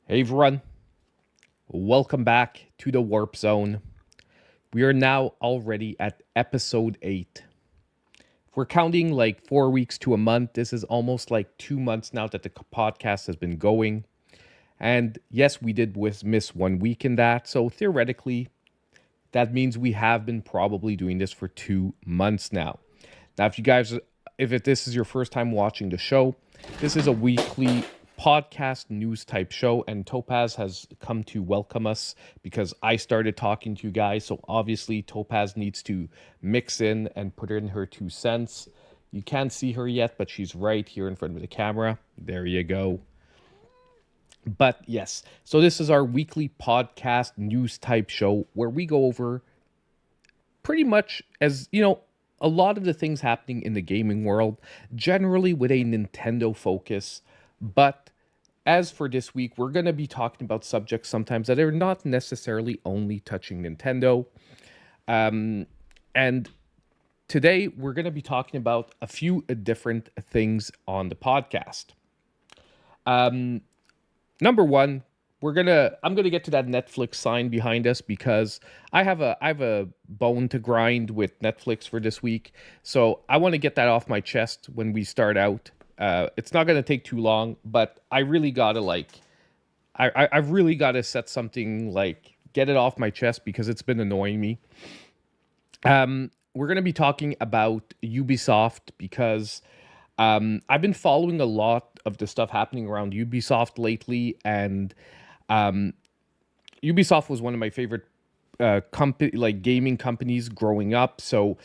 Hey everyone, welcome back to the Warp Zone. We are now already at episode 8. If we're counting like 4 weeks to a month, this is almost like 2 months now that the podcast has been going. And yes, we did miss 1 week in that, so theoretically, that means we have been probably doing this for 2 months now. Now, if this is your first time watching the show, this is a weekly podcast news type show, and Topaz has come to welcome us because I started talking to you guys. So obviously, Topaz needs to mix in and put in her 2 cents. You can't see her yet, but she's right here in front of the camera. There you go. But yes, so this is our weekly podcast news type show where we go over pretty much a lot of the things happening in the gaming world, generally with a Nintendo focus. But as for this week, we're going to be talking about subjects sometimes that are not necessarily only touching Nintendo. And today, we're going to be talking about a few different things on the podcast. Number one, I'm gonna get to that Netflix sign behind us because I have a bone to grind with Netflix for this week. So I want to get that off my chest when we start out. It's not gonna take too long, but I really gotta I've really gotta set something, get it off my chest because it's been annoying me. We're gonna be talking about Ubisoft because I've been following a lot of the stuff happening around Ubisoft lately, and Ubisoft was one of my favorite gaming companies growing up. So,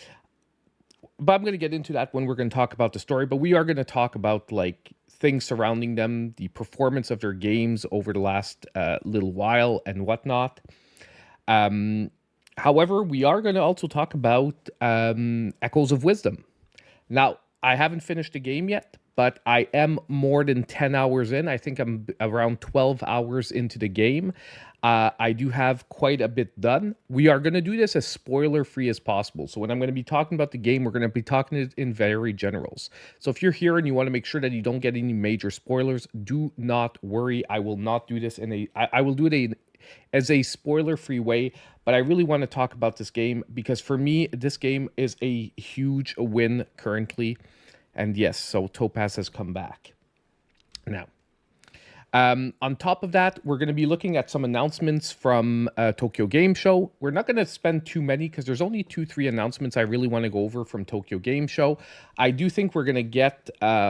but I'm going to get into that when we're going to talk about the story. But we are going to talk about things surrounding them, the performance of their games over the last little while, and whatnot. However, we are going to also talk about Echoes of Wisdom. Now, I haven't finished the game yet, but I am more than 10 hours in. I think I'm around 12 hours into the game. I do have quite a bit done. We are going to do this as spoiler-free as possible. So when I'm going to be talking about the game, we're going to be talking it in very generals. So if you're here and you want to make sure that you don't get any major spoilers, do not worry. I will not do this I will do it as a spoiler-free way, but I really want to talk about this game because for me, this game is a huge win currently. And yes, so Topaz has come back. Now, on top of that, we're going to be looking at some announcements from Tokyo Game Show. We're not going to spend too many because there's only 2-3 announcements I really want to go over from Tokyo Game Show. I do think we're going to get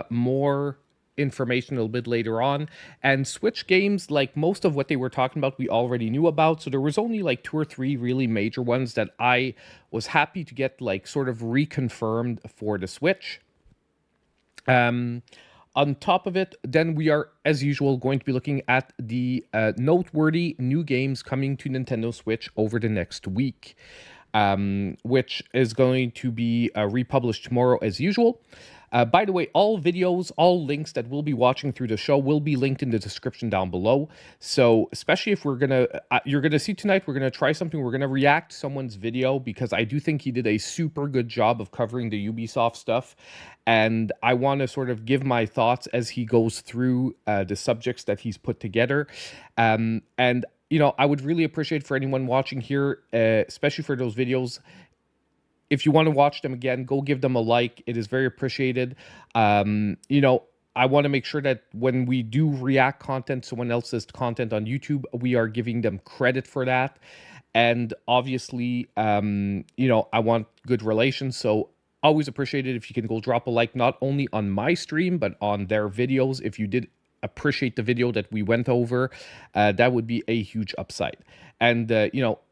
more information a little bit later on, and Switch games, like most of what they were talking about, we already knew about. So there was only 2 or 3 really major ones that I was happy to get sort of reconfirmed for the Switch. On top of it, then we are, as usual, going to be looking at the noteworthy new games coming to Nintendo Switch over the next week, which is going to be republished tomorrow as usual. By the way, all videos, all links that we'll be watching through the show will be linked in the description down below. So especially if you're going to see tonight, we're going to try something. We're going to react to someone's video because I do think he did a super good job of covering the Ubisoft stuff. And I want to sort of give my thoughts as he goes through the subjects that he's put together. And, I would really appreciate for anyone watching here, especially for those videos, if you want to watch them again, go give them a like. It is very appreciated. I want to make sure that when we do react content, someone else's content on YouTube, we are giving them credit for that. And obviously, I want good relations. So always appreciate it if you can go drop a like, not only on my stream, but on their videos. If you did appreciate the video that we went over, that would be a huge upside. And,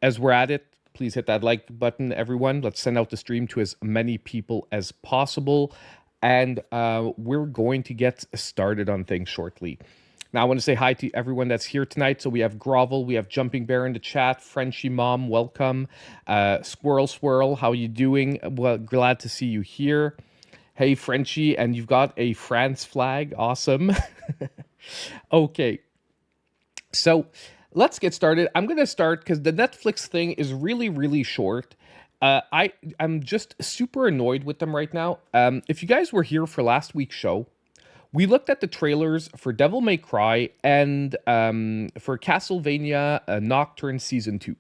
as we're at it, please hit that like button, everyone. Let's send out the stream to as many people as possible. And we're going to get started on things shortly. Now, I want to say hi to everyone that's here tonight. So we have Grovel, we have Jumping Bear in the chat, Frenchie Mom, welcome. Squirrel Swirl, how you doing? Well, glad to see you here. Hey, Frenchie, and you've got a France flag. Awesome. Okay. So let's get started. I'm going to start because the Netflix thing is really, really short. I'm just super annoyed with them right now. If you guys were here for last week's show, We looked at the trailers for Devil May Cry and for Castlevania Nocturne Season 2.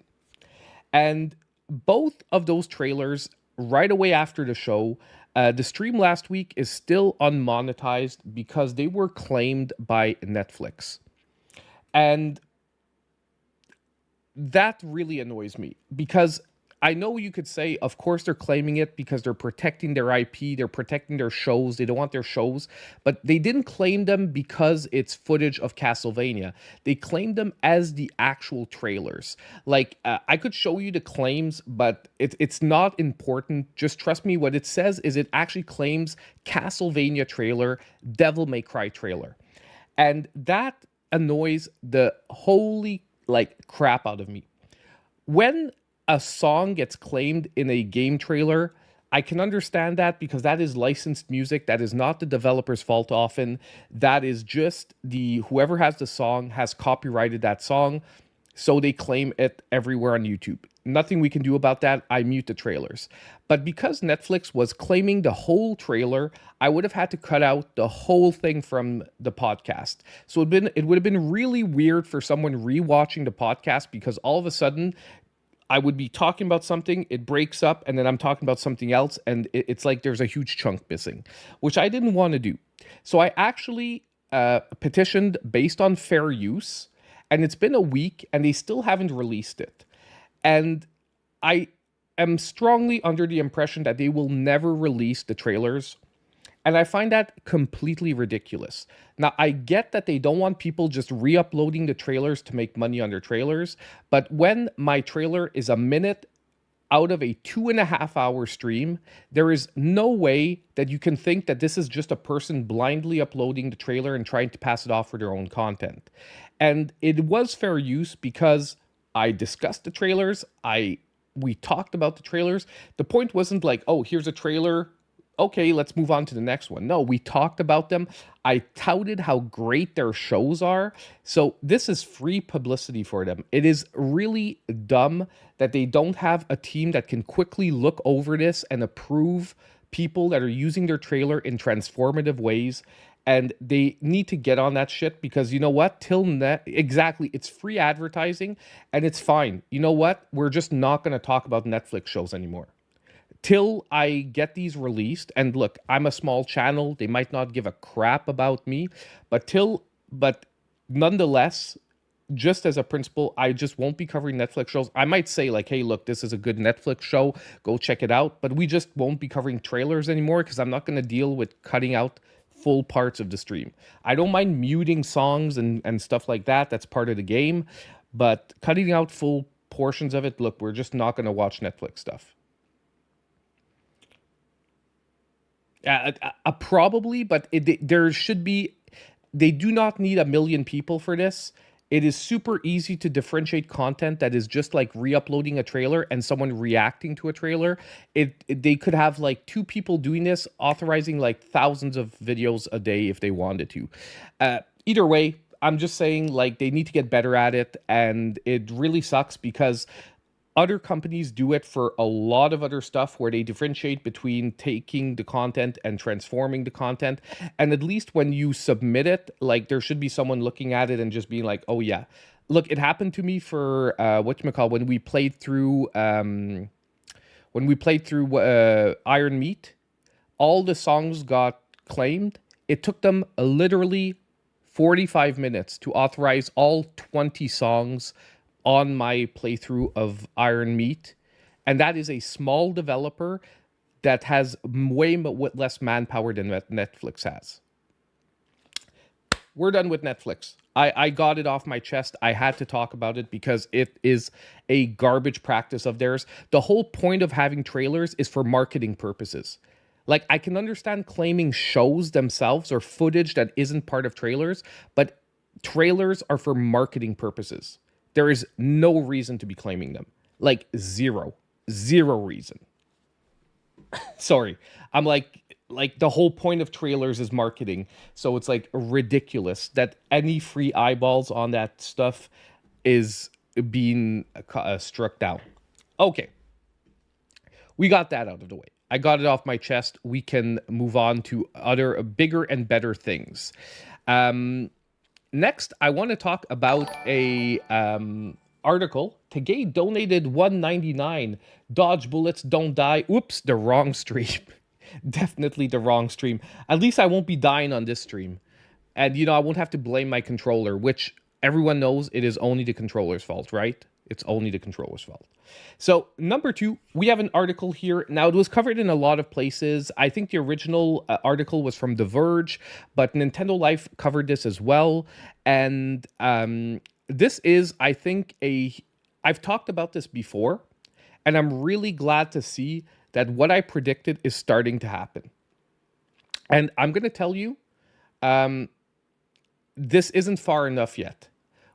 And both of those trailers, right away after the show, the stream last week is still unmonetized because they were claimed by Netflix. And that really annoys me because I know you could say, of course, they're claiming it because they're protecting their IP, they're protecting their shows, they don't want their shows, but they didn't claim them because it's footage of Castlevania. They claimed them as the actual trailers. Like, I could show you the claims, but it's not important. Just trust me, what it says is it actually claims Castlevania trailer, Devil May Cry trailer. And that annoys the holy crap out of me. When a song gets claimed in a game trailer, I can understand that because that is licensed music. That is not the developer's fault often. That is just whoever has the song has copyrighted that song, so they claim it everywhere on YouTube. Nothing we can do about that. I mute the trailers. But because Netflix was claiming the whole trailer, I would have had to cut out the whole thing from the podcast. So it would have been really weird for someone rewatching the podcast because all of a sudden I would be talking about something, it breaks up, and then I'm talking about something else, and it's like there's a huge chunk missing, which I didn't want to do. So I actually petitioned based on fair use, and it's been a week, and they still haven't released it. And I am strongly under the impression that they will never release the trailers. And I find that completely ridiculous. Now, I get that they don't want people just re-uploading the trailers to make money on their trailers, but when my trailer is a minute out of a 2.5-hour stream, there is no way that you can think that this is just a person blindly uploading the trailer and trying to pass it off for their own content. And it was fair use because I discussed the trailers, we talked about the trailers. The point wasn't like, oh, here's a trailer, okay, let's move on to the next one. No, we talked about them. I touted how great their shows are. So this is free publicity for them. It is really dumb that they don't have a team that can quickly look over this and approve people that are using their trailer in transformative ways. And they need to get on that shit because you know what? Exactly, it's free advertising and it's fine. You know what? We're just not going to talk about Netflix shows anymore till I get these released. And look, I'm a small channel. They might not give a crap about me, but nonetheless, just as a principle, I just won't be covering Netflix shows. I might say like, hey, look, this is a good Netflix show. Go check it out. But we just won't be covering trailers anymore because I'm not going to deal with cutting out full parts of the stream. I don't mind muting songs and stuff like that. That's part of the game. But cutting out full portions of it, look, we're just not going to watch Netflix stuff. Probably, but there should be. They do not need 1 million people for this. It is super easy to differentiate content that is just like re-uploading a trailer and someone reacting to a trailer. They could have like 2 people doing this, authorizing like thousands of videos a day if they wanted to. Either way, I'm just saying like they need to get better at it, and it really sucks because other companies do it for a lot of other stuff where they differentiate between taking the content and transforming the content. And at least when you submit it, like there should be someone looking at it and just being like, oh yeah. Look, it happened to me for when we played through Iron Meat. All the songs got claimed. It took them literally 45 minutes to authorize all 20 songs on my playthrough of Iron Meat, and that is a small developer that has way less manpower than Netflix has. We're done with Netflix. I got it off my chest. I had to talk about it because it is a garbage practice of theirs. The whole point of having trailers is for marketing purposes. Like, I can understand claiming shows themselves or footage that isn't part of trailers, but trailers are for marketing purposes. There is no reason to be claiming them. Like, zero reason. Sorry. I'm like the whole point of trailers is marketing. So it's like ridiculous that any free eyeballs on that stuff is being struck down. Okay. We got that out of the way. I got it off my chest. We can move on to other bigger and better things. Next, I want to talk about a article. Tagay donated 199. Dodge bullets, don't die. Oops, the wrong stream. Definitely the wrong stream. At least I won't be dying on this stream. And, I won't have to blame my controller, which everyone knows it is only the controller's fault, right? It's only the controller's fault. So, number 2, we have an article here. Now, it was covered in a lot of places. I think the original article was from The Verge, but Nintendo Life covered this as well. And this is, I think, I've talked about this before, and I'm really glad to see that what I predicted is starting to happen. And I'm going to tell you, this isn't far enough yet.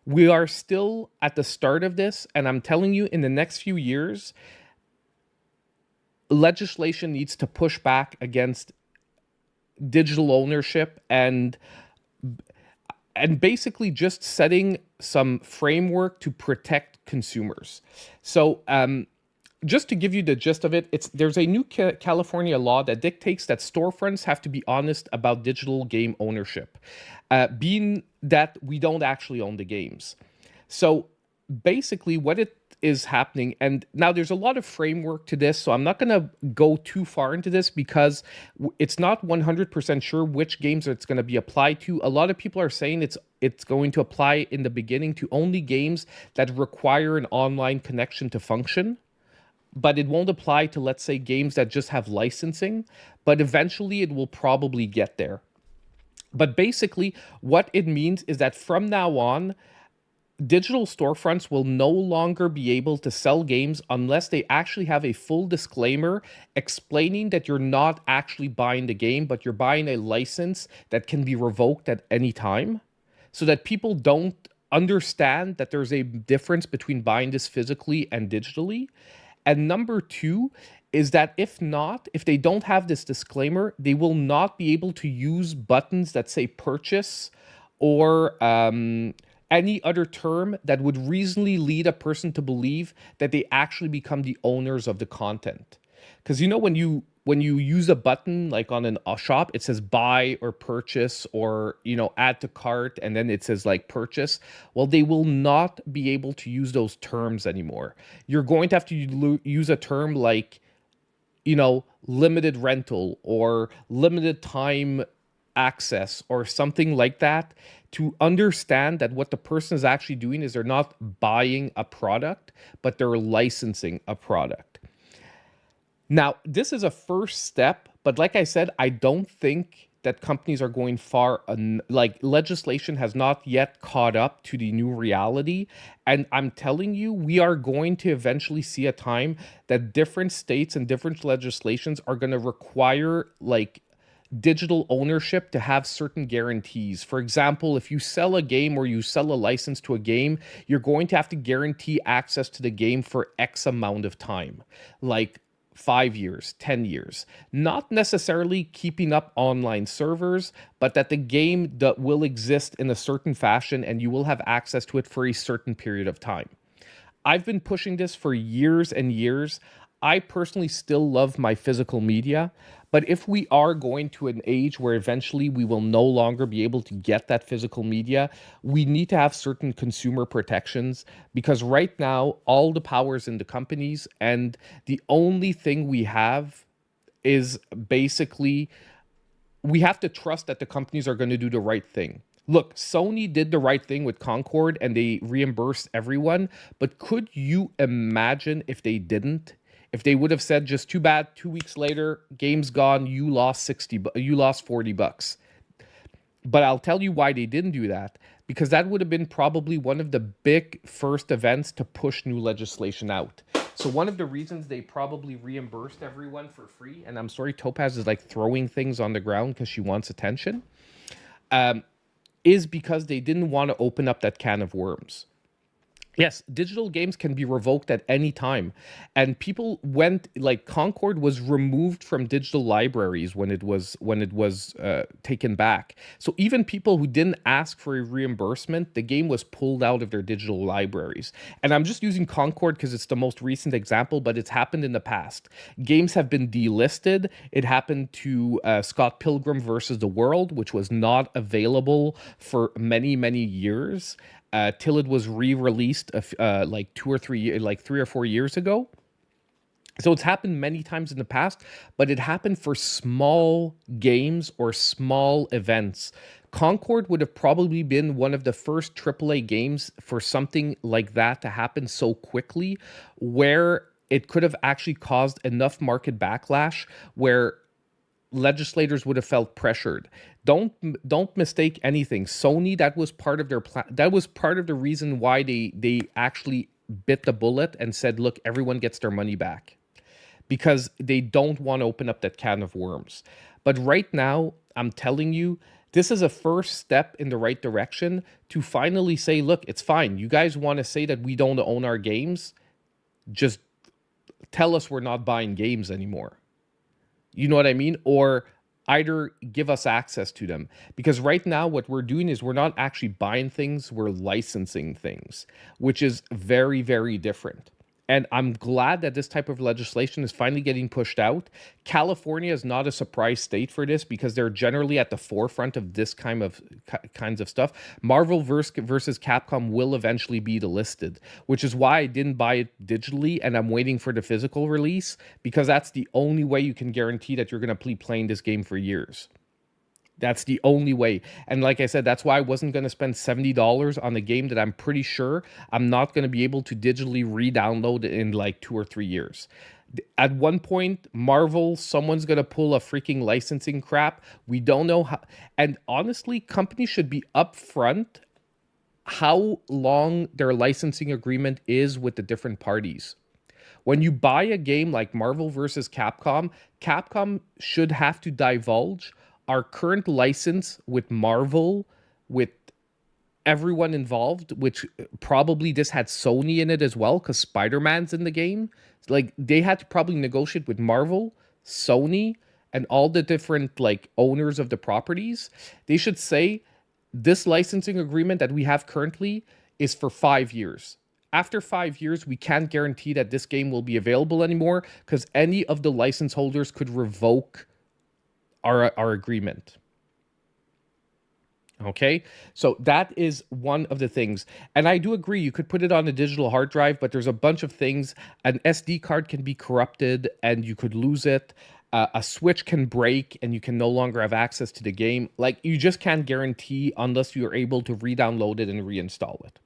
We are still at the start of this, and I'm telling you, in the next few years, legislation needs to push back against digital ownership and basically just setting some framework to protect consumers. So, just to give you the gist of it, there's a new California law that dictates that storefronts have to be honest about digital game ownership, being that we don't actually own the games. So basically what it is happening, and now there's a lot of framework to this, so I'm not going to go too far into this because it's not 100% sure which games it's going to be applied to. A lot of people are saying it's going to apply in the beginning to only games that require an online connection to function, but it won't apply to, let's say, games that just have licensing, but eventually it will probably get there. But basically, what it means is that from now on, digital storefronts will no longer be able to sell games unless they actually have a full disclaimer explaining that you're not actually buying the game, but you're buying a license that can be revoked at any time, so that people don't understand that there's a difference between buying this physically and digitally. And number 2 is that if they don't have this disclaimer, they will not be able to use buttons that say purchase or any other term that would reasonably lead a person to believe that they actually become the owners of the content. Because when you use a button like on a shop, it says buy or purchase or add to cart, and then it says like purchase. Well, they will not be able to use those terms anymore. You're going to have to use a term like limited rental or limited time access or something like that to understand that what the person is actually doing is they're not buying a product, but they're licensing a product. Now, this is a first step, but like I said, I don't think that companies are going far. Like, legislation has not yet caught up to the new reality. And I'm telling you, we are going to eventually see a time that different states and different legislations are going to require like digital ownership to have certain guarantees. For example, if you sell a game or you sell a license to a game, you're going to have to guarantee access to the game for X amount of time. Like 5 years, 10 years, not necessarily keeping up online servers, but that the game that will exist in a certain fashion and you will have access to it for a certain period of time. I've been pushing this for years and years. I personally still love my physical media, but if we are going to an age where eventually we will no longer be able to get that physical media, we need to have certain consumer protections, because right now all the power is in the companies, and the only thing we have is basically we have to trust that the companies are going to do the right thing. Look, Sony did the right thing with Concord and they reimbursed everyone, but could you imagine if they didn't? If they would have said, just too bad, 2 weeks later, game's gone, you lost $40. But I'll tell you why they didn't do that, because that would have been probably one of the big first events to push new legislation out. So one of the reasons they probably reimbursed everyone for free, and I'm sorry, Topaz is like throwing things on the ground because she wants attention, is because they didn't want to open up that can of worms. Yes, digital games can be revoked at any time. And people went like Concord was removed from digital libraries when it was taken back. So even people who didn't ask for a reimbursement, the game was pulled out of their digital libraries. And I'm just using Concord because it's the most recent example, but it's happened in the past. Games have been delisted. It happened to Scott Pilgrim versus the World, which was not available for many, many years till it was re-released like 3 or 4 years ago. So it's happened many times in the past, but it happened for small games or small events. Concord would have probably been one of the first AAA games for something like that to happen so quickly, where it could have actually caused enough market backlash where legislators would have felt pressured. Don't mistake anything. Sony, that was part of their plan. That was part of the reason why they actually bit the bullet and said, "Look, everyone gets their money back," because they don't want to open up that can of worms. But right now, I'm telling you, this is a first step in the right direction to finally say, "Look, it's fine. You guys want to say that we don't own our games? Just tell us we're not buying games anymore." You know what I mean? Or either give us access to them. Because right now, what we're doing is we're not actually buying things, we're licensing things, which is very, very different. And I'm glad that this type of legislation is finally getting pushed out. California is not a surprise state for this because they're generally at the forefront of this kinds of stuff. Marvel versus Capcom will eventually be delisted, which is why I didn't buy it digitally and I'm waiting for the physical release because that's the only way you can guarantee that you're going to be playing this game for years. That's the only way. And like I said, that's why I wasn't going to spend $70 on a game that I'm pretty sure I'm not going to be able to digitally re-download in like 2 or 3 years. At one point, Marvel, someone's going to pull a freaking licensing crap. We don't know how. And honestly, companies should be upfront how long their licensing agreement is with the different parties. When you buy a game like Marvel versus Capcom, Capcom should have to divulge our current license with Marvel, with everyone involved, which probably this had Sony in it as well, because Spider-Man's in the game. Like they had to probably negotiate with Marvel, Sony, and all the different like owners of the properties. They should say this licensing agreement that we have currently is for 5 years. After 5 years, we can't guarantee that this game will be available anymore because any of the license holders could revoke our agreement. Okay, so that is one of the things. And I do agree, you could put it on a digital hard drive, but there's a bunch of things. An SD card can be corrupted and you could lose it. A switch can break and you can no longer have access to the game. Like, you just can't guarantee unless you're able to re-download it and reinstall it.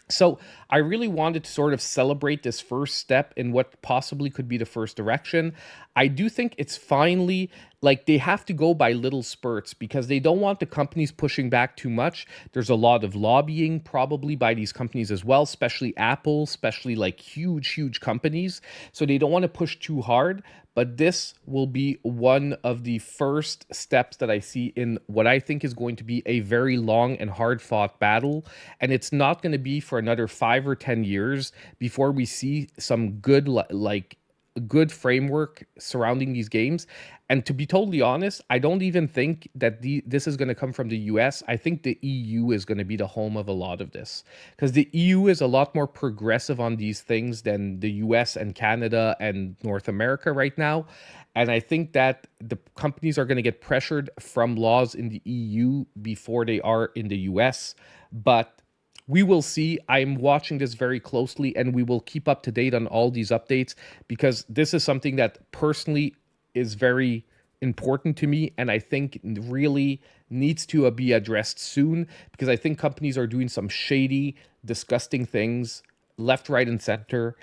So I really wanted to sort of celebrate this first step in what possibly could be the first direction. I do think it's finally like they have to go by little spurts because they don't want the companies pushing back too much. There's a lot of lobbying probably by these companies as well, especially Apple, especially like huge, huge companies. So they don't want to push too hard. But this will be one of the first steps that I see in what I think is going to be a very long and hard fought battle. And it's not going to be for another 5 or 10 years before we see some good, like, good framework surrounding these games. And to be totally honest, I don't even think that this is going to come from the US. I think the EU is going to be the home of a lot of this because the EU is a lot more progressive on these things than the US and Canada and North America right now. And I think that the companies are going to get pressured from laws in the EU before they are in the US. But we will see. I'm watching this very closely and we will keep up to date on all these updates because this is something that personally is very important to me and I think really needs to be addressed soon because I think companies are doing some shady, disgusting things left, right, and center.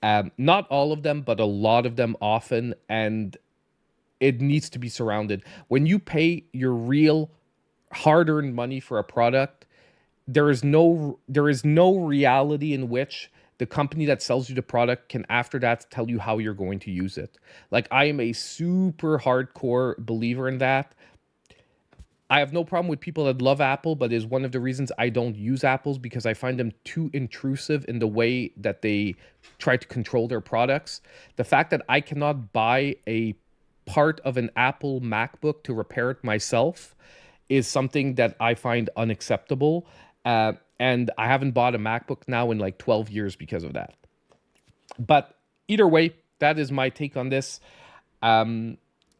Not all of them, but a lot of them often, and it needs to be surrounded. When you pay your real hard-earned money for a product, there is no reality in which the company that sells you the product can after that tell you how you're going to use it. Like, I am a super hardcore believer in that. I have no problem with people that love Apple, but is one of the reasons I don't use Apples, because I find them too intrusive in the way that they try to control their products. The fact that I cannot buy a part of an Apple MacBook to repair it myself is something that I find unacceptable. And I haven't bought a MacBook now in like 12 years because of that. But either way, that is my take on this.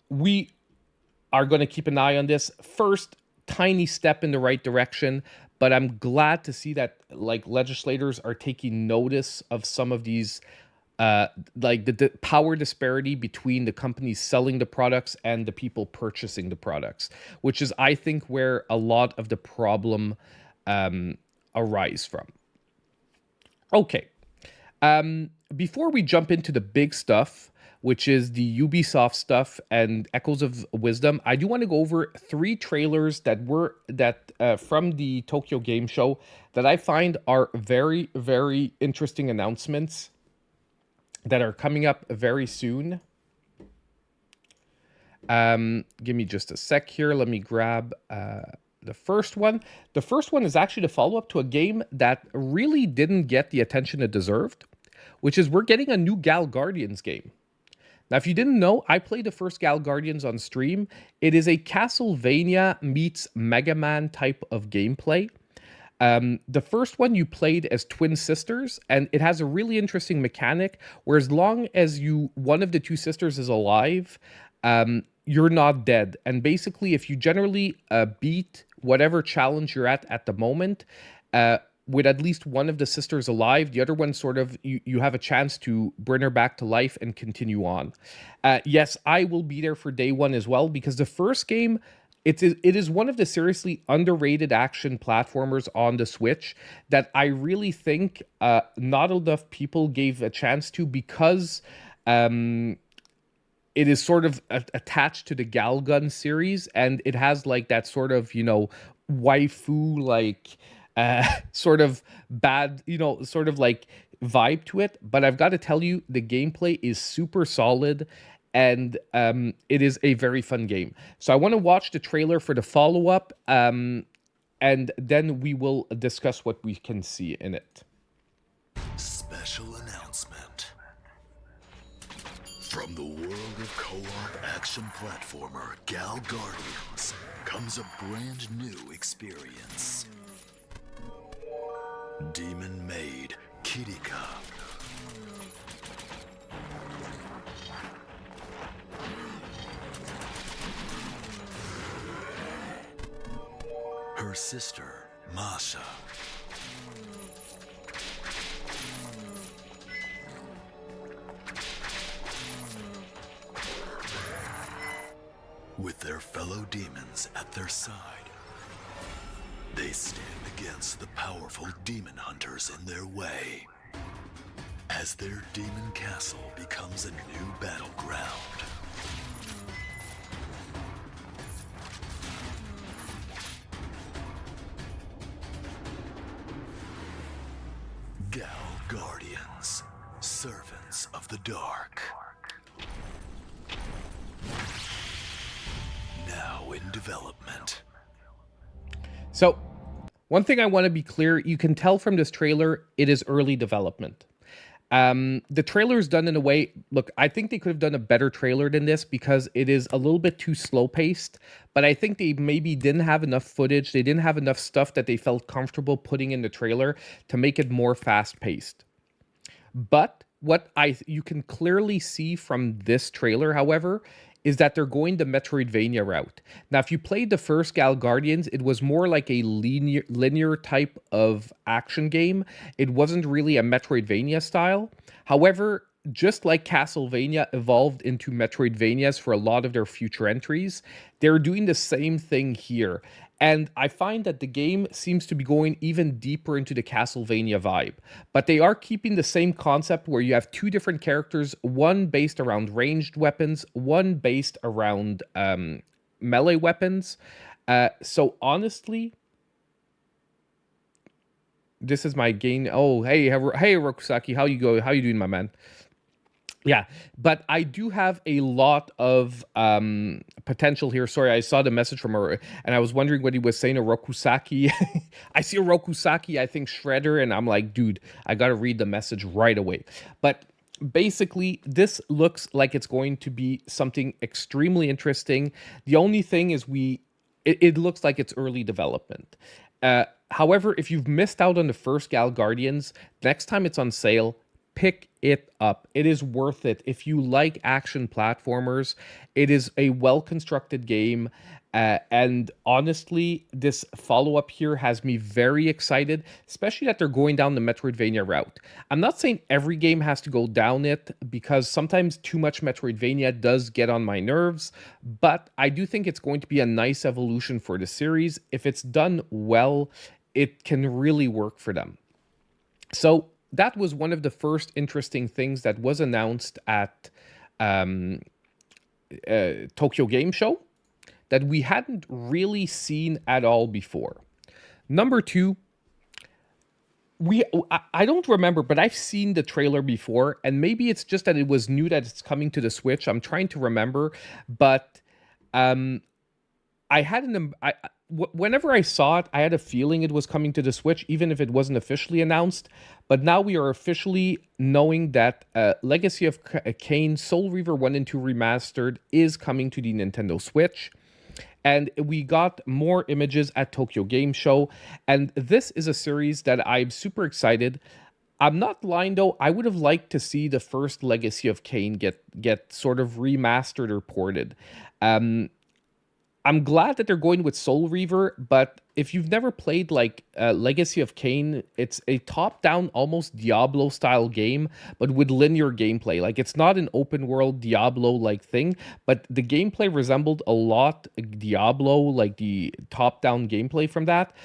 We are going to keep an eye on this. First tiny step in the right direction, but I'm glad to see that like legislators are taking notice of some of these like the power disparity between the companies selling the products and the people purchasing the products, which is, I think, where a lot of the problem arise from. Okay. Before we jump into the big stuff, which is the Ubisoft stuff and Echoes of Wisdom, I do want to go over 3 trailers that were from the Tokyo Game Show that I find are very, very interesting announcements that are coming up very soon. Give me just a sec here. Let me grab the first one. The first one is actually the follow-up to a game that really didn't get the attention it deserved, which is we're getting a new Gal Guardians game. Now, if you didn't know, I played the first Gal Guardians on stream. It is a Castlevania meets Mega Man type of gameplay. The first one you played as twin sisters, and it has a really interesting mechanic where as long as one of the 2 sisters is alive, you're not dead. And basically, if you generally beat whatever challenge you're at the moment, with at least one of the sisters alive, the other one sort of, you have a chance to bring her back to life and continue on. Yes, I will be there for day one as well, because the first game, it is one of the seriously underrated action platformers on the Switch that I really think not enough people gave a chance to, because it is sort of attached to the Galgun series, and it has like that sort of, waifu, like sort of bad, sort of like vibe to it. But I've got to tell you, the gameplay is super solid, and it is a very fun game. So I want to watch the trailer for the follow-up, and then we will discuss what we can see in it. Special announcement. From the world of co-op action platformer Gal Guardians comes a brand new experience. Demon Maid Kirika. Her sister, Masha. With their fellow demons at their side, they stand against the powerful demon hunters in their way, as their demon castle becomes a new battleground. Gal Guardians, servants of the dark. Now in development. So, one thing I want to be clear, you can tell from this trailer, it is early development. The trailer is done in a way, look, I think they could have done a better trailer than this, because it is a little bit too slow-paced, but I think they maybe didn't have enough footage, they didn't have enough stuff that they felt comfortable putting in the trailer to make it more fast-paced. But what you can clearly see from this trailer, however, is that they're going the Metroidvania route. Now, if you played the first Gal Guardians, it was more like a linear type of action game. It wasn't really a Metroidvania style. However, just like Castlevania evolved into Metroidvanias for a lot of their future entries, they're doing the same thing here. And I find that the game seems to be going even deeper into the Castlevania vibe. But they are keeping the same concept where you have 2 different characters, one based around ranged weapons, one based around melee weapons. So honestly, this is my game. Oh, hey Rokusaki, how you doing, my man? Yeah, but I do have a lot of potential here. Sorry, I saw the message from her, and I was wondering what he was saying. A Rokusaki. I see a Rokusaki. I think Shredder, and I'm like, dude, I got to read the message right away. But basically, this looks like it's going to be something extremely interesting. The only thing is, it looks like it's early development. However, if you've missed out on the first Gal Guardians, next time it's on sale, pick it up. It is worth it. If you like action platformers, it is a well-constructed game. And honestly, this follow-up here has me very excited, especially that they're going down the Metroidvania route. I'm not saying every game has to go down it, because sometimes too much Metroidvania does get on my nerves, but I do think it's going to be a nice evolution for the series. If it's done well, it can really work for them. So that was one of the first interesting things that was announced at Tokyo Game Show that we hadn't really seen at all before. Number two, I don't remember, but I've seen the trailer before, and maybe it's just that it was new that it's coming to the Switch. I'm trying to remember, but I had whenever I saw it, I had a feeling it was coming to the Switch, even if it wasn't officially announced. But now we are officially knowing that Legacy of Kain Soul Reaver 1 and 2 Remastered is coming to the Nintendo Switch. And we got more images at Tokyo Game Show. And this is a series that I'm super excited. I'm not lying though, I would have liked to see the first Legacy of Kain get sort of remastered or ported. I'm glad that they're going with Soul Reaver, but if you've never played like Legacy of Kain, it's a top-down, almost Diablo-style game, but with linear gameplay. Like, it's not an open-world Diablo-like thing, but the gameplay resembled a lot Diablo, like the top-down gameplay from that.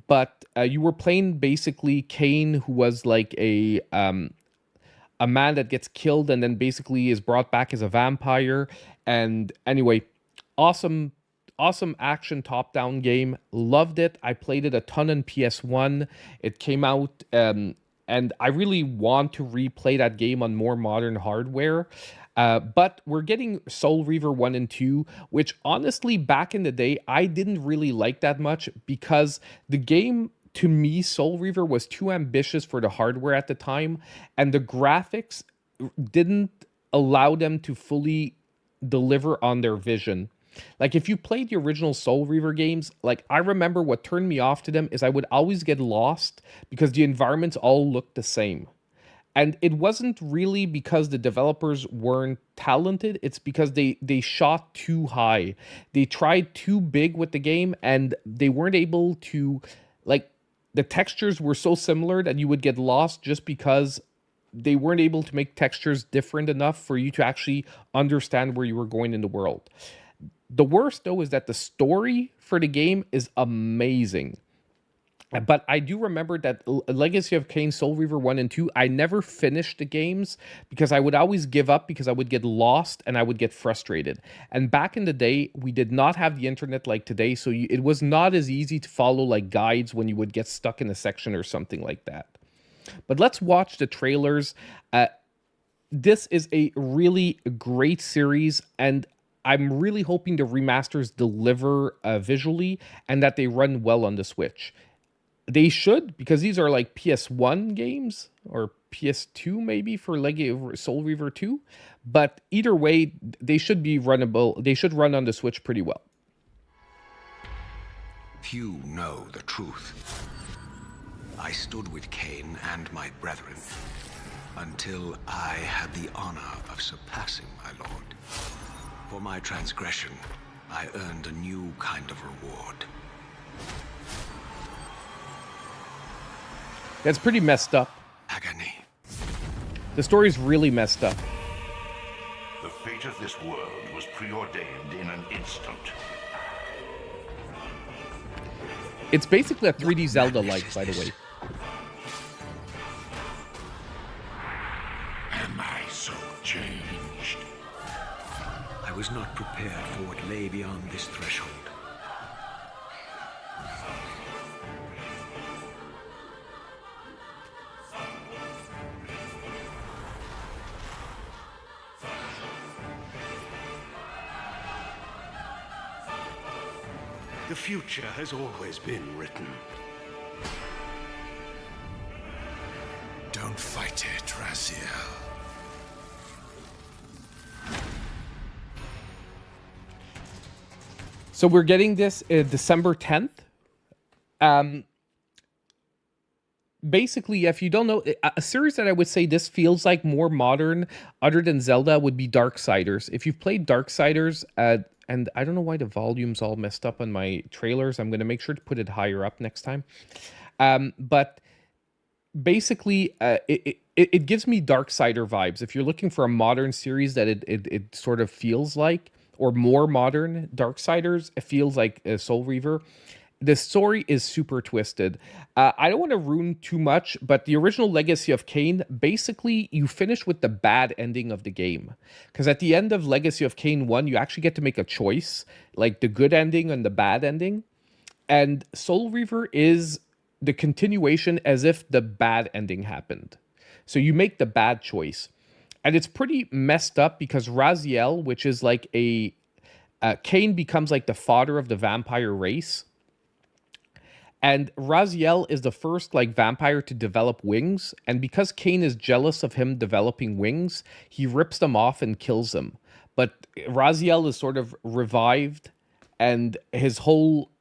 But you were playing basically Kain, who was like a man that gets killed and then basically is brought back as a vampire. And anyway, awesome action top-down game. Loved it. I played it a ton on PS1. It came out, and I really want to replay that game on more modern hardware. But we're getting Soul Reaver 1 and 2, which honestly, back in the day, I didn't really like that much, because the game, to me, Soul Reaver was too ambitious for the hardware at the time, and the graphics didn't allow them to fully deliver on their vision. Like, if you played the original Soul Reaver games, like, I remember what turned me off to them is I would always get lost because the environments all looked the same. And it wasn't really because the developers weren't talented, it's because they shot too high. They tried too big with the game, and they weren't able to, like, the textures were so similar that you would get lost just because they weren't able to make textures different enough for you to actually understand where you were going in the world. The worst, though, is that the story for the game is amazing. But I do remember that Legacy of Kain, Soul Reaver 1 and 2, I never finished the games because I would always give up because I would get lost and I would get frustrated. And back in the day, we did not have the internet like today, so it was not as easy to follow like guides when you would get stuck in a section or something like that. But let's watch the trailers. This is a really great series, and I'm really hoping the remasters deliver visually and that they run well on the Switch. They should, because these are like PS1 games or PS2 maybe for Soul Reaver 2. But either way, they should be runnable. They should run on the Switch pretty well. Few know the truth. I stood with Kain and my brethren until I had the honor of surpassing my lord. For my transgression, I earned a new kind of reward. That's pretty messed up. Agony. The story's really messed up. The fate of this world was preordained in an instant. It's basically a 3D Zelda-like, by the way. Am I so changed? I was not prepared for what lay beyond this threshold. The future has always been written. Don't fight it, Raziel. So we're getting this December 10th. Basically, if you don't know, a series that I would say this feels like more modern, other than Zelda, would be Darksiders. If you've played Darksiders, and I don't know why the volume's all messed up on my trailers. I'm going to make sure to put it higher up next time. But basically, it gives me Darksider vibes. If you're looking for a modern series that it sort of feels like, or more modern Darksiders, it feels like Soul Reaver. The story is super twisted. I don't want to ruin too much, but the original Legacy of Kain, basically, you finish with the bad ending of the game. Because at the end of Legacy of Kain 1, you actually get to make a choice, like the good ending and the bad ending. And Soul Reaver is the continuation as if the bad ending happened. So you make the bad choice. And it's pretty messed up because Raziel, which is like Kain becomes like the father of the vampire race. And Raziel is the first like vampire to develop wings. And because Kain is jealous of him developing wings, he rips them off and kills them. But Raziel is sort of revived, and his whole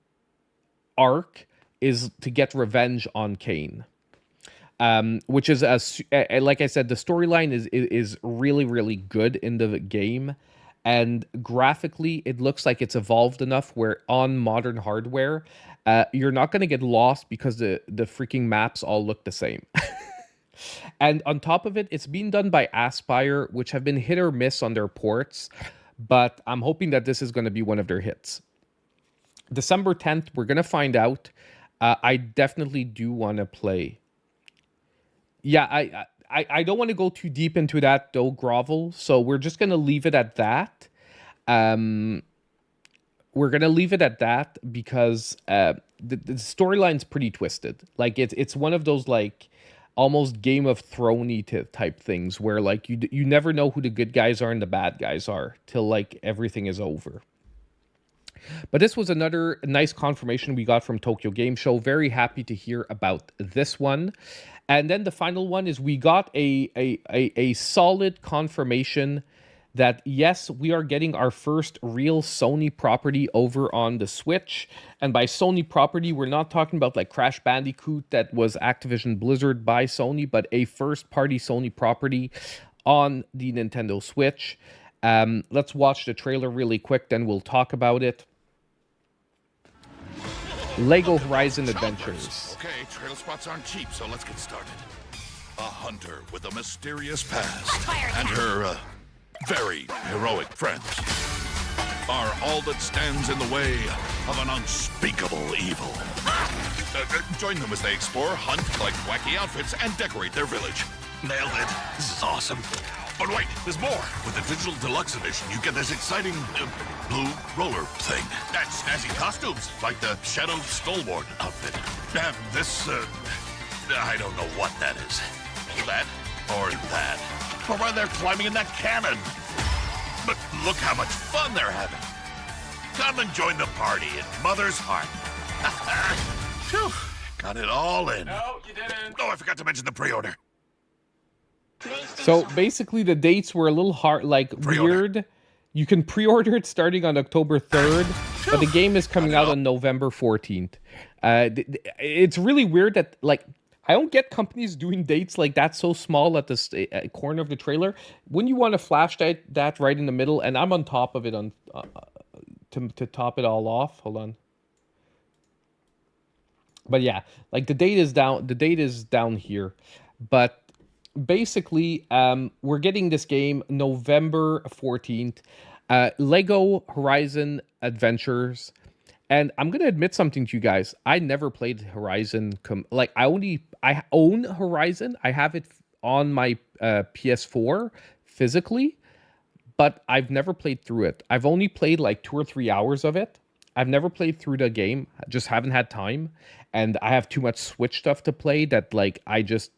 arc is to get revenge on Kain. Which is, like I said, the storyline is really, really good in the game. And graphically, it looks like it's evolved enough where on modern hardware, you're not going to get lost because the freaking maps all look the same. And on top of it, it's being done by Aspyr, which have been hit or miss on their ports. But I'm hoping that this is going to be one of their hits. December 10th, we're going to find out. I definitely do want to play. Yeah, I don't want to go too deep into that, though, Grovel. So we're just going to leave it at that. We're going to leave it at that because the storyline's pretty twisted. Like, it's one of those, like, almost Game of Thrones-y type things where, like, you never know who the good guys are and the bad guys are till, like, everything is over. But this was another nice confirmation we got from Tokyo Game Show. Very happy to hear about this one. And then the final one is we got a solid confirmation that, yes, we are getting our first real Sony property over on the Switch. And by Sony property, we're not talking about like Crash Bandicoot that was Activision Blizzard by Sony, but a first-party Sony property on the Nintendo Switch. Let's watch the trailer really quick, then we'll talk about it. Lego Horizon Adventures. Okay, trail spots aren't cheap, so let's get started. A hunter with a mysterious past and her very heroic friends are all that stands in the way of an unspeakable evil. Join them as they explore, hunt, collect wacky outfits, and decorate their village. Nailed it. This is awesome. But wait, there's more. With the digital deluxe edition, you get this exciting blue roller thing. And snazzy costumes, like the Shadow Stalwart outfit. And this, I don't know what that is. That or that. Or why they're climbing in that cannon. But look how much fun they're having. Come and join the party in Mother's Heart. Phew, got it all in. No, you didn't. Oh, I forgot to mention the pre-order. So basically the dates were a little hard, like weird. You can pre-order it starting on October 3rd, but the game is coming out on November 14th. It's really weird that, like, I don't get companies doing dates like that so small at the corner of the trailer. When you want to flash that right in the middle, and I'm on top of it on to top it all off. Hold on. But yeah, like the date is down. The date is down here, but basically, we're getting this game November 14th. Lego Horizon Adventures. And I'm going to admit something to you guys. I never played Horizon. I own Horizon. I have it on my PS4 physically, but I've never played through it. I've only played like 2 or 3 hours of it. I've never played through the game. I just haven't had time. And I have too much Switch stuff to play that, like, I just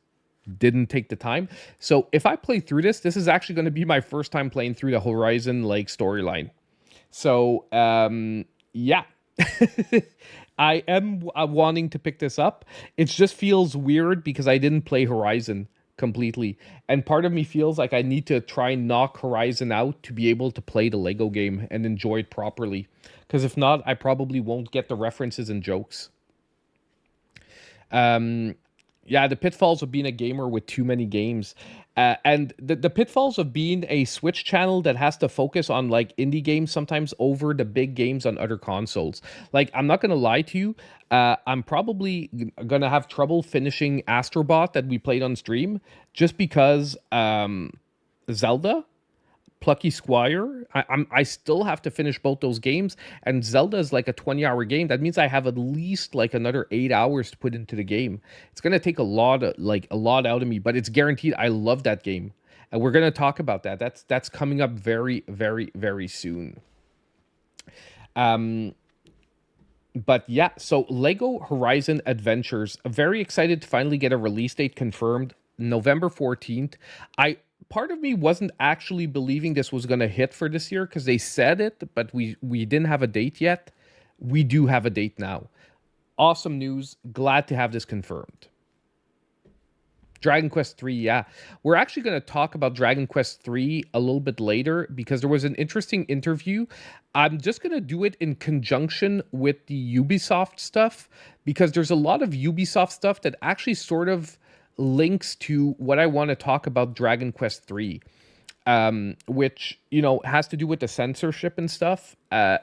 didn't take the time. So if I play through this is actually going to be my first time playing through the Horizon, like, storyline. So, yeah. I am wanting to pick this up. It just feels weird because I didn't play Horizon completely. And part of me feels like I need to try and knock Horizon out to be able to play the Lego game and enjoy it properly. Because if not, I probably won't get the references and jokes. Yeah, the pitfalls of being a gamer with too many games. And the pitfalls of being a Switch channel that has to focus on like indie games sometimes over the big games on other consoles. Like, I'm not gonna lie to you, I'm probably gonna have trouble finishing Astrobot that we played on stream just because Zelda Plucky Squire. I still have to finish both those games, and Zelda is like a 20-hour game. That means I have at least like another 8 hours to put into the game. It's gonna take a lot out of me, but it's guaranteed. I love that game, and we're gonna talk about that. That's coming up very, very, very soon. But yeah, so Lego Horizon Adventures. Very excited to finally get a release date confirmed, November 14th. Part of me wasn't actually believing this was going to hit for this year because they said it, but we didn't have a date yet. We do have a date now. Awesome news. Glad to have this confirmed. Dragon Quest 3, yeah. We're actually going to talk about Dragon Quest 3 a little bit later because there was an interesting interview. I'm just going to do it in conjunction with the Ubisoft stuff because there's a lot of Ubisoft stuff that actually sort of links to what I want to talk about Dragon Quest 3, which, has to do with the censorship and stuff.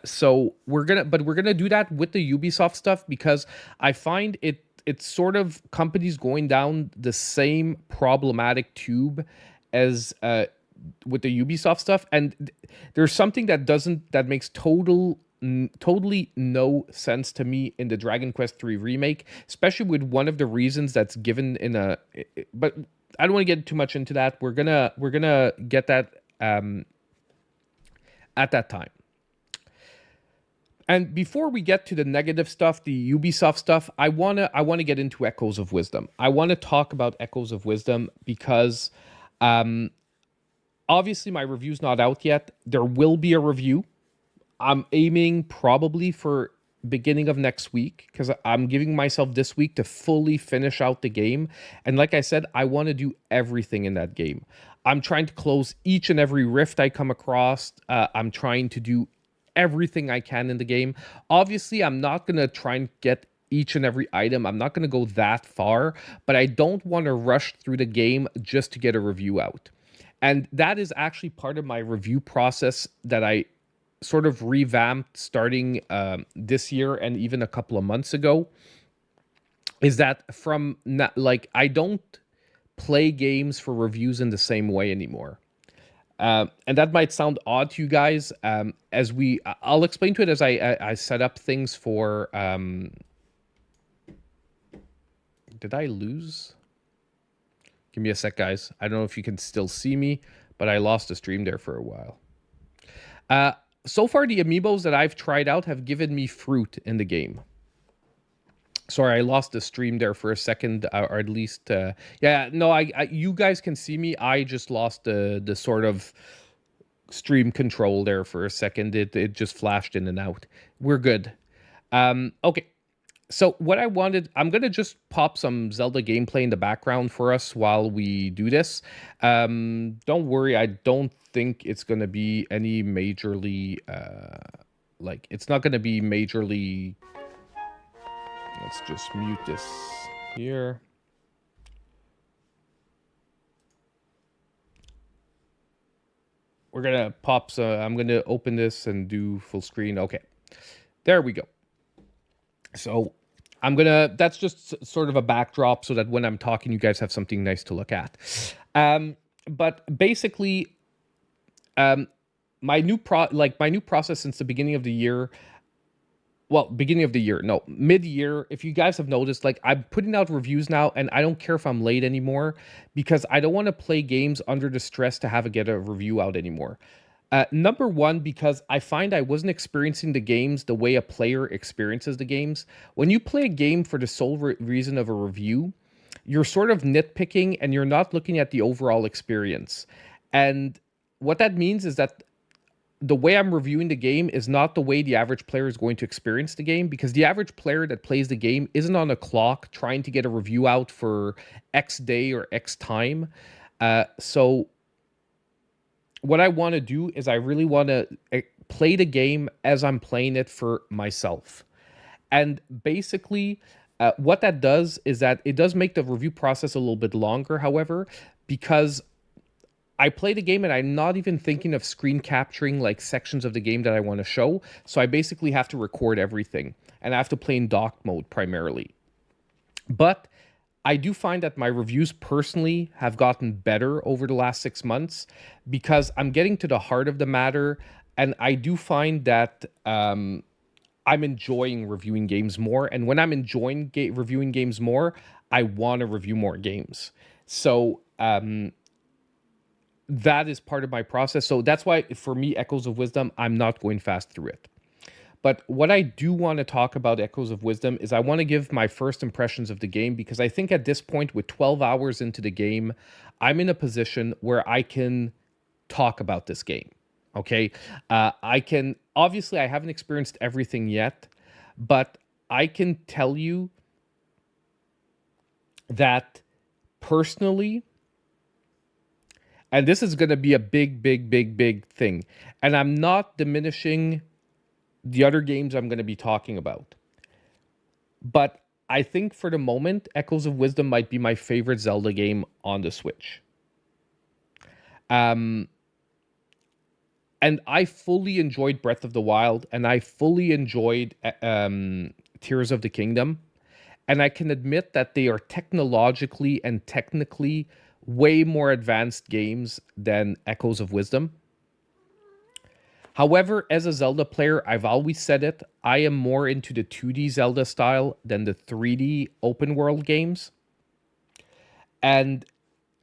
So we're gonna do that with the Ubisoft stuff because I find it's sort of companies going down the same problematic tube as with the Ubisoft stuff, and there's something that makes totally no sense to me in the Dragon Quest 3 remake, especially with one of the reasons that's given in but I don't want to get too much into that. We're gonna get that at that time. And before we get to the negative stuff, the Ubisoft stuff, I wanna get into Echoes of Wisdom. I want to talk about Echoes of Wisdom because obviously my review's not out yet. There will be a review. I'm aiming probably for beginning of next week because I'm giving myself this week to fully finish out the game. And like I said, I want to do everything in that game. I'm trying to close each and every rift I come across. I'm trying to do everything I can in the game. Obviously, I'm not going to try and get each and every item. I'm not going to go that far, but I don't want to rush through the game just to get a review out. And that is actually part of my review process that I sort of revamped starting this year and even a couple of months ago, is that I don't play games for reviews in the same way anymore. And that might sound odd to you guys. I'll explain to it as I set up things for. Did I lose? Give me a sec, guys. I don't know if you can still see me, but I lost the stream there for a while. So far, the amiibos that I've tried out have given me fruit in the game. Sorry, I lost the stream there for a second, or at least, you guys can see me. I just lost the sort of stream control there for a second. It just flashed in and out. We're good. Okay. So what I wanted, I'm going to just pop some Zelda gameplay in the background for us while we do this. Don't worry, I don't think it's going to be any majorly, it's not going to be majorly. Let's just mute this here. We're going to pop, I'm going to open this and do full screen. Okay, there we go. So that's just sort of a backdrop so that when I'm talking, you guys have something nice to look at. But basically, my new process since the beginning of the year, mid-year, if you guys have noticed, I'm putting out reviews now and I don't care if I'm late anymore because I don't want to play games under the stress to get a review out anymore. Number one, because I find I wasn't experiencing the games the way a player experiences the games. When you play a game for the sole reason of a review, you're sort of nitpicking and you're not looking at the overall experience. And what that means is that the way I'm reviewing the game is not the way the average player is going to experience the game, because the average player that plays the game isn't on a clock trying to get a review out for X day or X time. So what I want to do is I really want to play the game as I'm playing it for myself. And basically, what that does is that it does make the review process a little bit longer, however, because I play the game and I'm not even thinking of screen capturing like sections of the game that I want to show. So I basically have to record everything, and I have to play in dock mode primarily. But I do find that my reviews personally have gotten better over the last 6 months because I'm getting to the heart of the matter. And I do find that I'm enjoying reviewing games more. And when I'm enjoying reviewing games more, I want to review more games. So that is part of my process. So that's why, for me, Echoes of Wisdom, I'm not going fast through it. But what I do want to talk about Echoes of Wisdom is I want to give my first impressions of the game, because I think at this point, with 12 hours into the game, I'm in a position where I can talk about this game. Okay. I can, obviously, I haven't experienced everything yet, but I can tell you that personally, and this is going to be a big thing, and I'm not diminishing the other games I'm going to be talking about, but I think for the moment, Echoes of Wisdom might be my favorite Zelda game on the Switch. And I fully enjoyed Breath of the Wild, and I fully enjoyed Tears of the Kingdom. And I can admit that they are technologically and technically way more advanced games than Echoes of Wisdom. However, as a Zelda player, I've always said it, I am more into the 2D Zelda style than the 3D open world games. And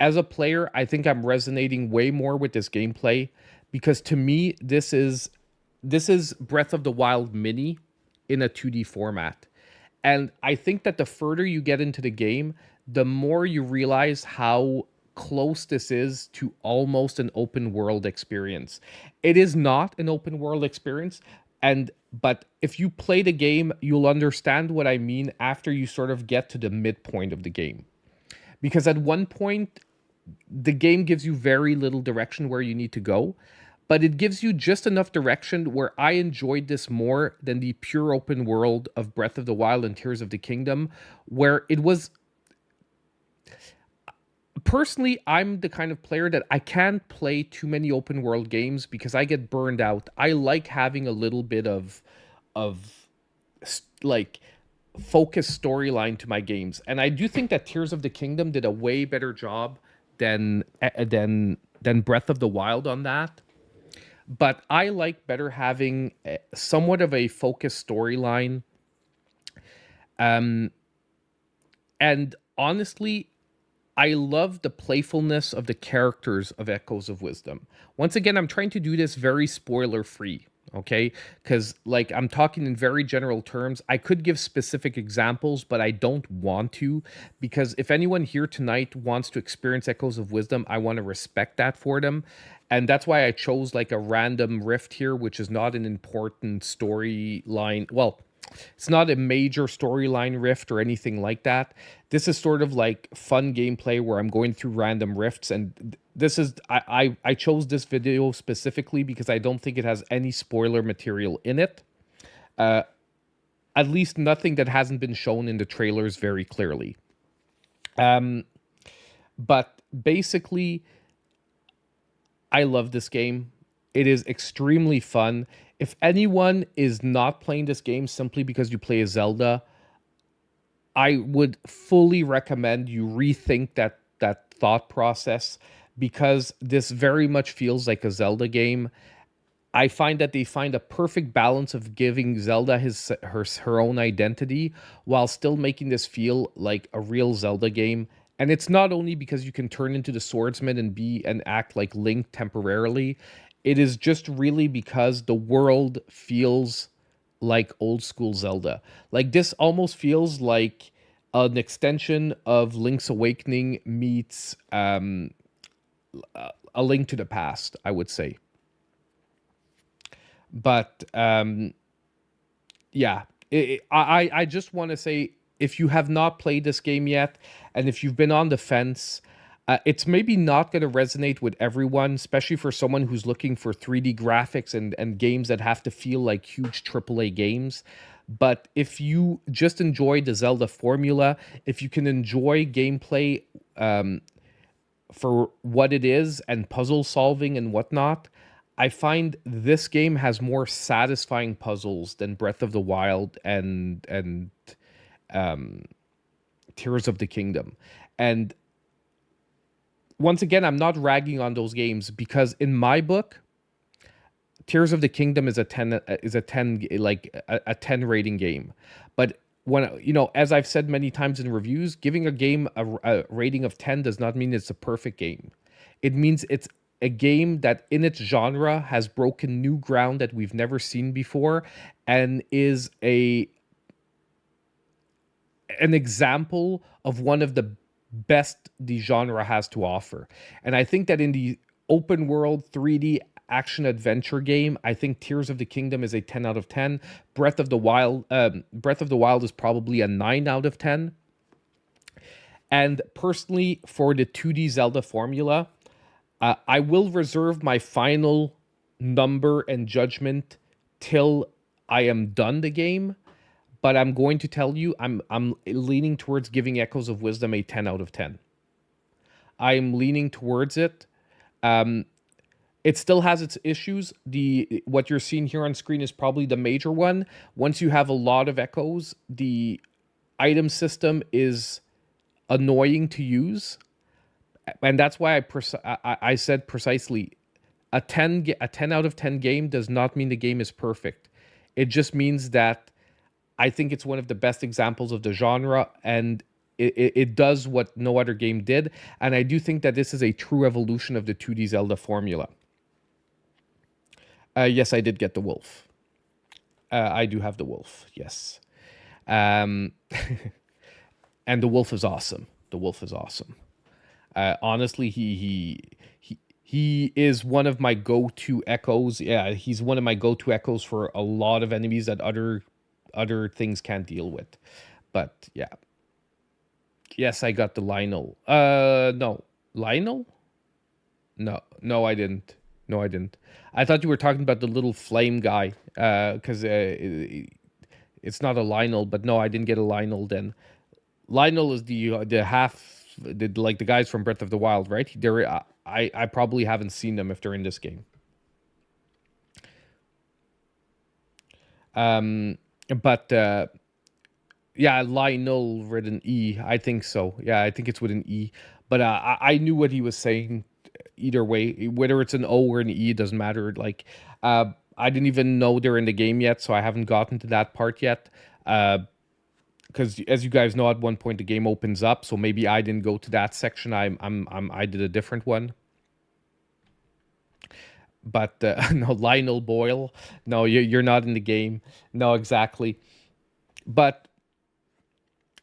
as a player, I think I'm resonating way more with this gameplay, because to me, this is Breath of the Wild Mini in a 2D format. And I think that the further you get into the game, the more you realize how close this is to almost an open world experience. It is not an open world experience, but if you play the game, you'll understand what I mean after you sort of get to the midpoint of the game. Because at one point, the game gives you very little direction where you need to go, but it gives you just enough direction where I enjoyed this more than the pure open world of Breath of the Wild and Tears of the Kingdom, where it was... Personally, I'm the kind of player that I can't play too many open world games because I get burned out. I like having a little bit of like focused storyline to my games, and I do think that Tears of the Kingdom did a way better job than Breath of the Wild on that. But I like better having somewhat of a focused storyline. And honestly, I love the playfulness of the characters of Echoes of Wisdom. Once again, I'm trying to do this very spoiler-free, okay? Because, like, I'm talking in very general terms. I could give specific examples, but I don't want to, because if anyone here tonight wants to experience Echoes of Wisdom, I want to respect that for them. And that's why I chose, like, a random rift here, which is not an important storyline. Well, it's not a major storyline rift or anything like that. This is sort of like fun gameplay where I'm going through random rifts, and this is I chose this video specifically because I don't think it has any spoiler material in it. At least nothing that hasn't been shown in the trailers very clearly. But basically, I love this game. It is extremely fun. If anyone is not playing this game simply because you play a Zelda, I would fully recommend you rethink that thought process, because this very much feels like a Zelda game. I find that they find a perfect balance of giving Zelda her own identity while still making this feel like a real Zelda game. And it's not only because you can turn into the swordsman and act like Link temporarily. It is just really because the world feels like old school Zelda. Like, this almost feels like an extension of Link's Awakening meets A Link to the Past, I would say. But yeah, I just want to say, if you have not played this game yet, and if you've been on the fence, it's maybe not going to resonate with everyone, especially for someone who's looking for 3D graphics and games that have to feel like huge AAA games. But if you just enjoy the Zelda formula, if you can enjoy gameplay for what it is and puzzle solving and whatnot, I find this game has more satisfying puzzles than Breath of the Wild and Tears of the Kingdom. And once again, I'm not ragging on those games, because in my book, Tears of the Kingdom is a 10 like a 10 rating game. But when, as I've said many times in reviews, giving a game a rating of 10 does not mean it's a perfect game. It means it's a game that in its genre has broken new ground that we've never seen before, and is an example of one of the best the genre has to offer. And I think that in the open world 3D action adventure game, I think Tears of the Kingdom is a 10 out of 10. Breath of the Wild is probably a 9 out of 10. And personally, for the 2D Zelda formula, I will reserve my final number and judgment till I am done the game. But I'm going to tell you, I'm leaning towards giving Echoes of Wisdom a 10 out of 10. I'm leaning towards it. It still has its issues. What you're seeing here on screen is probably the major one. Once you have a lot of echoes, the item system is annoying to use. And that's why I said precisely, a 10 out of 10 game does not mean the game is perfect. It just means that I think it's one of the best examples of the genre, and it does what no other game did. And I do think that this is a true evolution of the 2D Zelda formula. Yes, I did get the wolf. I do have the wolf, yes. And the wolf is awesome. The wolf is awesome. Honestly, he is one of my go-to echoes. Yeah, he's one of my go-to echoes for a lot of enemies that other things can't deal with. But yeah. Yes, I got the Lionel. No. Lionel? No, I didn't. No, I didn't. I thought you were talking about the little flame guy. Because it's not a Lionel, but no, I didn't get a Lionel then. Lionel is the half, like the guys from Breath of the Wild, right? I probably haven't seen them if they're in this game. But yeah, Lionel with an E. I think so. Yeah, I think it's with an E. But I knew what he was saying either way. Whether it's an O or an E, it doesn't matter. Like, I didn't even know they're in the game yet, so I haven't gotten to that part yet. Because as you guys know, at one point the game opens up, so maybe I didn't go to that section. I did a different one. But no, Lionel Boyle. No, you're not in the game. No, exactly. But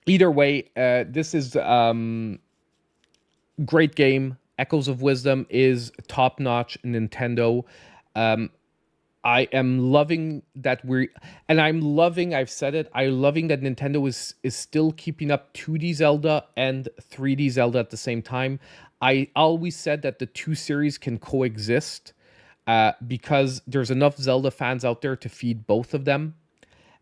either way, this is great game. Echoes of Wisdom is top-notch Nintendo. I am loving that I've said it, I'm loving that Nintendo is still keeping up 2D Zelda and 3D Zelda at the same time. I always said that the two series can coexist because there's enough Zelda fans out there to feed both of them.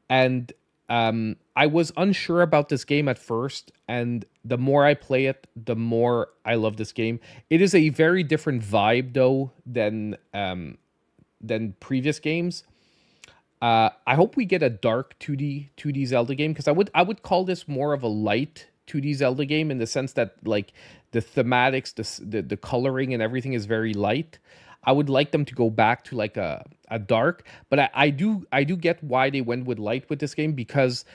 And I was unsure about this game at first, and the more I play it, the more I love this game. It is a very different vibe, though, than previous games. I hope we get a dark 2D Zelda game, because I would call this more of a light 2D Zelda game, in the sense that, like, the thematics, the coloring and everything is very light. I would like them to go back to like a dark, but I do get why they went with light with this game, because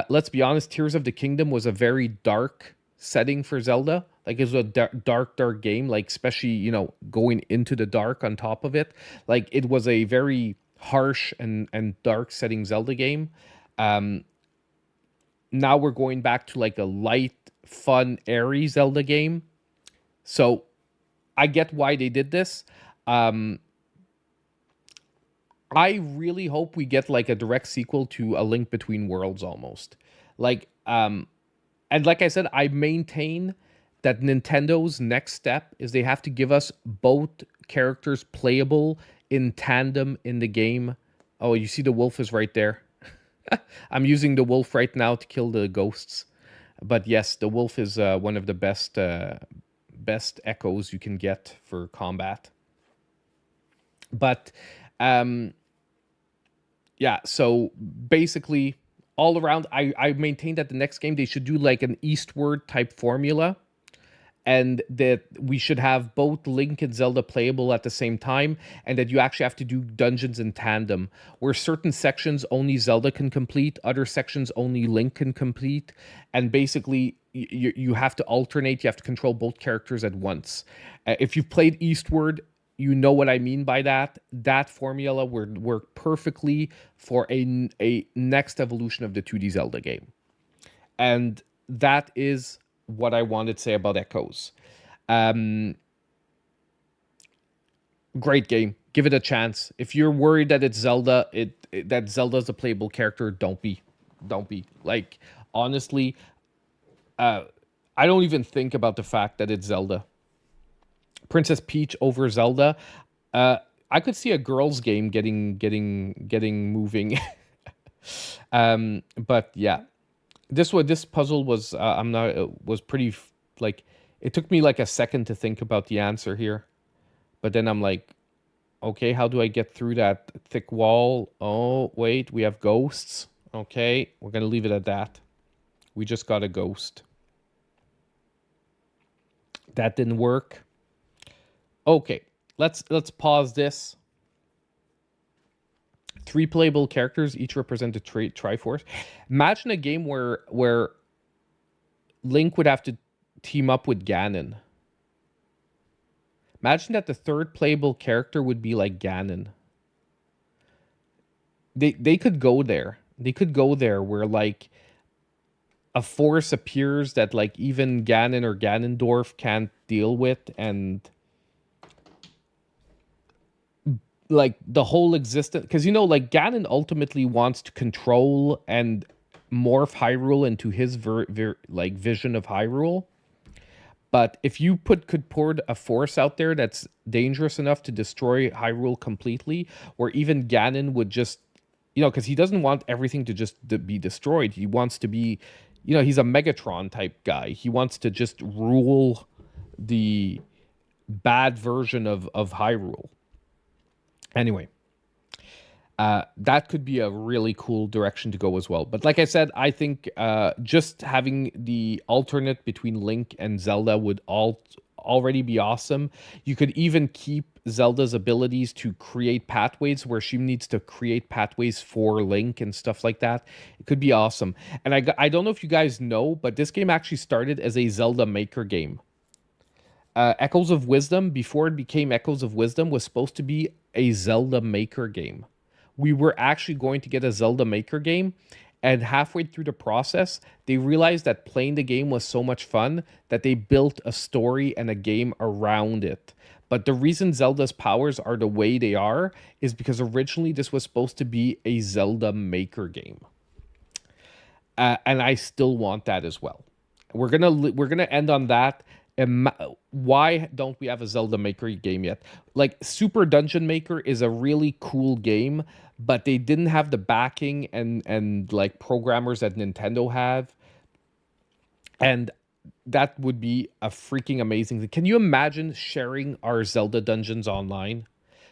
let's be honest, Tears of the Kingdom was a very dark setting for Zelda. Like, it was a dark game, like, especially, going into the dark on top of it. Like, it was a very harsh and dark setting Zelda game. Now we're going back to like a light, fun, airy Zelda game. So I get why they did this. I really hope we get like a direct sequel to A Link Between Worlds almost. Like, and like I said, I maintain that Nintendo's next step is they have to give us both characters playable in tandem in the game. Oh, you see the wolf is right there. I'm using the wolf right now to kill the ghosts. But yes, the wolf is one of the best echoes you can get for combat. But yeah, so basically all around, I maintain that the next game they should do like an eastward type formula, and that we should have both Link and Zelda playable at the same time, and that you actually have to do dungeons in tandem, where certain sections only Zelda can complete, other sections only Link can complete, and basically you have to alternate, you have to control both characters at once. If you've played Eastward, you know what I mean by that. That formula would work perfectly for a next evolution of the 2D Zelda game. And that is what I wanted to say about Echoes. Great game. Give it a chance. If you're worried that it's Zelda, that Zelda's a playable character, don't be. Like, honestly, I don't even think about the fact that it's Zelda. Princess Peach over Zelda. I could see a girls' game getting moving. But yeah, this puzzle was was pretty like, it took me like a second to think about the answer here, but then I'm like, okay, how do I get through that thick wall? Oh wait, we have ghosts. Okay, we're gonna leave it at that. We just got a ghost. That didn't work. Okay, let's pause this. 3 playable characters, each represent a Triforce. Imagine a game where Link would have to team up with Ganon. Imagine that the 3rd playable character would be like Ganon. They could go there. They could go there where like a force appears that like even Ganon or Ganondorf can't deal with, and like the whole existence, because you know, like Ganon ultimately wants to control and morph Hyrule into his like vision of Hyrule. But if you could pour a force out there that's dangerous enough to destroy Hyrule completely, or even Ganon would just, you know, because he doesn't want everything to just be destroyed. He wants to be, you know, he's a Megatron type guy. He wants to just rule the bad version of Hyrule. Anyway, that could be a really cool direction to go as well. But like I said, I think just having the alternate between Link and Zelda would already be awesome. You could even keep Zelda's abilities to create pathways where she needs to create pathways for Link and stuff like that. It could be awesome. And I don't know if you guys know, but this game actually started as a Zelda Maker game. Echoes of Wisdom, before it became Echoes of Wisdom, was supposed to be a Zelda Maker game. We were actually going to get a Zelda Maker game, and halfway through the process, they realized that playing the game was so much fun that they built a story and a game around it. But the reason Zelda's powers are the way they are is because originally this was supposed to be a Zelda Maker game. And I still want that as well. We're gonna end on that. Why don't we have a Zelda Maker game yet? Like, Super Dungeon Maker is a really cool game, but they didn't have the backing and like programmers that Nintendo have. And that would be a freaking amazing thing. Can you imagine sharing our Zelda dungeons online?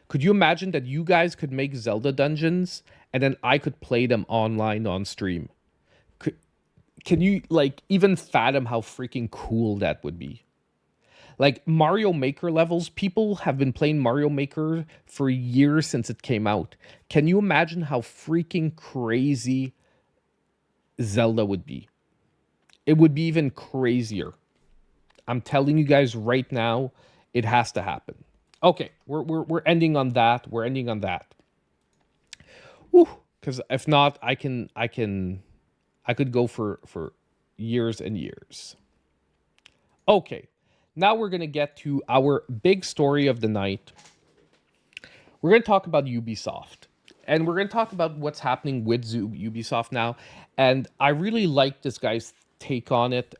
Could you imagine that you guys could make Zelda dungeons and then I could play them online on stream? Can you like even fathom how freaking cool that would be? Like Mario Maker levels, people have been playing Mario Maker for years since it came out. Can you imagine how freaking crazy Zelda would be? It would be even crazier. I'm telling you guys right now, it has to happen. Okay, we're ending on that. We're ending on that. Whew, because if not, I could go for years and years. Okay. Now we're going to get to our big story of the night. We're going to talk about Ubisoft. and we're going to talk about what's happening with Ubisoft now. And I really like this guy's take on it.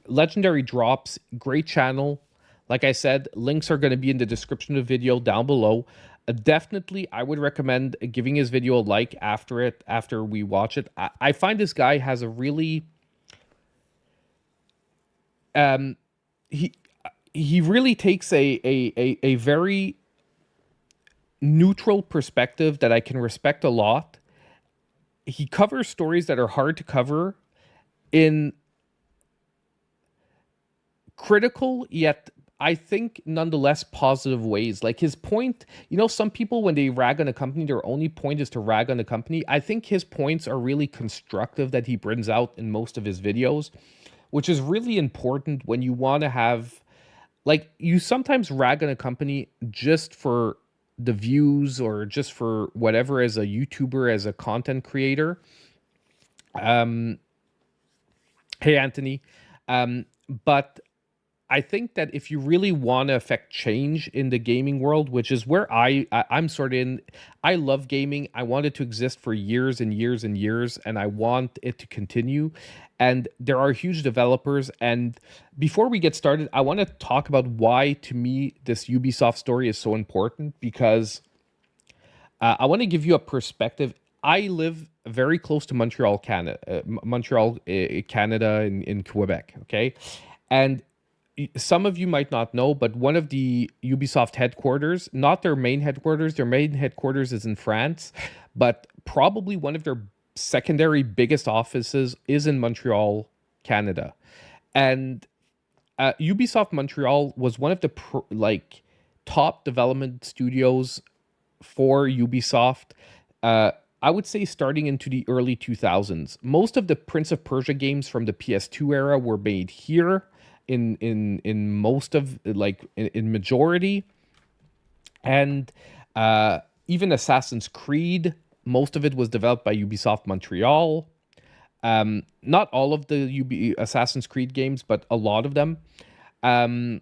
Legendary Drops, great channel. Like I said, links are going to be in the description of the video down below. Definitely, I would recommend giving his video a like after we watch it. I find this guy has a really he really takes a very neutral perspective that I can respect a lot. He covers stories that are hard to cover in critical yet I think nonetheless positive ways. Like his point, some people when they rag on a company, their only point is to rag on the company. I think his points are really constructive that he brings out in most of his videos, which is really important when you want to have, like, you sometimes rag on a company just for the views or just for whatever as a YouTuber, as a content creator. Hey, Anthony. But I think that if you really want to affect change in the gaming world, which is where I'm sort of in, I love gaming. I want it to exist for years and years and years, and I want it to continue. And there are huge developers. And before we get started, I want to talk about why, to me, this Ubisoft story is so important, because I want to give you a perspective. I live very close to Montreal, Canada, Canada, in Quebec. Okay, and some of you might not know, but one of the Ubisoft headquarters, not their main headquarters is in France, but probably one of their secondary biggest offices is in Montreal, Canada. And Ubisoft Montreal was one of the top development studios for Ubisoft. I would say starting into the early 2000s. Most of the Prince of Persia games from the PS2 era were made here. In most of, like, in majority, and even Assassin's Creed, most of it was developed by Ubisoft Montreal. Not all of the Assassin's Creed games, but a lot of them. And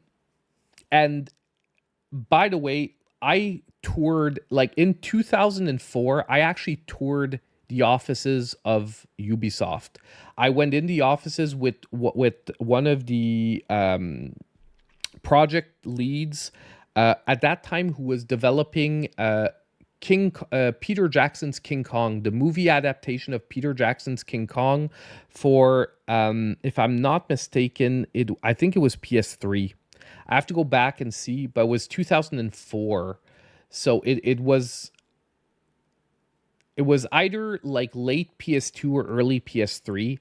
by the way, I toured, like, in 2004, I actually toured the offices of Ubisoft. I went in the offices with one of the project leads at that time, who was developing Peter Jackson's King Kong, the movie adaptation of Peter Jackson's King Kong for, if I'm not mistaken, I think it was PS3. I have to go back and see, but it was 2004. So it was either like late PS2 or early PS3.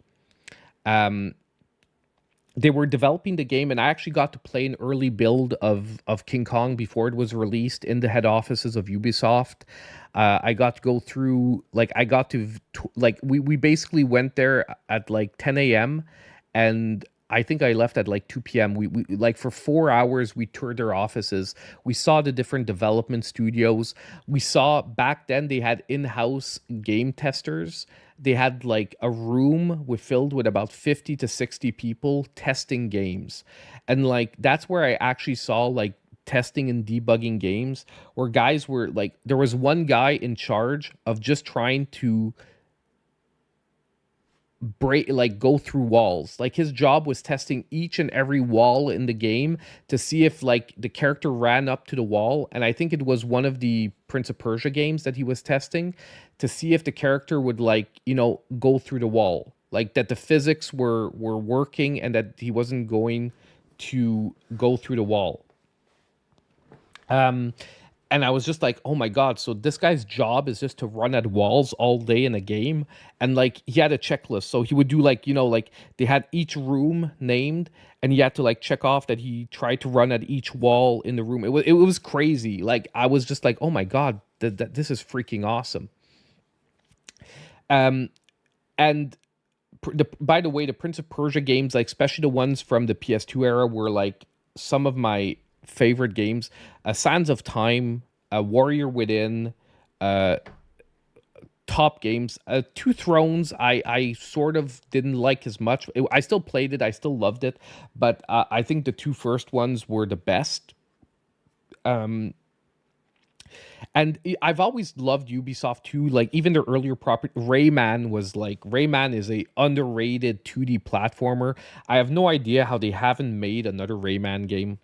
They were developing the game, and I actually got to play an early build of King Kong before it was released in the head offices of Ubisoft. I got to go through, we basically went there at like 10 a.m. and I think I left at like 2 p.m. We like for 4 hours, we toured their offices. We saw the different development studios. We saw back then they had in-house game testers. They had like a room filled with about 50 to 60 people testing games. And like, that's where I actually saw like testing and debugging games, where guys were like, there was one guy in charge of just trying to go through walls. Like, his job was testing each and every wall in the game to see if like the character ran up to the wall. And I think it was one of the Prince of Persia games that he was testing to see if the character would go through the wall, like that the physics were working and that he wasn't going to go through the wall. And I was just like, oh my God, so this guy's job is just to run at walls all day in a game. And like, he had a checklist. So he would do they had each room named, and he had to like check off that he tried to run at each wall in the room. It was crazy. Like, I was just like, oh my God, this is freaking awesome. And by the way, the Prince of Persia games, like especially the ones from the PS2 era, were like some of my favorite games. Sands of Time, Warrior Within, top games. Two Thrones, I sort of didn't like as much. I still played it, I still loved it, but I think the two first ones were the best. And I've always loved Ubisoft too. Like even their earlier property, Rayman is a underrated 2D platformer. I have no idea how they haven't made another Rayman game.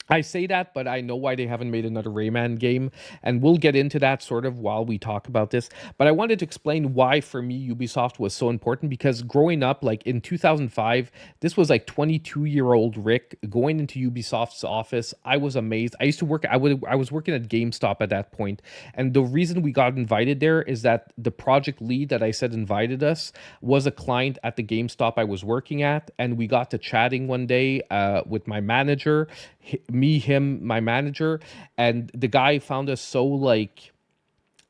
I say that, but I know why they haven't made another Rayman game, and we'll get into that sort of while we talk about this. But I wanted to explain why, for me, Ubisoft was so important, because growing up, like in 2005, this was like 22-year-old Rick going into Ubisoft's office. I was amazed. I used to work, I was working at GameStop at that point, and the reason we got invited there is that the project lead that I said invited us was a client at the GameStop I was working at, and we got to chatting one day with my manager, me, him, my manager, and the guy found us so like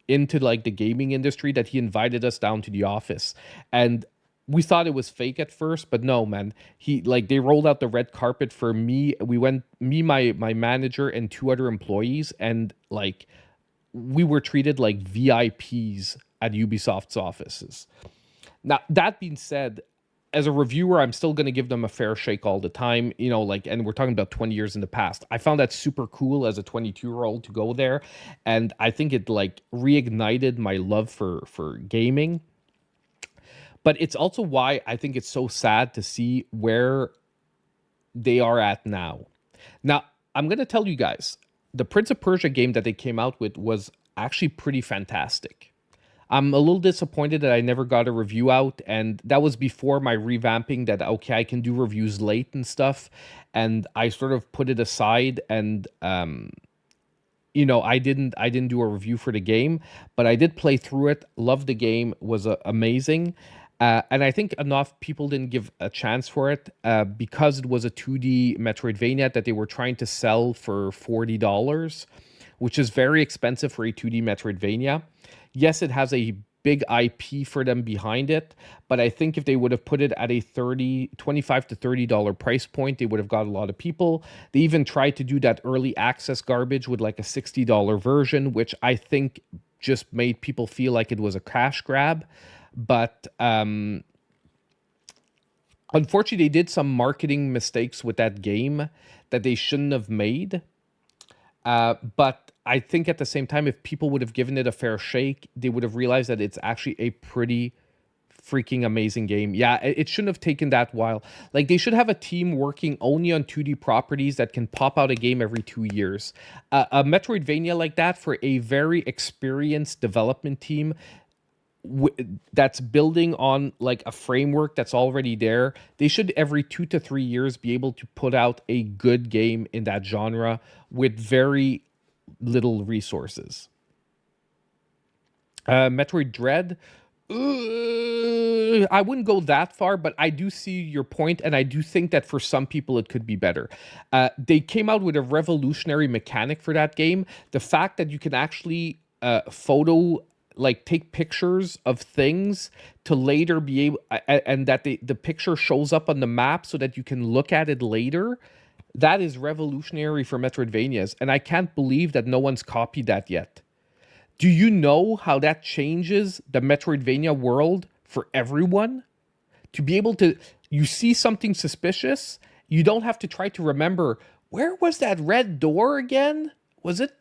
into like the gaming industry that he invited us down to the office. And we thought it was fake at first, but no, man. He like they rolled out the red carpet for me. We went, me, my manager, and two other employees, and like we were treated like VIPs at Ubisoft's offices. Now, that being said, as a reviewer, I'm still going to give them a fair shake all the time, you know, like, and we're talking about 20 years in the past. I found that super cool as a 22-year-old to go there. And I think it like reignited my love for gaming. But it's also why I think it's so sad to see where they are at now. Now, I'm going to tell you guys, the Prince of Persia game that they came out with was actually pretty fantastic. I'm a little disappointed that I never got a review out, and that was before my revamping that, okay, I can do reviews late and stuff, and I sort of put it aside, and you know, I didn't do a review for the game, but I did play through it, loved the game, was amazing, and I think enough people didn't give a chance for it because it was a 2D Metroidvania that they were trying to sell for $40, which is very expensive for a 2D Metroidvania. Yes, it has a big IP for them behind it, but I think if they would have put it at a $25 to $30 price point, they would have got a lot of people. They even tried to do that early access garbage with like a $60 version, which I think just made people feel like it was a cash grab. But unfortunately, they did some marketing mistakes with that game that they shouldn't have made. But I think at the same time, if people would have given it a fair shake, they would have realized that it's actually a pretty freaking amazing game. Yeah, it shouldn't have taken that while. Like, they should have a team working only on 2D properties that can pop out a game every 2 years. A Metroidvania like that for a very experienced development team that's building on like a framework that's already there. They should every 2 to 3 years be able to put out a good game in that genre with very little resources. Metroid Dread, I wouldn't go that far, but I do see your point, and I do think that for some people it could be better. They came out with a revolutionary mechanic for that game. The fact that you can actually take pictures of things to later be able, and that the picture shows up on the map so that you can look at it later. That is revolutionary for Metroidvanias, and I can't believe that no one's copied that yet. Do you know how that changes the Metroidvania world for everyone? To be able to, you see something suspicious, you don't have to try to remember, where was that red door again? Was it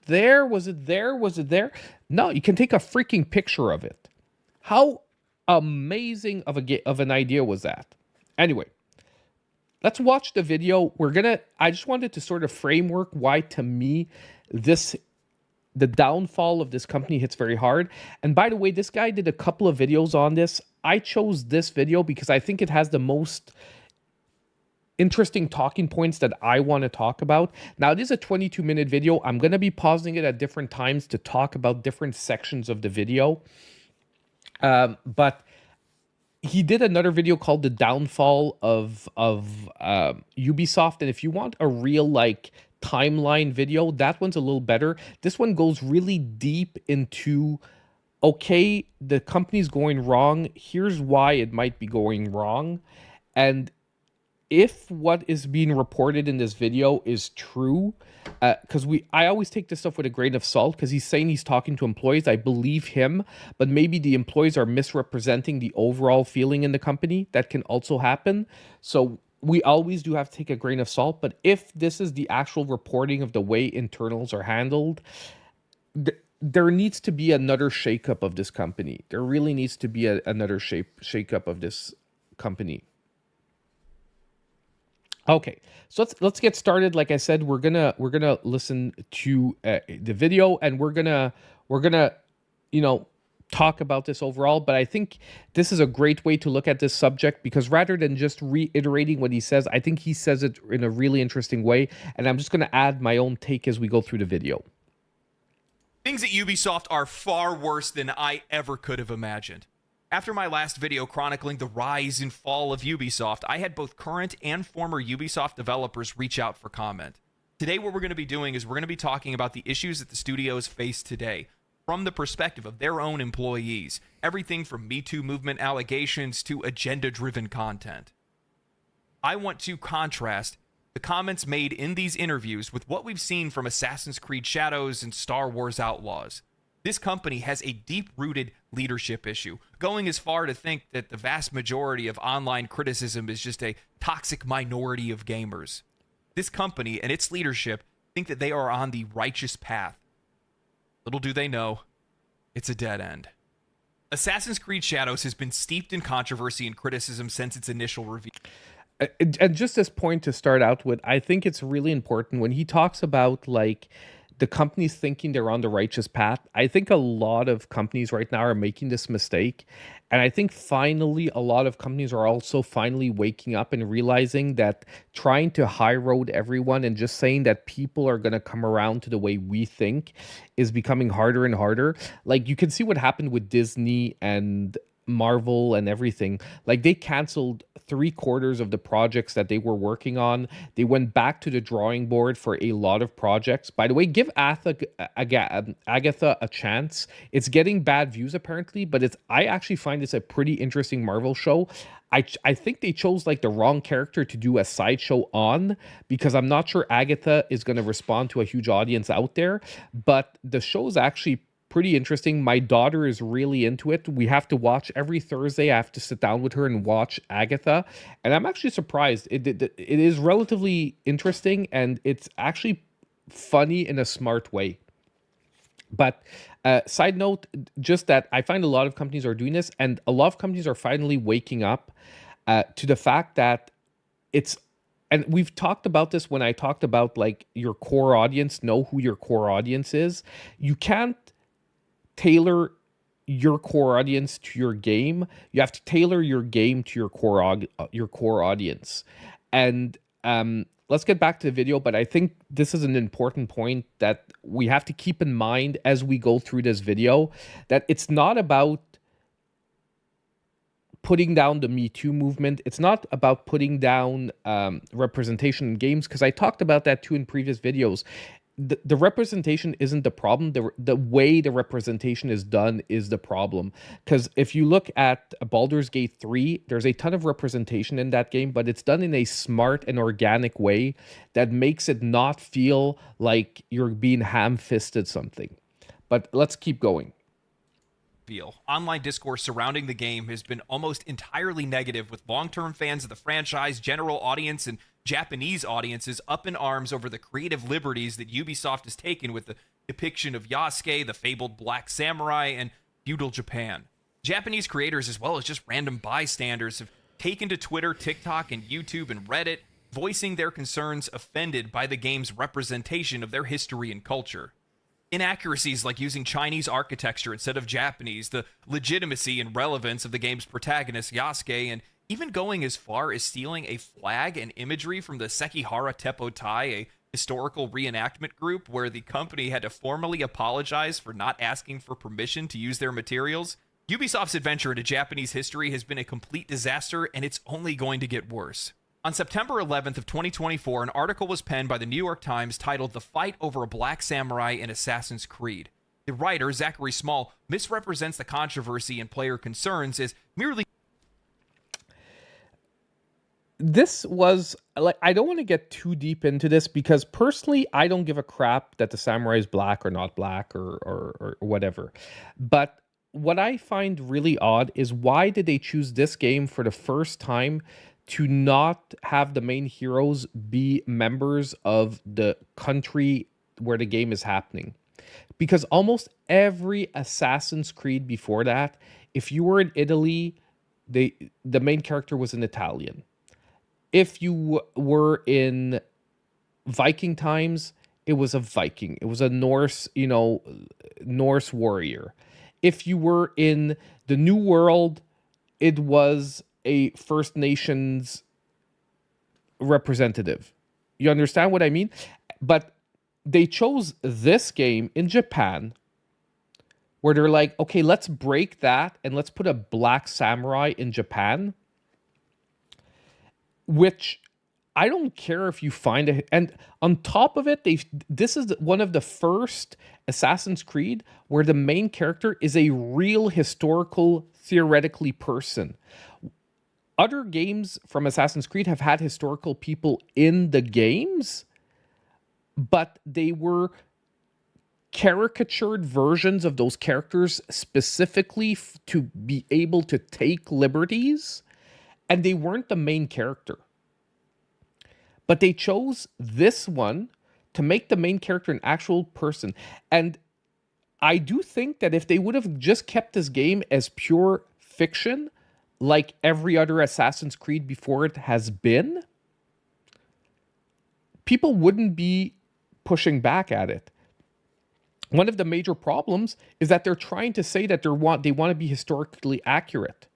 there? Was it there? Was it there? No, you can take a freaking picture of it. How amazing of an idea was that? Anyway, let's watch the video. I just wanted to sort of framework why, to me, the downfall of this company hits very hard. And by the way, this guy did a couple of videos on this. I chose this video because I think it has the most interesting talking points that I want to talk about. Now, it is a 22-minute video. I'm going to be pausing it at different times to talk about different sections of the video. But he did another video called The Downfall of Ubisoft. And if you want a real like timeline video, that one's a little better. This one goes really deep into, okay, the company's going wrong. Here's why it might be going wrong. And if what is being reported in this video is true, because I always take this stuff with a grain of salt, because he's saying he's talking to employees. I believe him, but maybe the employees are misrepresenting the overall feeling in the company. That can also happen. So we always do have to take a grain of salt, but if this is the actual reporting of the way internals are handled, there needs to be another shakeup of this company. There really needs to be another shakeup of this company. Okay, so let's get started. Like I said, we're gonna listen to the video, and we're gonna talk about this overall. But I think this is a great way to look at this subject, because rather than just reiterating what he says, I think he says it in a really interesting way, and I'm just gonna add my own take as we go through the video. Things at Ubisoft are far worse than I ever could have imagined. After my last video chronicling the rise and fall of Ubisoft, I had both current and former Ubisoft developers reach out for comment. Today, what we're going to be doing is we're going to be talking about the issues that the studios face today from the perspective of their own employees. Everything from Me Too movement allegations to agenda-driven content. I want to contrast the comments made in these interviews with what we've seen from Assassin's Creed Shadows and Star Wars Outlaws. This company has a deep-rooted leadership issue, going as far to think that the vast majority of online criticism is just a toxic minority of gamers. This company and its leadership think that they are on the righteous path. Little do they know, it's a dead end. Assassin's Creed Shadows has been steeped in controversy and criticism since its initial reveal. And just this point to start out with, I think it's really important when he talks about like the companies thinking they're on the righteous path. I think a lot of companies right now are making this mistake. And I think finally a lot of companies are also finally waking up and realizing that trying to high road everyone and just saying that people are going to come around to the way we think is becoming harder and harder. Like you can see what happened with Disney and Marvel and everything. Like they canceled 3/4 of the projects that they were working on. They went back to the drawing board for a lot of projects. By the way, give Agatha a chance. It's getting bad views apparently, but I actually find it's a pretty interesting Marvel show. I think they chose like the wrong character to do a sideshow on, because I'm not sure Agatha is going to respond to a huge audience out there, but the show is actually pretty interesting. My daughter is really into it. We have to watch every Thursday. I have to sit down with her and watch Agatha, and I'm actually surprised. It is relatively interesting, and it's actually funny in a smart way. But side note, just that I find a lot of companies are doing this, and a lot of companies are finally waking up to the fact that it's, and we've talked about this when I talked about like your core audience, know who your core audience is. You can't tailor your core audience to your game. You have to tailor your game to your core audience. And let's get back to the video, but I think this is an important point that we have to keep in mind as we go through this video, that it's not about putting down the Me Too movement. It's not about putting down representation in games, because I talked about that too in previous videos. The representation isn't the problem. The way the representation is done is the problem. Because if you look at Baldur's Gate 3, there's a ton of representation in that game, but it's done in a smart and organic way that makes it not feel like you're being ham-fisted something. But let's keep going. Online discourse surrounding the game has been almost entirely negative, with long-term fans of the franchise, general audience, and Japanese audiences up in arms over the creative liberties that Ubisoft has taken with the depiction of Yasuke, the fabled Black Samurai, and feudal Japan. Japanese creators, as well as just random bystanders, have taken to Twitter, TikTok, and YouTube and Reddit, voicing their concerns offended by the game's representation of their history and culture. Inaccuracies like using Chinese architecture instead of Japanese, the legitimacy and relevance of the game's protagonist Yasuke, and even going as far as stealing a flag and imagery from the Sekihara Teppo Tai, a historical reenactment group where the company had to formally apologize for not asking for permission to use their materials. Ubisoft's adventure into Japanese history has been a complete disaster, and it's only going to get worse. On September 11th of 2024, an article was penned by the New York Times titled "The Fight Over a Black Samurai in Assassin's Creed." The writer, Zachary Small, misrepresents the controversy and player concerns as merely... This was, like, I don't want to get too deep into this, because personally, I don't give a crap that the samurai is black or not black or whatever. But what I find really odd is, why did they choose this game for the first time to not have the main heroes be members of the country where the game is happening. Because almost every Assassin's Creed before that, if you were in Italy, the main character was an Italian. If you were in Viking times, it was a Viking. It was a Norse, Norse warrior. If you were in the New World, it was a First Nations representative. You understand what I mean? But they chose this game in Japan, where they're like, okay, let's break that and let's put a black samurai in Japan, which I don't care if you find it. And on top of it, this is one of the first Assassin's Creed where the main character is a real historical, theoretically person. Other games from Assassin's Creed have had historical people in the games, but they were caricatured versions of those characters specifically to be able to take liberties, and they weren't the main character. But they chose this one to make the main character an actual person. And I do think that if they would have just kept this game as pure fiction, like every other Assassin's Creed before it has been, people wouldn't be pushing back at it. One of the major problems is that they're trying to say that they want to be historically accurate.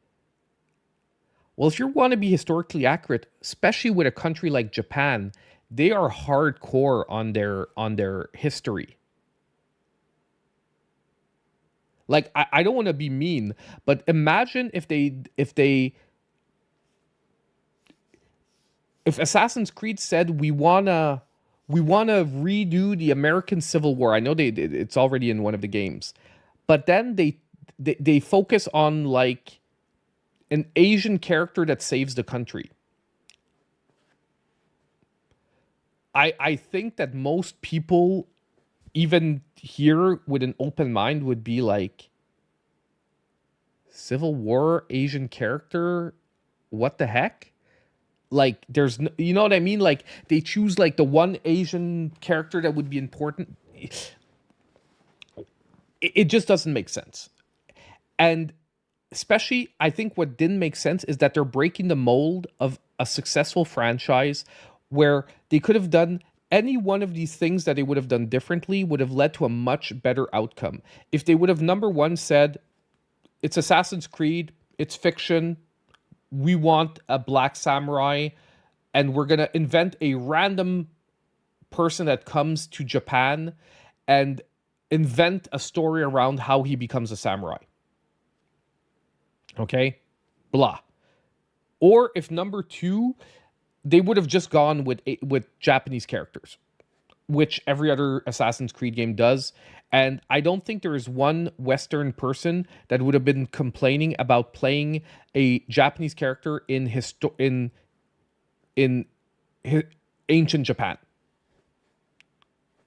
Well, if you want to be historically accurate, especially with a country like Japan, they are hardcore on their history. Like, I don't want to be mean, but imagine if Assassin's Creed said we wanna redo the American Civil War. I know it's already in one of the games, but then they focus on like an Asian character that saves the country. I think that most people, even here with an open mind, would be like, Civil War Asian character? What the heck? Like, there's no, you know what I mean? Like, they choose like the one Asian character that would be important. It just doesn't make sense. And especially, I think what didn't make sense is that they're breaking the mold of a successful franchise where they could have done any one of these things that they would have done differently would have led to a much better outcome. If they would have, number one, said, it's Assassin's Creed, it's fiction, we want a black samurai, and we're going to invent a random person that comes to Japan and invent a story around how he becomes a samurai. Okay? Blah. Or if number two, they would have just gone with Japanese characters, which every other Assassin's Creed game does. And I don't think there is one Western person that would have been complaining about playing a Japanese character in ancient Japan.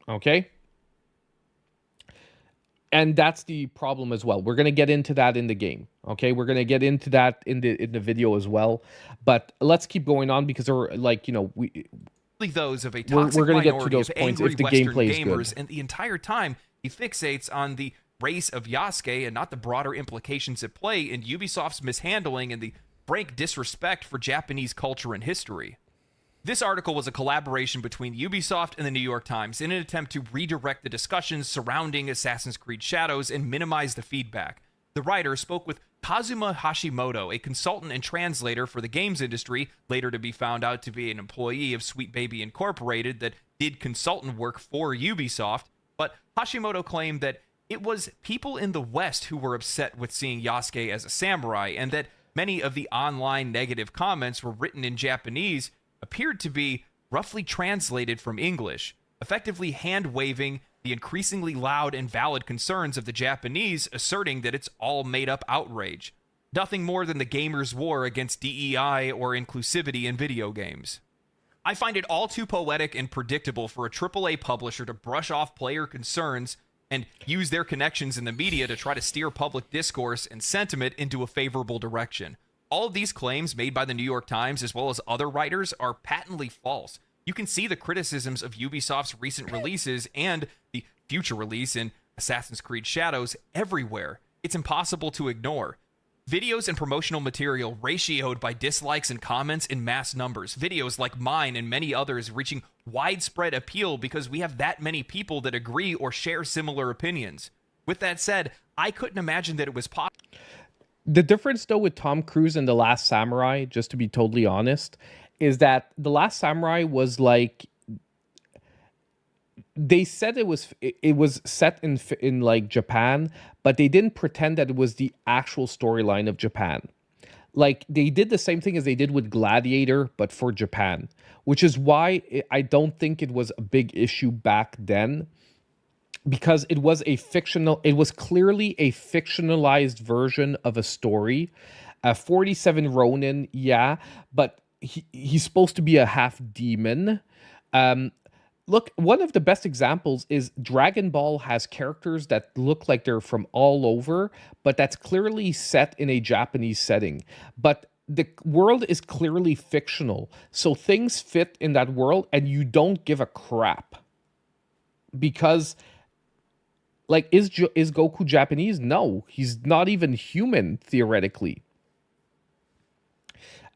Okay? And that's the problem as well. We're going to get into that in the game. Okay, we're going to get into that in the video as well. But let's keep going on because we're like, those of a toxic we're going to get to minority those of points angry if the Western gameplay is gamers, good. and the entire time he fixates on the race of Yasuke and not the broader implications at play in Ubisoft's mishandling and the frank disrespect for Japanese culture and history. This article was a collaboration between Ubisoft and the New York Times in an attempt to redirect the discussions surrounding Assassin's Creed Shadows and minimize the feedback. The writer spoke with Kazuma Hashimoto, a consultant and translator for the games industry, later to be found out to be an employee of Sweet Baby Incorporated that did consultant work for Ubisoft. But Hashimoto claimed that it was people in the West who were upset with seeing Yasuke as a samurai, and that many of the online negative comments were written in Japanese appeared to be roughly translated from English, effectively hand-waving the increasingly loud and valid concerns of the Japanese, asserting that it's all made-up outrage. Nothing more than the gamers' war against DEI or inclusivity in video games. I find it all too poetic and predictable for a AAA publisher to brush off player concerns and use their connections in the media to try to steer public discourse and sentiment into a favorable direction. All of these claims made by the New York Times as well as other writers are patently false. You can see the criticisms of Ubisoft's recent releases and the future release in Assassin's Creed Shadows everywhere. It's impossible to ignore. Videos and promotional material ratioed by dislikes and comments in mass numbers. Videos like mine and many others reaching widespread appeal because we have that many people that agree or share similar opinions. With that said, I couldn't imagine that it was possible. The difference, though, with Tom Cruise and The Last Samurai, just to be totally honest, is that The Last Samurai was like, they said it was set in like Japan, but they didn't pretend that it was the actual storyline of Japan. Like, they did the same thing as they did with Gladiator, but for Japan, which is why I don't think it was a big issue back then, because it was clearly a fictionalized version of a story. 47 Ronin, yeah, but he's supposed to be a half demon. Look, one of the best examples is Dragon Ball has characters that look like they're from all over, but that's clearly set in a Japanese setting. But the world is clearly fictional, so things fit in that world, and you don't give a crap. Because, like, is Goku Japanese? No, he's not even human, theoretically.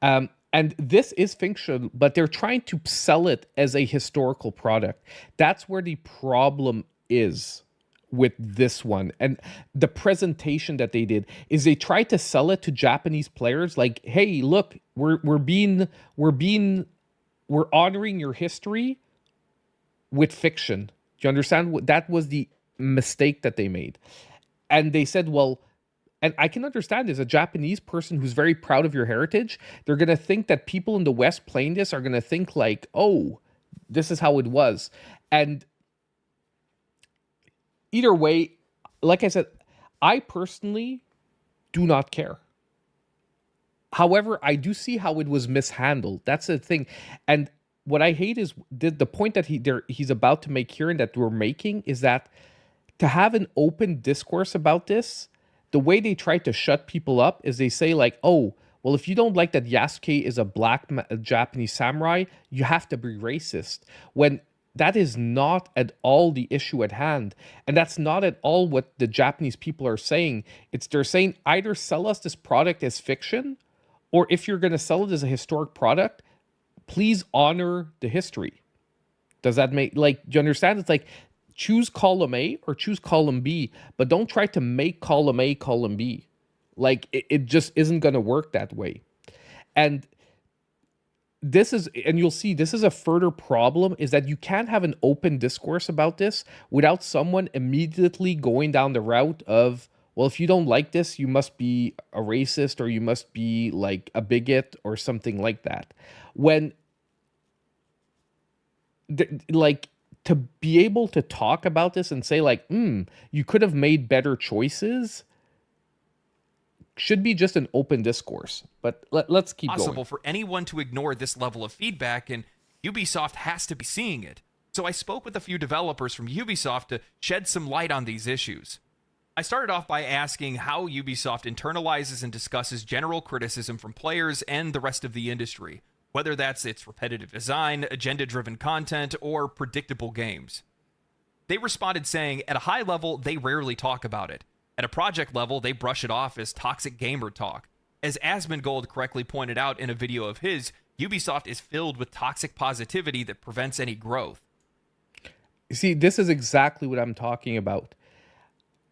And this is fiction, but they're trying to sell it as a historical product. That's where the problem is with this one. And the presentation that they did is they tried to sell it to Japanese players like, hey, look, we're honoring your history with fiction. Do you understand? That was the mistake that they made. And they said, well, and I can understand, as a Japanese person who's very proud of your heritage, they're going to think that people in the West playing this are going to think like, oh, this is how it was. And either way, like I said, I personally do not care. However, I do see how it was mishandled. That's the thing. And what I hate is the point that he's about to make here and that we're making is that to have an open discourse about this, the way they try to shut people up is they say like, oh, well, if you don't like that Yasuke is a black Japanese samurai, you have to be racist. When that is not at all the issue at hand. And that's not at all what the Japanese people are saying. They're saying either sell us this product as fiction, or if you're going to sell it as a historic product, please honor the history. Does that make, like, do you understand? It's like, choose column A or choose column B, but don't try to make column A column B. Like, it just isn't going to work that way. And you'll see, this is a further problem, is that you can't have an open discourse about this without someone immediately going down the route of, well, if you don't like this, you must be a racist or you must be like a bigot or something like that. When, like, to be able to talk about this and say like, you could have made better choices, should be just an open discourse. But let's keep going. Possible for anyone to ignore this level of feedback, and Ubisoft has to be seeing it. So I spoke with a few developers from Ubisoft to shed some light on these issues. I started off by asking how Ubisoft internalizes and discusses general criticism from players and the rest of the industry, whether that's its repetitive design, agenda-driven content, or predictable games. They responded saying, at a high level, they rarely talk about it. At a project level, they brush it off as toxic gamer talk. As Asmongold correctly pointed out in a video of his, Ubisoft is filled with toxic positivity that prevents any growth. You see, this is exactly what I'm talking about.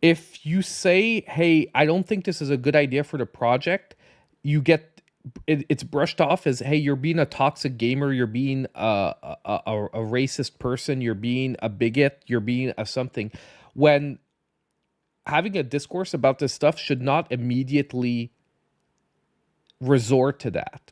If you say, hey, I don't think this is a good idea for the project, you get it's brushed off as, hey, you're being a toxic gamer, you're being a racist person, you're being a bigot, you're being a something. When having a discourse about this stuff should not immediately resort to that.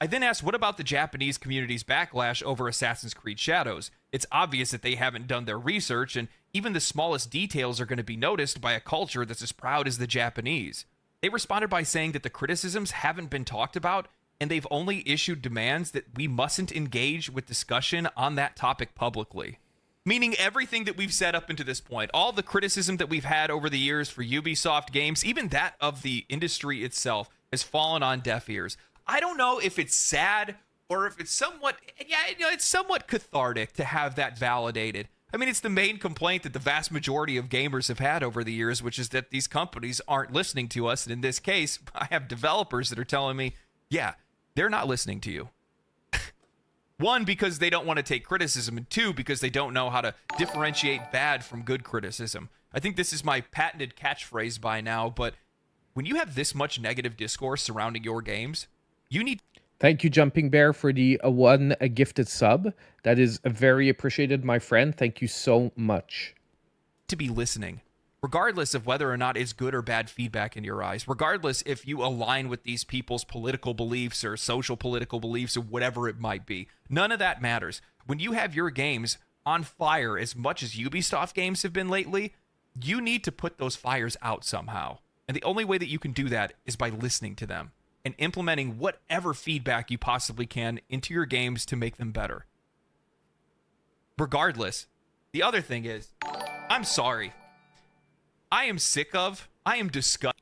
I then asked, what about the Japanese community's backlash over Assassin's Creed Shadows? It's obvious that they haven't done their research, and even the smallest details are going to be noticed by a culture that's as proud as the Japanese. They responded by saying that the criticisms haven't been talked about, and they've only issued demands that we mustn't engage with discussion on that topic publicly. Meaning everything that we've said up until this point, all the criticism that we've had over the years for Ubisoft games, even that of the industry itself, has fallen on deaf ears. I don't know if it's sad or if it's somewhat, it's somewhat cathartic to have that validated. I mean, it's the main complaint that the vast majority of gamers have had over the years, which is that these companies aren't listening to us. And in this case, I have developers that are telling me, yeah, they're not listening to you. One, because they don't want to take criticism, and two, because they don't know how to differentiate bad from good criticism. I think this is my patented catchphrase by now, but when you have this much negative discourse surrounding your games, you need... Thank you, Jumping Bear, for the a gifted sub. That is very appreciated, my friend. Thank you so much. To be listening, regardless of whether or not it's good or bad feedback in your eyes, regardless if you align with these people's political beliefs or social political beliefs or whatever it might be. None of that matters. When you have your games on fire as much as Ubisoft games have been lately, you need to put those fires out somehow. And the only way that you can do that is by listening to them and implementing whatever feedback you possibly can into your games to make them better. Regardless, the other thing is, I'm sorry. I am disgusted.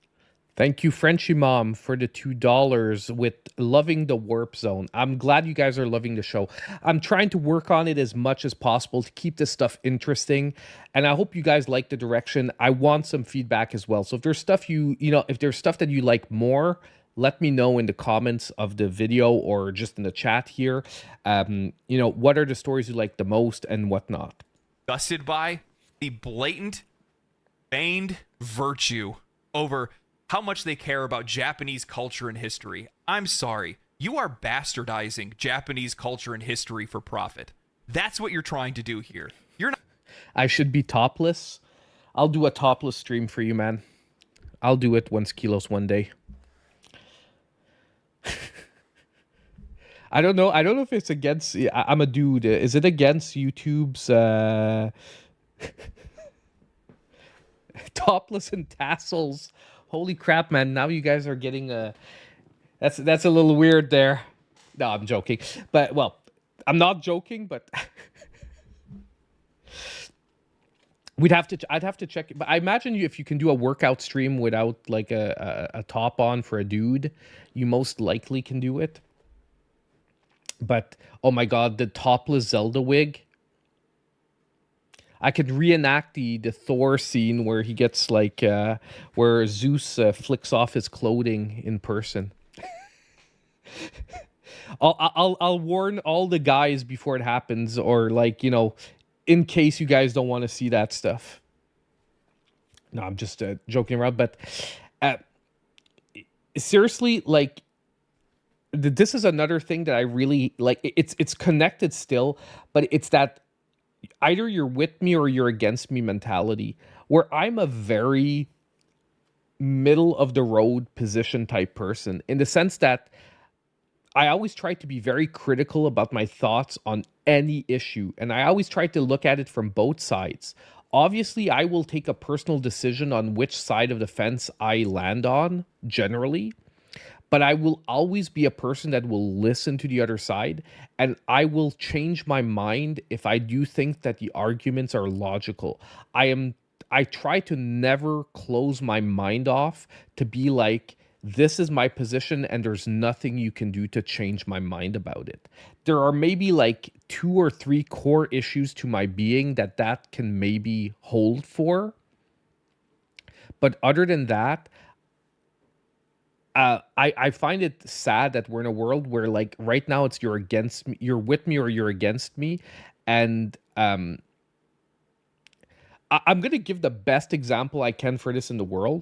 Thank you, Frenchie Mom, for the $2 with loving the Warp Zone. I'm glad you guys are loving the show. I'm trying to work on it as much as possible to keep this stuff interesting, and I hope you guys like the direction. I want some feedback as well. So if there's stuff if there's stuff that you like more, let me know in the comments of the video or just in the chat here. What are the stories you like the most and whatnot? Disgusted by the blatant, feigned virtue over how much they care about Japanese culture and history. I'm sorry. You are bastardizing Japanese culture and history for profit. That's what you're trying to do here. You're not... I should be topless. I'll do a topless stream for you, man. I'll do it once kilos one day. I don't know if it's against... I'm a dude. Is it against YouTube's... topless and tassels? Holy crap, man. Now you guys are getting that's a little weird there. No, I'm joking. But, well, I'm not joking, but... I'd have to check it. But I imagine if you can do a workout stream without, like, a top on for a dude, you most likely can do it. But, oh my god, the topless Zelda wig... I could reenact the Thor scene where he gets like where Zeus flicks off his clothing in person. I'll warn all the guys before it happens, or like in case you guys don't want to see that stuff. No, I'm just joking around, but seriously, like this is another thing that I really like. It's connected still, but it's that. Either you're with me or you're against me mentality, where I'm a very middle of the road position type person, in the sense that I always try to be very critical about my thoughts on any issue, and I always try to look at it from both sides. Obviously, I will take a personal decision on which side of the fence I land on, generally. But I will always be a person that will listen to the other side, and I will change my mind if I do think that the arguments are logical. I try to never close my mind off to be like, this is my position and there's nothing you can do to change my mind about it. There are maybe like 2 or 3 core issues to my being that can maybe hold for. But other than that, I find it sad that we're in a world where, like, right now it's you're against me, you're with me or you're against me, and I'm gonna give the best example I can for this in the world.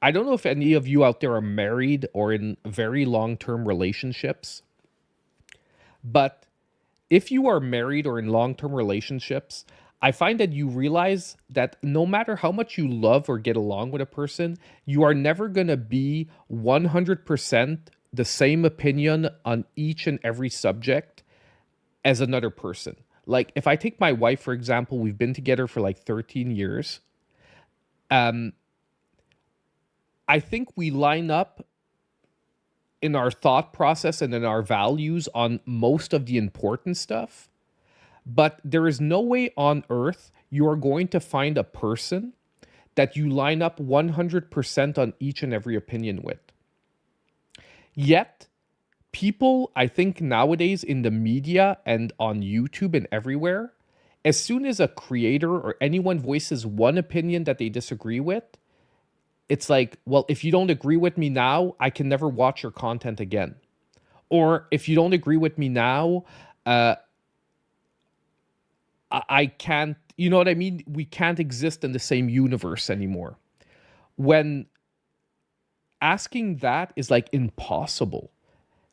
I don't know if any of you out there are married or in very long-term relationships, but if you are married or in long-term relationships, I find that you realize that no matter how much you love or get along with a person, you are never going to be 100% the same opinion on each and every subject as another person. Like, if I take my wife, for example, we've been together for like 13 years. I think we line up in our thought process and in our values on most of the important stuff. But there is no way on earth you are going to find a person that you line up 100% on each and every opinion with. Yet, people, I think nowadays in the media and on YouTube and everywhere, as soon as a creator or anyone voices one opinion that they disagree with, it's like, well, if you don't agree with me now, I can never watch your content again. Or if you don't agree with me now, I can't, you know what I mean? We can't exist in the same universe anymore. When asking that is like impossible.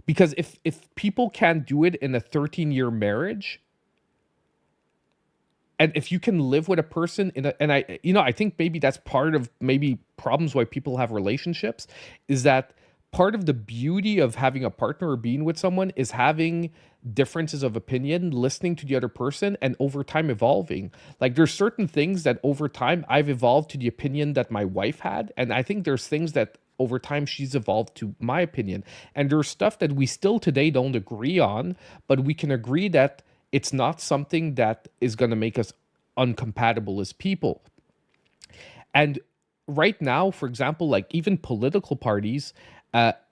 Because if people can't do it in a 13-year marriage, and if you can live with a person I think maybe that's part of maybe problems why people have relationships, is that part of the beauty of having a partner or being with someone is having differences of opinion, listening to the other person, and over time evolving. Like there's certain things that over time I've evolved to the opinion that my wife had, and I think there's things that over time she's evolved to my opinion. And there's stuff that we still today don't agree on, but we can agree that it's not something that is going to make us uncompatible as people. And right now, for example, like even political parties,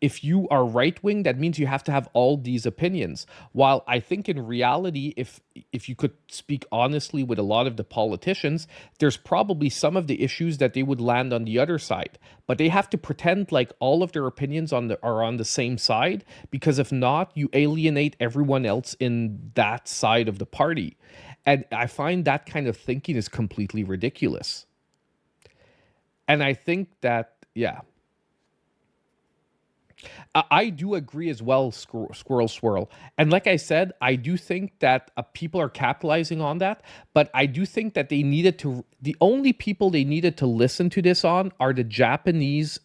if you are right-wing, that means you have to have all these opinions. While I think in reality, if you could speak honestly with a lot of the politicians, there's probably some of the issues that they would land on the other side. But they have to pretend like all of their opinions are on the same side, because if not, you alienate everyone else in that side of the party. And I find that kind of thinking is completely ridiculous. And I think that, yeah. I do agree as well, Squirrel Swirl. And like I said, I do think that people are capitalizing on that, but I do think that the only people they needed to listen to this on are the Japanese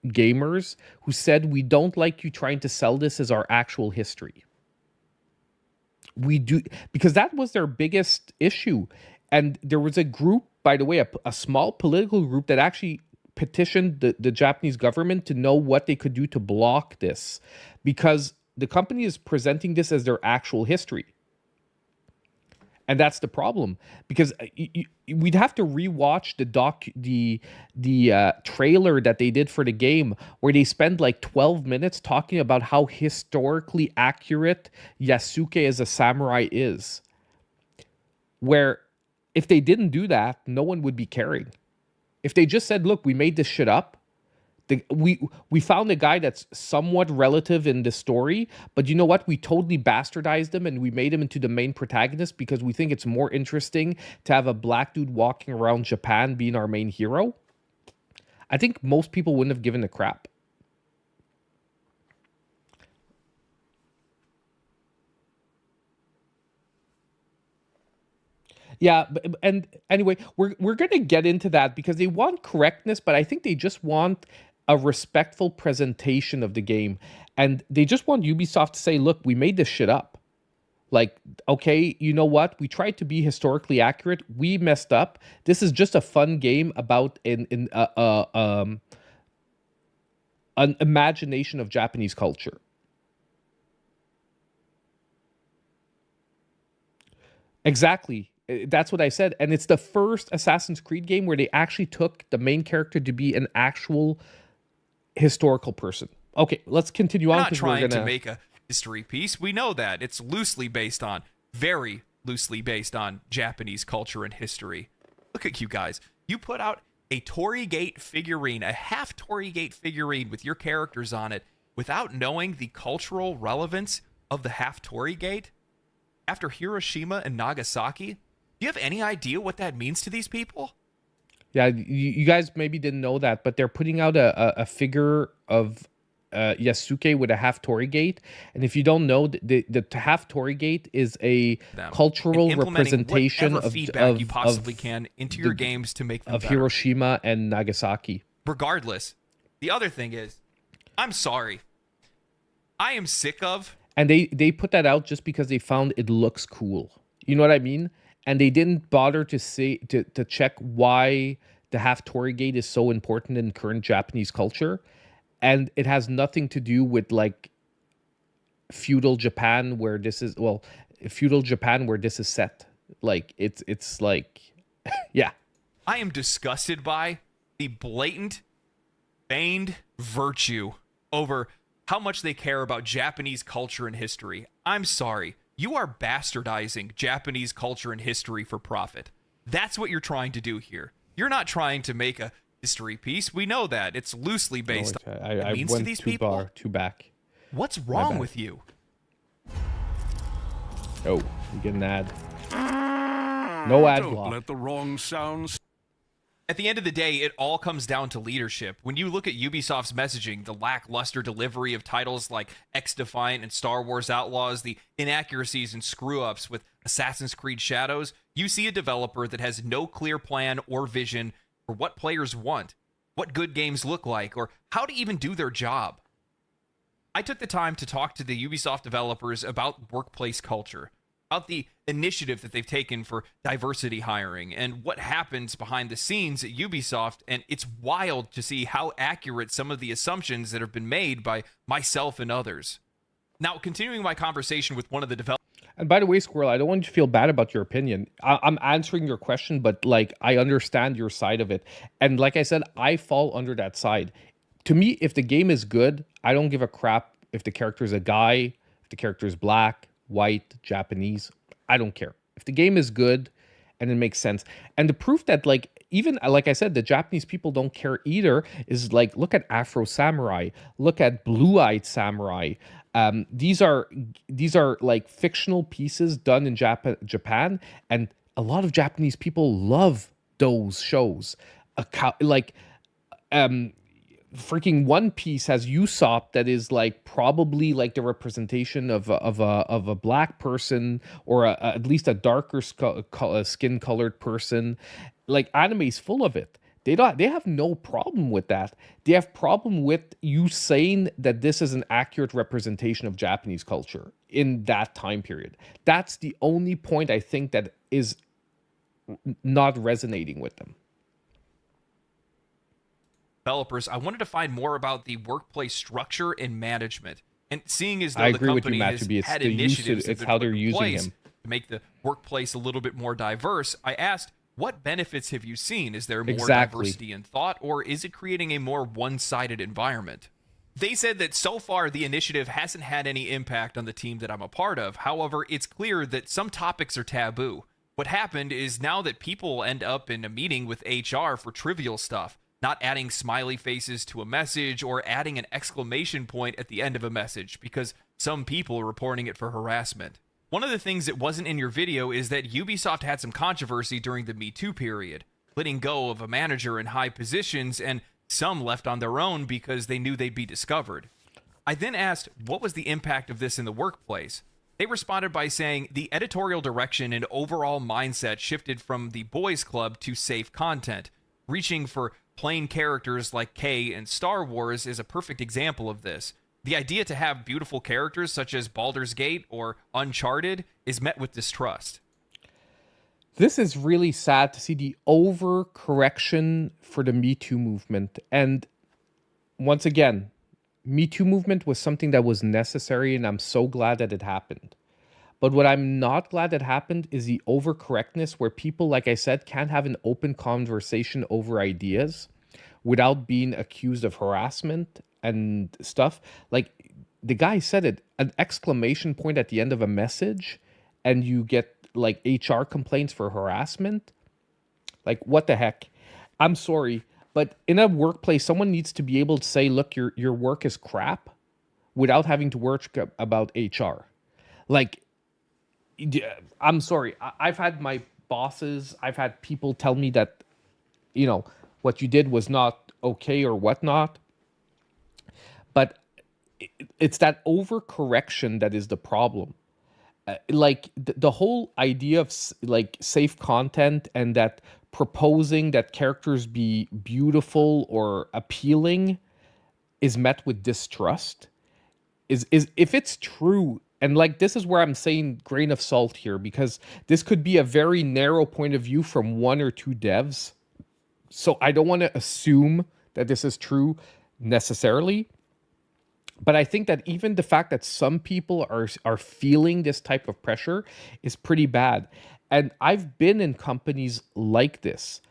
gamers who said, we don't like you trying to sell this as our actual history. We do, because that was their biggest issue. And there was a group, by the way, a small political group that actually petitioned the Japanese government to know what they could do to block this, because the company is presenting this as their actual history. And that's the problem, because we'd have to rewatch the trailer that they did for the game, where they spend like 12 minutes talking about how historically accurate Yasuke as a samurai is. Where if they didn't do that, no one would be caring. If they just said, look, we made this shit up. We found a guy that's somewhat relative in the story, but you know what? We totally bastardized him and we made him into the main protagonist because we think it's more interesting to have a black dude walking around Japan being our main hero. I think most people wouldn't have given a crap. Yeah, and anyway, we're going to get into that because they want correctness, but I think they just want a respectful presentation of the game. And they just want Ubisoft to say, look, we made this shit up. Like, okay, you know what? We tried to be historically accurate. We messed up. This is just a fun game about an imagination of Japanese culture. Exactly. That's what I said. And it's the first Assassin's Creed game where they actually took the main character to be an actual historical person. Okay, let's continue on. We're not trying to make a history piece. We know that. It's very loosely based on Japanese culture and history. Look at you guys. You put out a Torigate figurine, a half Torigate figurine with your characters on it without knowing the cultural relevance of the half Torigate? After Hiroshima and Nagasaki? Do you have any idea what that means to these people? Yeah, you guys maybe didn't know that, but they're putting out a figure of Yasuke with a half Torigate. And if you don't know, the half Torigate is a cultural representation of feedback you possibly can into your games to make them better. Hiroshima and Nagasaki. Regardless, the other thing is, I'm sorry. I am sick of... And they put that out just because they found it looks cool. You know what I mean? And they didn't bother to check why the half Torigate is so important in current Japanese culture. And it has nothing to do with like feudal Japan where this is set. Like it's like yeah. I am disgusted by the blatant feigned virtue over how much they care about Japanese culture and history. I'm sorry. You are bastardizing Japanese culture and history for profit. That's what you're trying to do here. You're not trying to make a history piece. We know that. It's loosely based on what it means to these people. Too back. What's wrong with you? Oh, you get an ad. No ad block. Don't let the wrong sounds. At the end of the day, it all comes down to leadership. When you look at Ubisoft's messaging, the lackluster delivery of titles like X-Defiant and Star Wars Outlaws, the inaccuracies and screw-ups with Assassin's Creed Shadows, you see a developer that has no clear plan or vision for what players want, what good games look like, or how to even do their job. I took the time to talk to the Ubisoft developers about workplace culture, about the initiative that they've taken for diversity hiring, and what happens behind the scenes at Ubisoft, and it's wild to see how accurate some of the assumptions that have been made by myself and others. Now, continuing my conversation with one of the developers. And by the way, Squirrel, I don't want you to feel bad about your opinion. I'm answering your question, but like I understand your side of it. And like I said, I fall under that side. To me, if the game is good, I don't give a crap if the character is a guy, if the character is black, white, Japanese. I don't care. If the game is good and it makes sense. And the proof that like, even like I said, the Japanese people don't care either is like, look at Afro Samurai, look at Blue-Eyed Samurai. These are like fictional pieces done in Japan, and a lot of Japanese people love those shows. Freaking One Piece has Usopp that is like probably like the representation of a black person, or at least a darker skin colored person. Like anime is full of it. They have no problem with that. They have problem with you saying that this is an accurate representation of Japanese culture in that time period. That's the only point I think that is not resonating with them. Developers, I wanted to find more about the workplace structure and management. And seeing as though I the agree with you, company has Matthew. had initiatives It's how they're using him to make the workplace a little bit more diverse, I asked, what benefits have you seen? Is there more Exactly. diversity in thought, or is it creating a more one-sided environment? They said that so far the initiative hasn't had any impact on the team that I'm a part of. However, it's clear that some topics are taboo. What happened is now that people end up in a meeting with HR for trivial stuff, not adding smiley faces to a message or adding an exclamation point at the end of a message because some people are reporting it for harassment. One of the things that wasn't in your video is that Ubisoft had some controversy during the Me Too period, letting go of a manager in high positions, and some left on their own because they knew they'd be discovered. I then asked, what was the impact of this in the workplace? They responded by saying the editorial direction and overall mindset shifted from the boys club to safe content. Reaching for plain characters like Kay and Star Wars is a perfect example of this. The idea to have beautiful characters such as Baldur's Gate or Uncharted is met with distrust. This is really sad to see the overcorrection for the Me Too movement. And once again, Me Too movement was something that was necessary, and I'm so glad that it happened. But what I'm not glad that happened is the overcorrectness where people, like I said, can't have an open conversation over ideas without being accused of harassment and stuff. Like the guy said it, an exclamation point at the end of a message, and you get like HR complaints for harassment. Like, what the heck? I'm sorry, but in a workplace, someone needs to be able to say, look, your work is crap without having to worry about HR. Like, I'm sorry. I've had my bosses, I've had people tell me that, you know, what you did was not okay or whatnot. But it's that overcorrection that is the problem. Like the whole idea of like safe content and that proposing that characters be beautiful or appealing is met with distrust. Is if it's true, and like this is where I'm saying grain of salt here, because this could be a very narrow point of view from one or two devs. So I don't want to assume that this is true necessarily. But I think that even the fact that some people are feeling this type of pressure is pretty bad. And I've been in companies like this.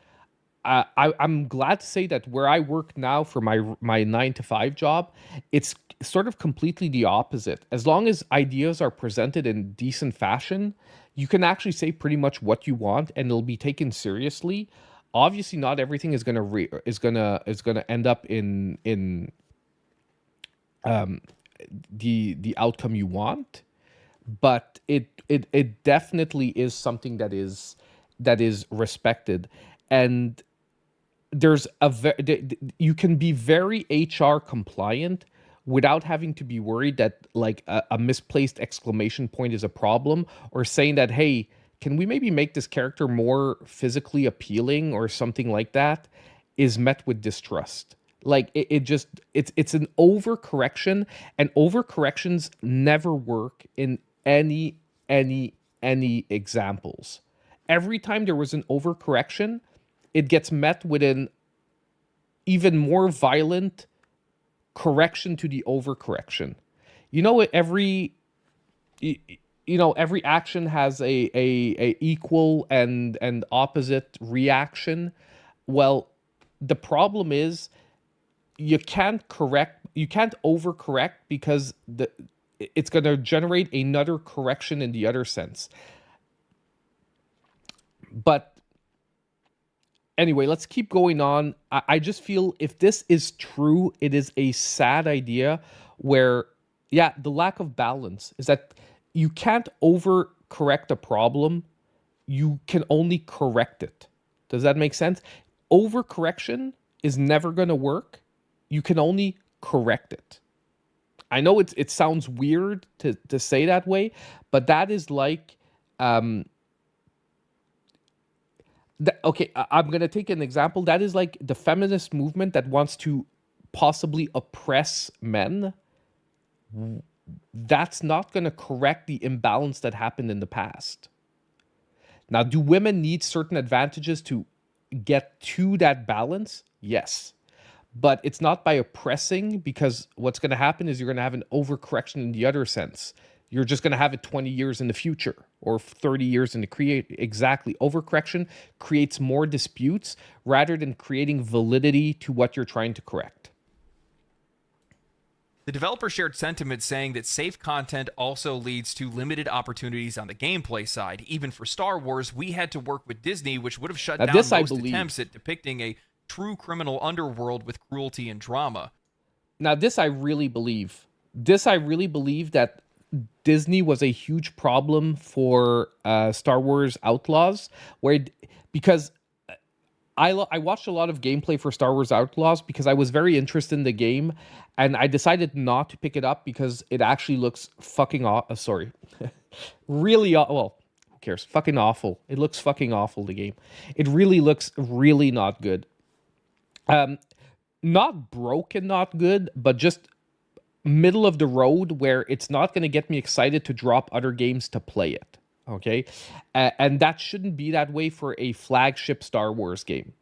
I'm glad to say that where I work now for my 9 to 5 job, it's sort of completely the opposite. As long as ideas are presented in decent fashion, you can actually say pretty much what you want, and it'll be taken seriously. Obviously, not everything is gonna end up in the outcome you want, but it definitely is something that is respected. And there's you can be very HR compliant without having to be worried that like a misplaced exclamation point is a problem, or saying that, hey, can we maybe make this character more physically appealing or something like that, is met with distrust. Like it just it's an overcorrection, and overcorrections never work in any examples. Every time there was an overcorrection, it gets met with an even more violent correction to the overcorrection. You know, every action has a equal and opposite reaction. Well, the problem is you can't overcorrect, because it's going to generate another correction in the other sense. But anyway, let's keep going on. I just feel if this is true, it is a sad idea where, yeah, the lack of balance is that you can't overcorrect a problem. You can only correct it. Does that make sense? Overcorrection is never going to work. You can only correct it. I know it sounds weird to say that way, but that is like... okay, I'm going to take an example. That is like the feminist movement that wants to possibly oppress men. That's not going to correct the imbalance that happened in the past. Now, do women need certain advantages to get to that balance? Yes. But it's not by oppressing, because what's going to happen is you're going to have an overcorrection in the other sense. You're just going to have it 20 years in the future or 30 years in the exactly. Overcorrection creates more disputes rather than creating validity to what you're trying to correct. The developer shared sentiment saying that safe content also leads to limited opportunities on the gameplay side. Even for Star Wars, we had to work with Disney, which would have shut down most attempts at depicting a true criminal underworld with cruelty and drama. Now, this I really believe. That Disney was a huge problem for Star Wars Outlaws, because I watched a lot of gameplay for Star Wars Outlaws because I was very interested in the game, and I decided not to pick it up because it actually looks fucking really well. Who cares? Fucking awful. It looks fucking awful. The game. It really looks really not good. Not broken, not good, but just middle of the road, where it's not going to get me excited to drop other games to play it. Okay. And that shouldn't be that way for a flagship Star Wars game.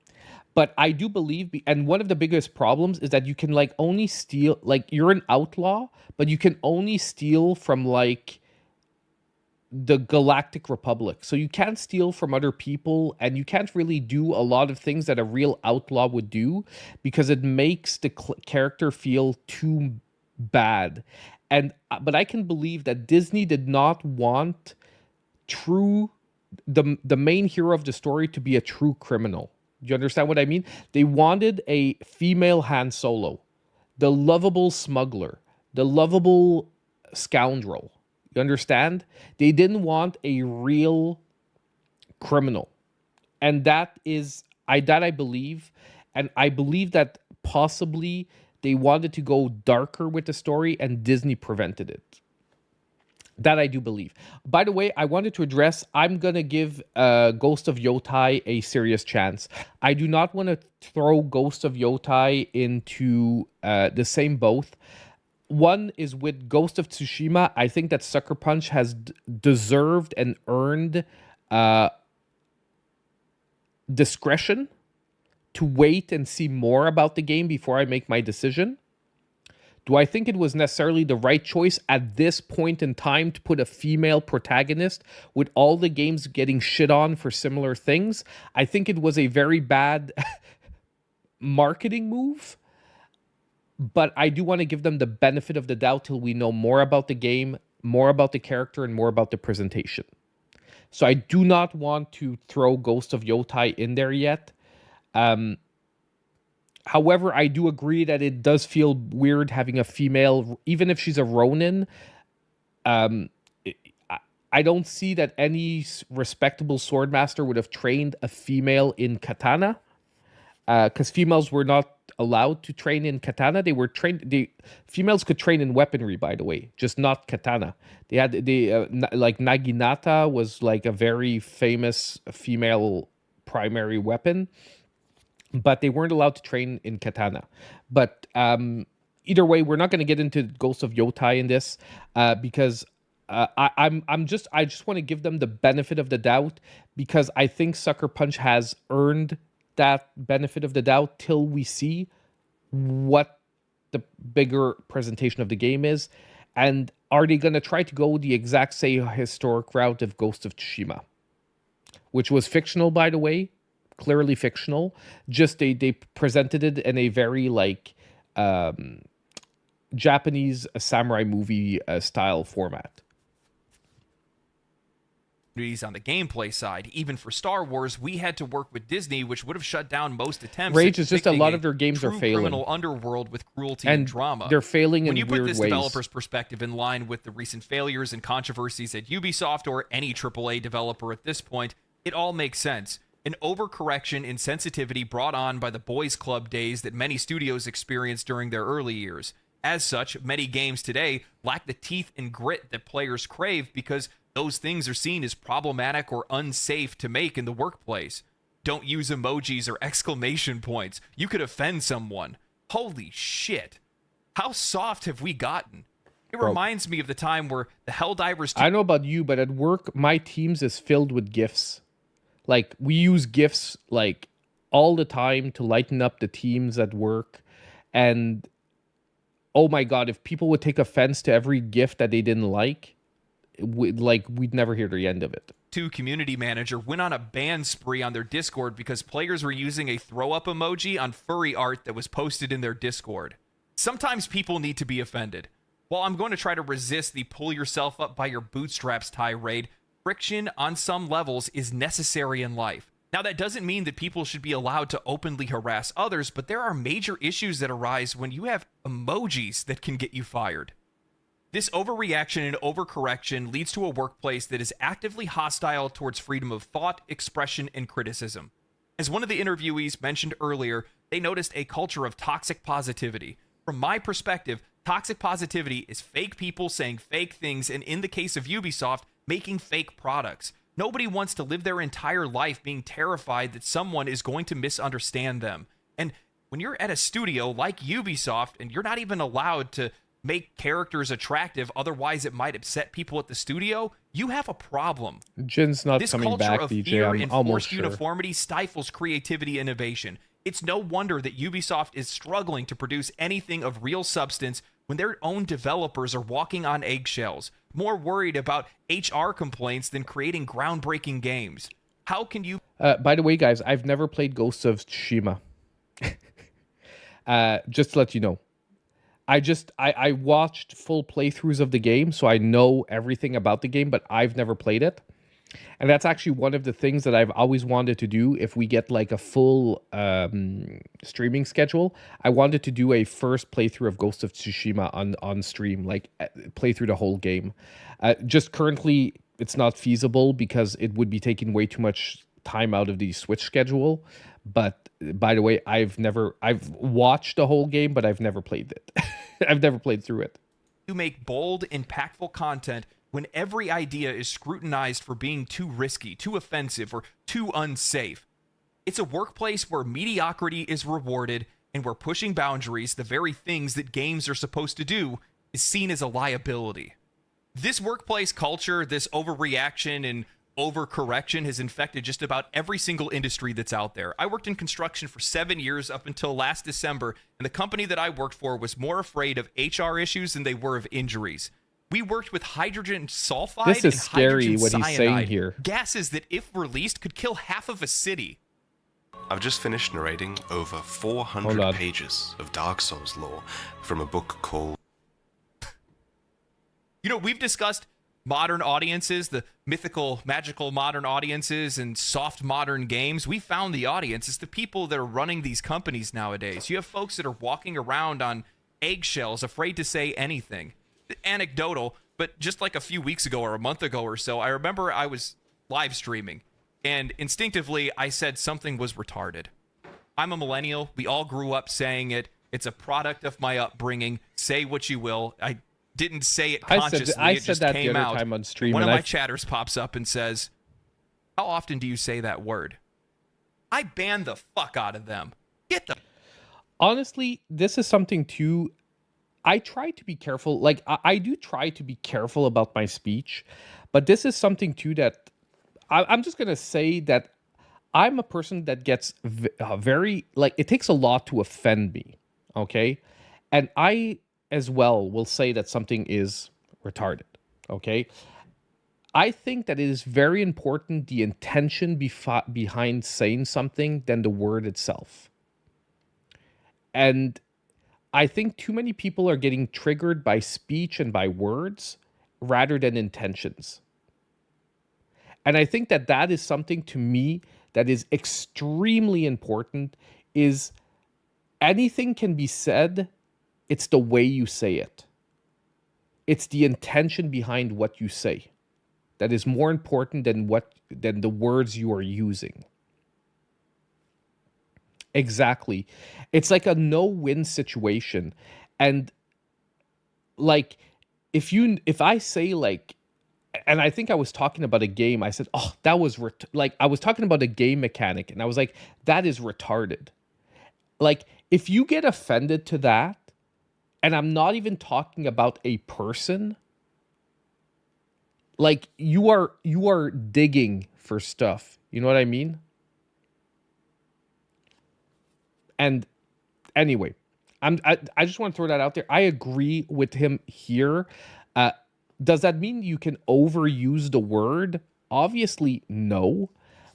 But I do believe, and one of the biggest problems is that you can like only steal, like you're an outlaw, but you can only steal from like the Galactic Republic. So you can't steal from other people, and you can't really do a lot of things that a real outlaw would do, because it makes the character feel too bad. But I can believe that Disney did not want the main hero of the story to be a true criminal. Do you understand what I mean? They wanted a female Han Solo, the lovable smuggler, the lovable scoundrel. You understand? They didn't want a real criminal. And that I believe. And I believe that possibly they wanted to go darker with the story, and Disney prevented it. That I do believe. By the way, I wanted to address, I'm going to give Ghost of Yotai a serious chance. I do not want to throw Ghost of Yotai into the same boat. One is with Ghost of Tsushima. I think that Sucker Punch has deserved and earned discretion to wait and see more about the game before I make my decision. Do I think it was necessarily the right choice at this point in time to put a female protagonist with all the games getting shit on for similar things? I think it was a very bad marketing move, but I do want to give them the benefit of the doubt till we know more about the game, more about the character, and more about the presentation. So I do not want to throw Ghost of Yotai in there yet. However, I do agree that it does feel weird having a female, even if she's a Ronin. I don't see that any respectable swordmaster would have trained a female in katana, because females were not allowed to train in katana. They were trained. Females could train in weaponry, by the way, just not katana. They had like Naginata was like a very famous female primary weapon, but they weren't allowed to train in katana. But either way, we're not going to get into Ghost of Yotai in this because I just want to give them the benefit of the doubt, because I think Sucker Punch has earned that benefit of the doubt till we see what the bigger presentation of the game is. And are they going to try to go the exact same historic route of Ghost of Tsushima, which was fictional, by the way, clearly fictional, just they presented it in a very like Japanese samurai movie style format. On the gameplay side, even for Star Wars, we had to work with Disney, which would have shut down most attempts. Rage is just a lot of their games are failing. Criminal underworld with cruelty and drama. They're failing in weird ways. When you put this developer's perspective in line with the recent failures and controversies at Ubisoft or any AAA developer at this point, it all makes sense. An overcorrection in sensitivity brought on by the boys club days that many studios experienced during their early years. As such, many games today lack the teeth and grit that players crave because those things are seen as problematic or unsafe to make in the workplace. Don't use emojis or exclamation points. You could offend someone. Holy shit. How soft have we gotten? It reminds me of the time where the Helldivers... I know about you, but at work, my Teams is filled with GIFs. Like, we use GIFs, like, all the time to lighten up the teams at work. And, oh my God, if people would take offense to every GIF that they didn't like... we'd never hear the end of it. Community manager went on a ban spree on their Discord because players were using a throw-up emoji on furry art that was posted in their Discord. Sometimes people need to be offended. While I'm going to try to resist the pull yourself up by your bootstraps tirade, friction on some levels is necessary in life. Now, that doesn't mean that people should be allowed to openly harass others, but there are major issues that arise when you have emojis that can get you fired. This overreaction and overcorrection leads to a workplace that is actively hostile towards freedom of thought, expression, and criticism. As one of the interviewees mentioned earlier, they noticed a culture of toxic positivity. From my perspective, toxic positivity is fake people saying fake things, and in the case of Ubisoft, making fake products. Nobody wants to live their entire life being terrified that someone is going to misunderstand them. And when you're at a studio like Ubisoft, and you're not even allowed to make characters attractive, otherwise it might upset people at the studio, you have a problem. Jin's not coming back, DJ. This culture of fear I'm and almost forced sure. uniformity stifles creativity and innovation. It's no wonder that Ubisoft is struggling to produce anything of real substance when their own developers are walking on eggshells, more worried about HR complaints than creating groundbreaking games. How can you... by the way, guys, I've never played Ghost of Tsushima. Just to let you know. I watched full playthroughs of the game, so I know everything about the game, but I've never played it. And that's actually one of the things that I've always wanted to do if we get like a full streaming schedule. I wanted to do a first playthrough of Ghost of Tsushima on stream, like play through the whole game. Just currently, it's not feasible because it would be taking way too much time out of the Switch schedule. But by the way, I've watched the whole game, but I've never played it. I've never played through it. You make bold, impactful content when every idea is scrutinized for being too risky, too offensive, or too unsafe. It's a workplace where mediocrity is rewarded and where pushing boundaries, the very things that games are supposed to do, is seen as a liability. This workplace culture, this overreaction and overcorrection has infected just about every single industry that's out there. I worked in construction for 7 years up until last December, and the company that I worked for was more afraid of HR issues than they were of injuries. We worked with hydrogen sulfide This is and scary hydrogen what cyanide, he's saying here. gases that, if released, could kill half of a city. I've just finished narrating over 400 pages of Dark Souls lore from a book called... You know, we've discussed modern audiences, the mythical, magical modern audiences, and soft modern games. We found the audience. It's the people that are running these companies nowadays. You have folks that are walking around on eggshells, afraid to say anything. Anecdotal, but just like a few weeks ago or a month ago or so, I remember I was live streaming, and instinctively I said something was retarded. I'm a millennial. We all grew up saying it. It's a product of my upbringing. Say what you will. I didn't say it consciously. I it said just that came the other out. time on stream. One of my chatters pops up and says, "How often do you say that word?" I banned the fuck out of them. Get the... Honestly, this is something too. I try to be careful. Like, I do try to be careful about my speech, but this is something too that I'm just going to say that I'm a person that gets very, like, it takes a lot to offend me. Okay. And I, as well, will say that something is retarded. Okay. I think that it is very important, the intention behind saying something than the word itself. And I think too many people are getting triggered by speech and by words rather than intentions. And I think that that is something to me that is extremely important, is anything can be said, it's the way you say it. It's the intention behind what you say that is more important than the words you are using. Exactly. It's like a no-win situation. And like if I say, like, and I think I was talking about a game, I said, "Oh, that was like I was talking about a game mechanic," and I was like, "That is retarded." Like, if you get offended to that, and I'm not even talking about a person, like, you are digging for stuff. You know what I mean? And anyway, I just want to throw that out there. I agree with him here. Does that mean you can overuse the word? Obviously, no.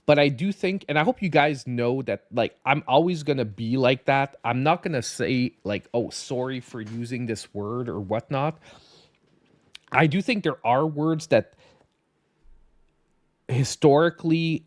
But I do think, and I hope you guys know that, like, I'm always going to be like that. I'm not going to say, like, "Oh, sorry for using this word" or whatnot. I do think there are words that historically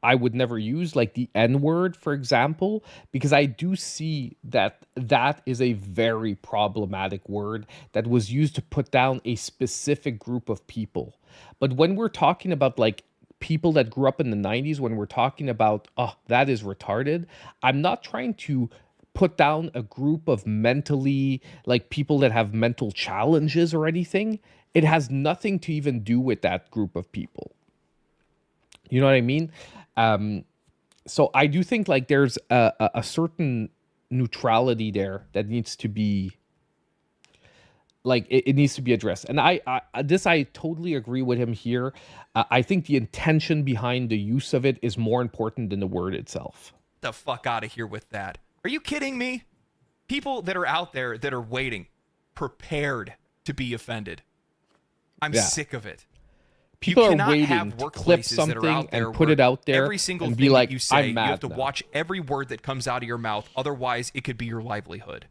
I would never use, like the N-word, for example, because I do see that that is a very problematic word that was used to put down a specific group of people. But when we're talking about, like, people that grew up in the 90s, when we're talking about, "Oh, that is retarded," I'm not trying to put down a group of mentally, like, people that have mental challenges or anything. It has nothing to even do with that group of people. You know what I mean? So I do think, like, there's a certain neutrality there that needs to be, like, it needs to be addressed. And I totally agree with him here. I think the intention behind the use of it is more important than the word itself. The fuck out of here with that. Are you kidding me? People that are out there that are waiting, prepared to be offended. I'm sick of it. People you are cannot waiting have to clip something and put it out there every single and thing be like, that you say, "I'm mad you have to now." watch every word that comes out of your mouth. Otherwise, it could be your livelihood.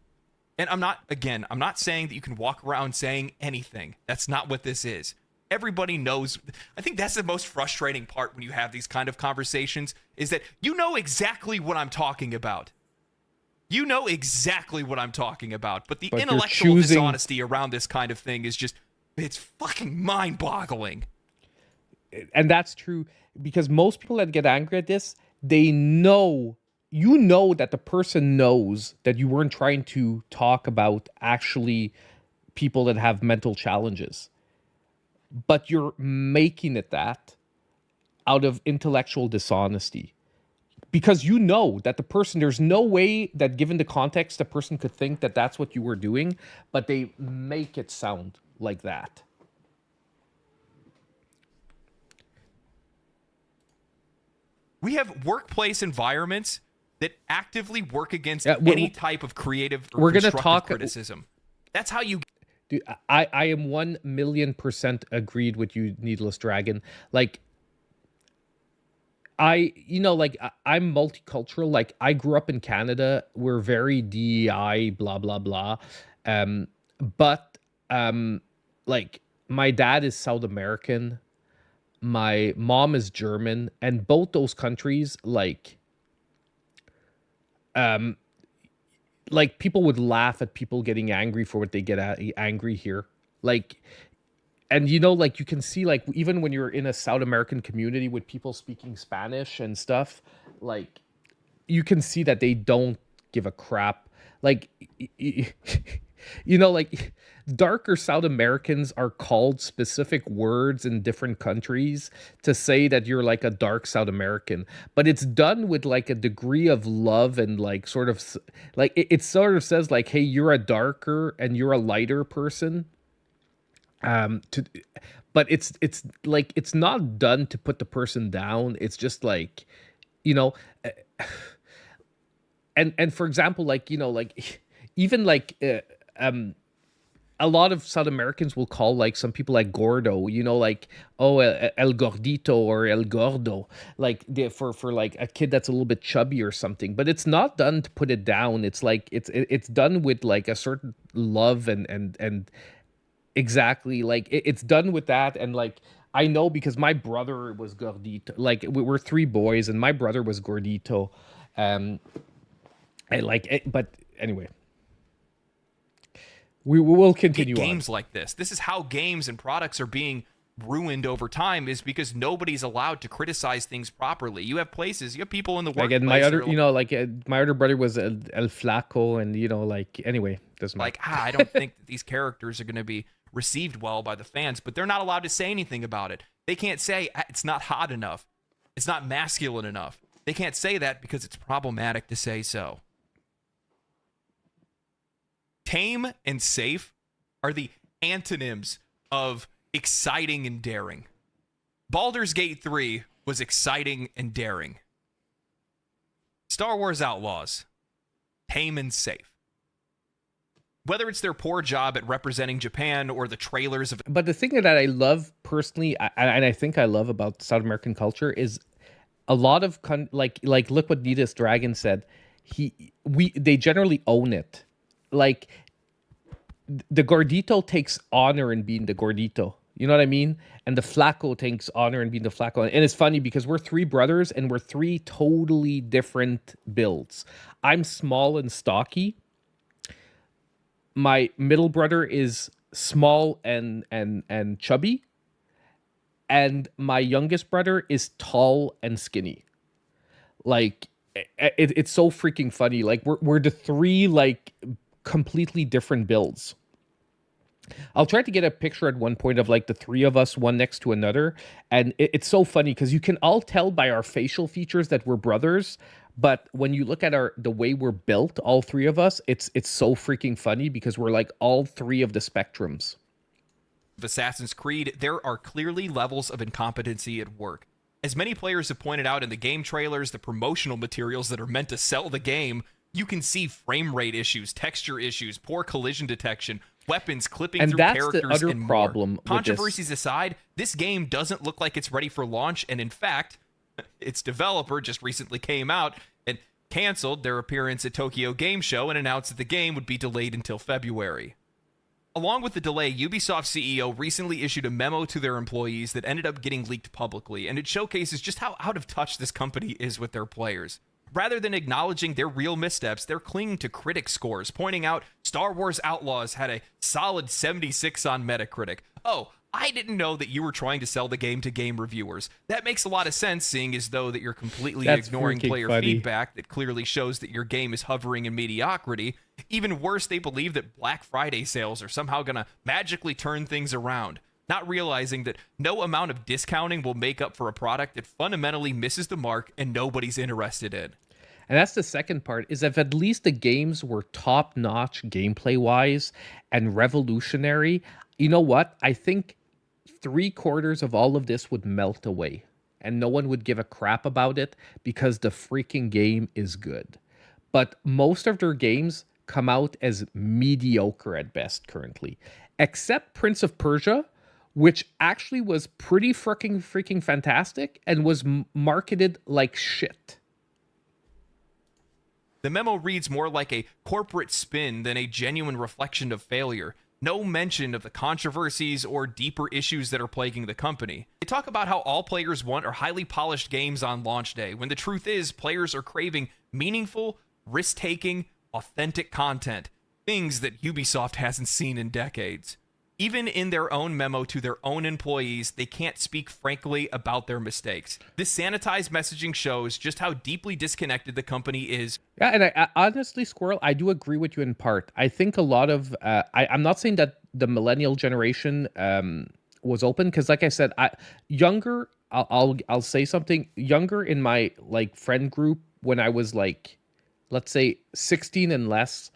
And I'm not saying that you can walk around saying anything. That's not what this is. Everybody knows. I think that's the most frustrating part when you have these kind of conversations, is that you know exactly what I'm talking about. You know exactly what I'm talking about. But the intellectual dishonesty around this kind of thing is just, it's fucking mind-boggling. And that's true, because most people that get angry at this, they know, you know, that the person knows that you weren't trying to talk about actually people that have mental challenges, but you're making it that out of intellectual dishonesty, because you know that the person, there's no way that, given the context, the person could think that that's what you were doing, but they make it sound like that. We have workplace environments that actively work against any type of creative or constructive criticism. That's how you... Dude, I am 1,000,000% agreed with you, Needless Dragon. Like, I'm multicultural. Like, I grew up in Canada. We're very DEI, blah, blah, blah. But like, my dad is South American. My mom is German. And both those countries, like people would laugh at people getting angry for what they get angry here. Like, and like, you can see, like, even when you're in a South American community with people speaking Spanish and stuff, like, you can see that they don't give a crap. Like, like, darker South Americans are called specific words in different countries to say that you're like a dark South American, but it's done with like a degree of love and like sort of like it sort of says like, hey, you're a darker and you're a lighter person. But it's like, it's not done to put the person down. It's just like, and for example, like, like, even like a lot of South Americans will call like some people like gordo, like, oh, el gordito or el gordo, like for like a kid that's a little bit chubby or something. But it's not done to put it down. It's like it's done with like a certain love and exactly, like it's done with that. And like, I know because my brother was gordito. Like, we're three boys and my brother was gordito. And like, but anyway. We will continue games like this. This is how games and products are being ruined over time, is because nobody's allowed to criticize things properly. You have places, you have people in the workplace. Like, my other, my other brother was El Flaco, and like, anyway, doesn't matter. Like, I don't think that these characters are going to be received well by the fans, but they're not allowed to say anything about it. They can't say it's not hot enough, it's not masculine enough. They can't say that because it's problematic to say so. Tame and safe are the antonyms of exciting and daring. Baldur's Gate 3 was exciting and daring. Star Wars Outlaws, tame and safe. Whether it's their poor job at representing Japan or the trailers of... But the thing that I love personally, and I think I love about South American culture, is a lot of like look what Needless Dragon said. They generally own it. Like, the gordito takes honor in being the gordito. You know what I mean? And the flaco takes honor in being the flaco. And it's funny because we're three brothers and we're three totally different builds. I'm small and stocky. My middle brother is small and chubby. And my youngest brother is tall and skinny. Like, it's so freaking funny. Like, we're the three, like, completely different builds. I'll try to get a picture at one point of like the three of us, one next to another. And it's so funny because you can all tell by our facial features that we're brothers. But when you look at the way we're built, all three of us, it's so freaking funny because we're like all three of the spectrums. Assassin's Creed, there are clearly levels of incompetency at work. As many players have pointed out in the game trailers, the promotional materials that are meant to sell the game, you can see frame rate issues, texture issues, poor collision detection, weapons clipping through characters, the utter and problem more. Controversies aside, this game doesn't look like it's ready for launch, and in fact, its developer just recently came out and canceled their appearance at Tokyo Game Show and announced that the game would be delayed until February. Along with the delay, Ubisoft CEO recently issued a memo to their employees that ended up getting leaked publicly, and it showcases just how out of touch this company is with their players. Rather than acknowledging their real missteps, they're clinging to critic scores, pointing out Star Wars Outlaws had a solid 76 on Metacritic. Oh, I didn't know that you were trying to sell the game to game reviewers. That makes a lot of sense, seeing as though that you're completely ignoring player feedback that clearly shows that your game is hovering in mediocrity. Even worse, they believe that Black Friday sales are somehow going to magically turn things around, not realizing that no amount of discounting will make up for a product that fundamentally misses the mark and nobody's interested in. And that's the second part, is if at least the games were top-notch gameplay-wise and revolutionary, you know what? I think 3/4 of all of this would melt away. and no one would give a crap about it because the freaking game is good. But most of their games come out as mediocre at best currently, except Prince of Persia, which actually was pretty freaking fantastic and was marketed like shit. The memo reads more like a corporate spin than a genuine reflection of failure. No mention of the controversies or deeper issues that are plaguing the company. They talk about how all players want are highly polished games on launch day, when the truth is players are craving meaningful, risk-taking, authentic content, things that Ubisoft hasn't seen in decades. Even in their own memo to their own employees, they can't speak frankly about their mistakes. This sanitized messaging shows just how deeply disconnected the company is. Yeah, and I honestly, Squirrel, I do agree with you in part. I think a lot of I'm not saying that the millennial generation was open, because, like I said, younger. I'll say something younger in my like friend group when I was like, let's say 16 and less.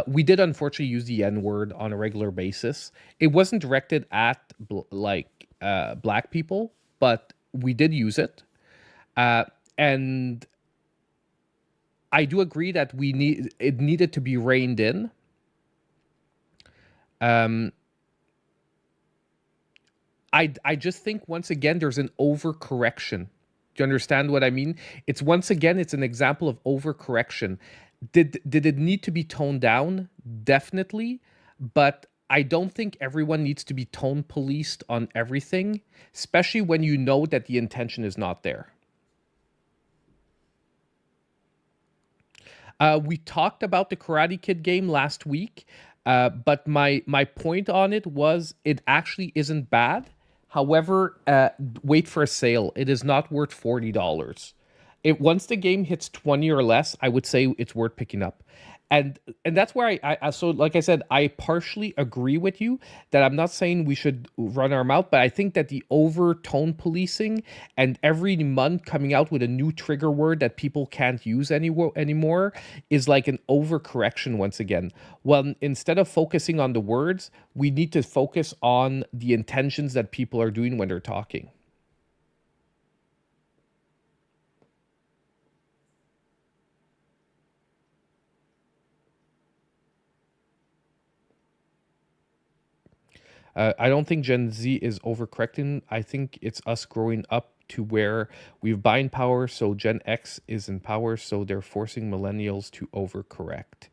We did unfortunately use the N-word on a regular basis. It wasn't directed at black people, but we did use it. And I do agree that it needed to be reined in. I just think once again there's an overcorrection. Do you understand what I mean? It's an example of overcorrection. Did it need to be toned down? Definitely, but I don't think everyone needs to be tone policed on everything, especially when you know that the intention is not there. We talked about the Karate Kid game last week, but my point on it was it actually isn't bad. However, wait for a sale. It is not worth $40. Once the game hits 20 or less, I would say it's worth picking up. And that's where I so like I said, I partially agree with you that I'm not saying we should run our mouth, but I think that the overtone policing and every month coming out with a new trigger word that people can't use anymore is like an overcorrection once again. Well, instead of focusing on the words, we need to focus on the intentions that people are doing when they're talking. I don't think Gen Z is overcorrecting. I think it's us growing up to where we've buying power, so Gen X is in power, so they're forcing millennials to overcorrect.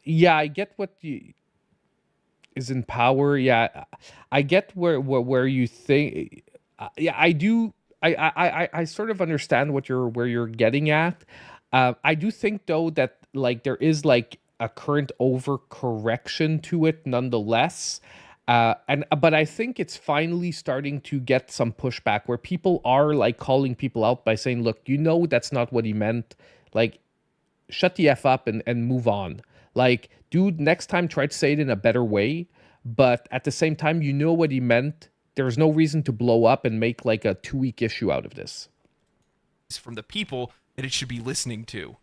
Yeah, I get what is in power. Yeah, I get where you think. Yeah, I do. I sort of understand where you're getting at. I do think though that like there is like a current overcorrection to it nonetheless. But I think it's finally starting to get some pushback where people are like calling people out by saying, look, that's not what he meant. Like, shut the F up and move on. Like, dude, next time try to say it in a better way. But at the same time, what he meant. There's no reason to blow up and make like a 2-week issue out of this. From the people that it should be listening to,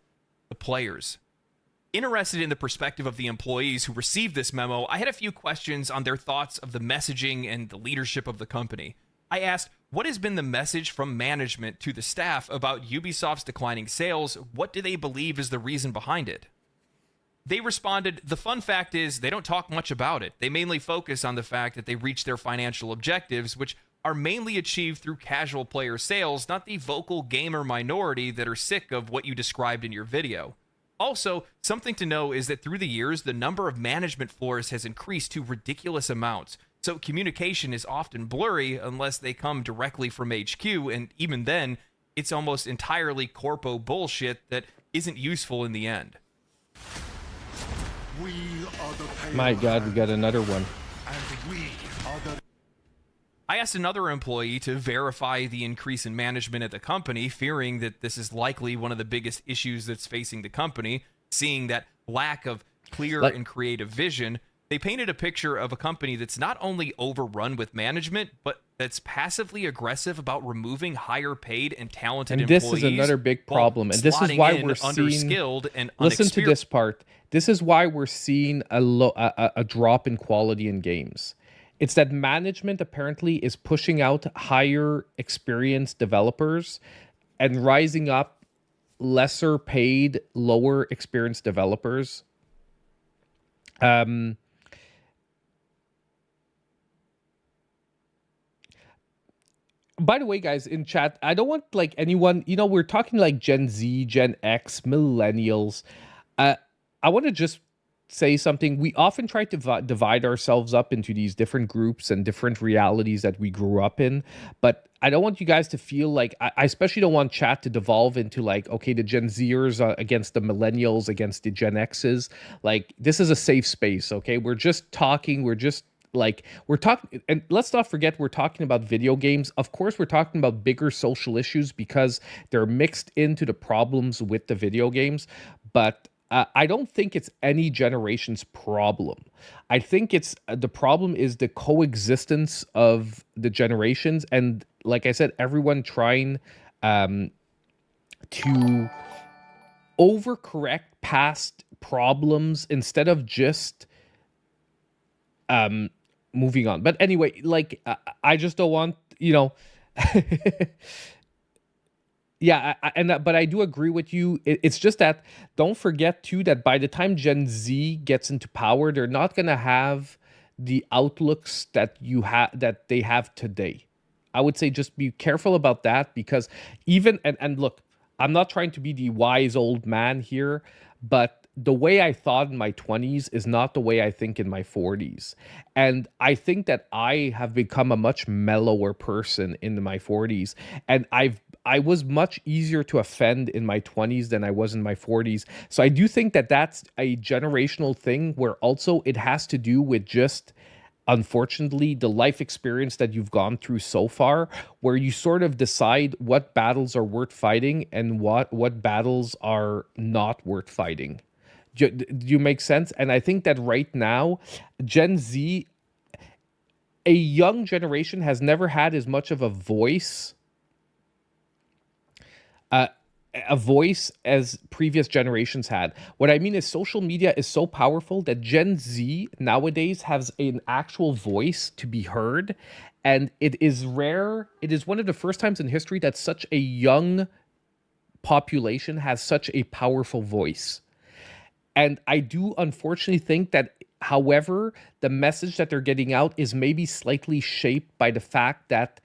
the players. Interested in the perspective of the employees who received this memo, I had a few questions on their thoughts of the messaging and the leadership of the company. I asked, what has been the message from management to the staff about Ubisoft's declining sales? What do they believe is the reason behind it? They responded, the fun fact is they don't talk much about it. They mainly focus on the fact that they reached their financial objectives, which are mainly achieved through casual player sales, not the vocal gamer minority that are sick of what you described in your video. Also, something to know is that through the years, the number of management floors has increased to ridiculous amounts. So communication is often blurry unless they come directly from HQ, and even then, it's almost entirely corpo bullshit that isn't useful in the end. We are the My God, we got another one. and we are the I asked another employee to verify the increase in management at the company, fearing that this is likely one of the biggest issues that's facing the company, seeing that lack of clear and creative vision. They painted a picture of a company that's not only overrun with management, but that's passively aggressive about removing higher paid and talented employees. And this is another big problem. And this is why we're seeing underskilled and listen to this part. This is why we're seeing a drop in quality in games. It's that management apparently is pushing out higher experienced developers and rising up lesser paid, lower experienced developers. By the way, guys, in chat, I don't want like anyone, we're talking like Gen Z, Gen X, millennials. I want to just say something. We often try to divide ourselves up into these different groups and different realities that we grew up in, but I don't want you guys to feel like, I especially don't want chat to devolve into like, okay, the Gen Zers against the millennials, against the Gen Xs. Like, this is a safe space, okay? We're just talking, we're talking, and let's not forget we're talking about video games. Of course, we're talking about bigger social issues because they're mixed into the problems with the video games, but I don't think it's any generation's problem. I think it's the problem is the coexistence of the generations, and like I said, everyone trying to overcorrect past problems instead of just moving on. But anyway, like I just don't want, yeah, but I do agree with you. It's just that don't forget too that by the time Gen Z gets into power, they're not gonna have the outlooks that they have today. I would say just be careful about that, because even and look, I'm not trying to be the wise old man here, but the way I thought in my 20s is not the way I think in my 40s. And I think that I have become a much mellower person in my 40s. And I was much easier to offend in my 20s than I was in my 40s. So I do think that that's a generational thing, where also it has to do with just, unfortunately, the life experience that you've gone through so far, where you sort of decide what battles are worth fighting and what battles are not worth fighting. Do you make sense? And I think that right now, Gen Z, a young generation, has never had as much of a voice as previous generations had. What I mean is social media is so powerful that Gen Z nowadays has an actual voice to be heard. And it is rare. It is one of the first times in history that such a young population has such a powerful voice. And I do unfortunately think that, however, the message that they're getting out is maybe slightly shaped by the fact that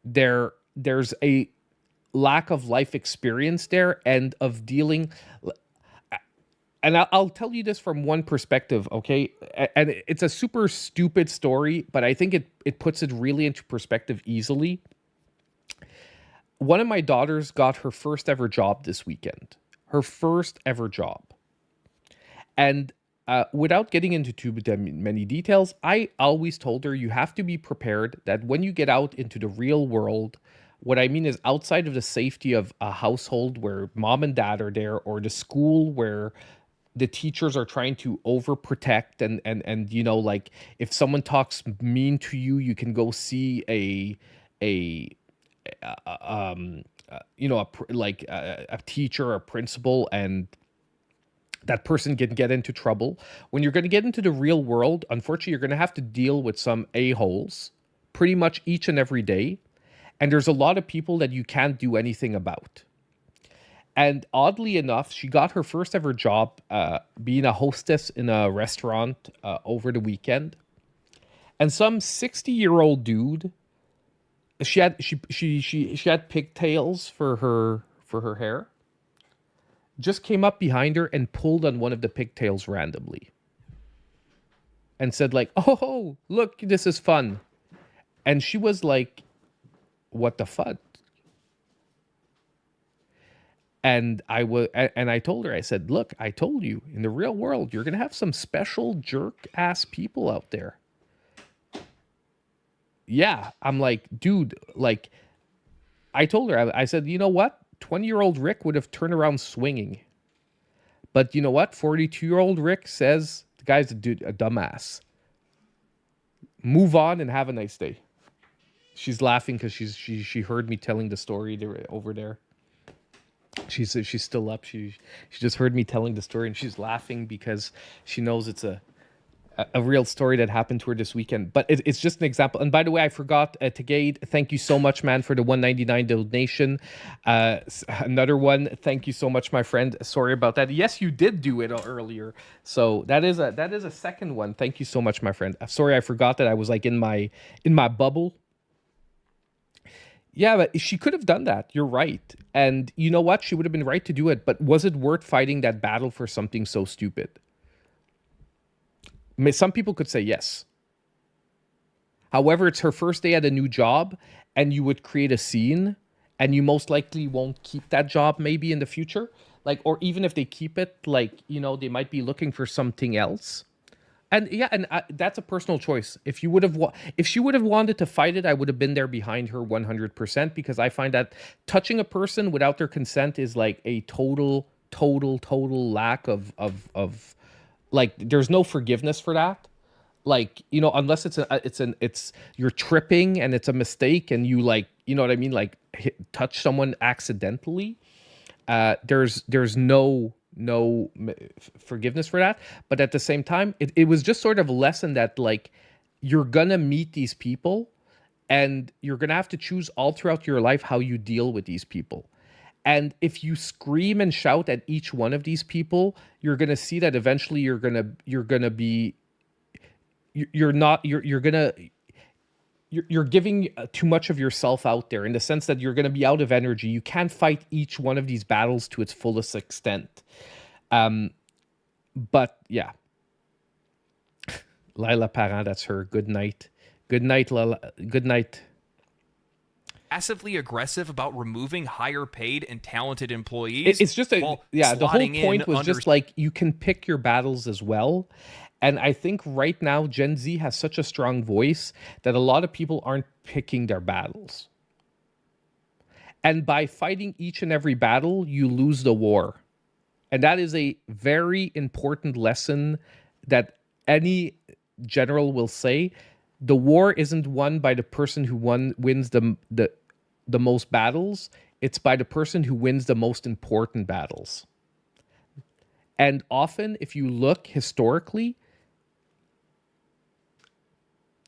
there's a lack of life experience there and of dealing. And I'll tell you this from one perspective, okay? And it's a super stupid story, but I think it puts it really into perspective easily. One of my daughters got her first ever job this weekend. Her first ever job. And without getting into too many details, I always told her you have to be prepared that when you get out into the real world, what I mean is outside of the safety of a household where mom and dad are there, or the school where the teachers are trying to overprotect and like if someone talks mean to you, you can go see a teacher or a principal, and that person can get into trouble. When you're going to get into the real world, unfortunately, you're going to have to deal with some a-holes pretty much each and every day. And there's a lot of people that you can't do anything about. And oddly enough, she got her first ever job being a hostess in a restaurant over the weekend. And some 60-year-old dude, she had pigtails for her hair, just came up behind her and pulled on one of the pigtails randomly and said like, "Oh, look, this is fun." And she was like, "What the fuck?" And I told her, I said, "Look, I told you, in the real world, you're going to have some special jerk ass people out there." Yeah. I'm like, dude, like, I told her, I said, you know what? 20-year-old Rick would have turned around swinging. But you know what? 42-year-old Rick says the guy's a dumbass. Move on and have a nice day. She's laughing because she heard me telling the story over there. She's still up. She just heard me telling the story, and she's laughing because she knows it's a a real story that happened to her this weekend, but it's just an example. And by the way, I forgot to Gade, thank you so much, man, for the 199 donation. Another one, thank you so much, my friend. Sorry about that. Yes, you did do it earlier, so that is a second one. Thank you so much, my friend. Sorry, I forgot that I was like in my bubble. Yeah, but she could have done that. You're right. And you know what? She would have been right to do it. But was it worth fighting that battle for something so stupid? I mean, some people could say yes. However, it's her first day at a new job, and you would create a scene, and you most likely won't keep that job maybe in the future. Like, or even if they keep it, like, you know, they might be looking for something else. And yeah, and that's a personal choice. If she would have wanted to fight it, I would have been there behind her 100%, because I find that touching a person without their consent is like a total lack of like, there's no forgiveness for that. Like, you know, unless it's you're tripping and it's a mistake and you, like, you know what I mean, like touch someone accidentally. There's no forgiveness for that. But at the same time, it was just sort of a lesson that, like, you're gonna meet these people and you're gonna have to choose all throughout your life how you deal with these people. And if you scream and shout at each one of these people, you're gonna see that eventually you're gonna giving too much of yourself out there, in the sense that you're going to be out of energy. You can't fight each one of these battles to its fullest extent. But yeah. Lila Parent, that's her. Good night. Good night, Lila. Good night. Massively aggressive about removing higher paid and talented employees. It's just the whole point was just like, you can pick your battles as well. And I think right now, Gen Z has such a strong voice that a lot of people aren't picking their battles. And by fighting each and every battle, you lose the war. And that is a very important lesson that any general will say. The war isn't won by the person who wins the most battles. It's by the person who wins the most important battles. And often, if you look historically,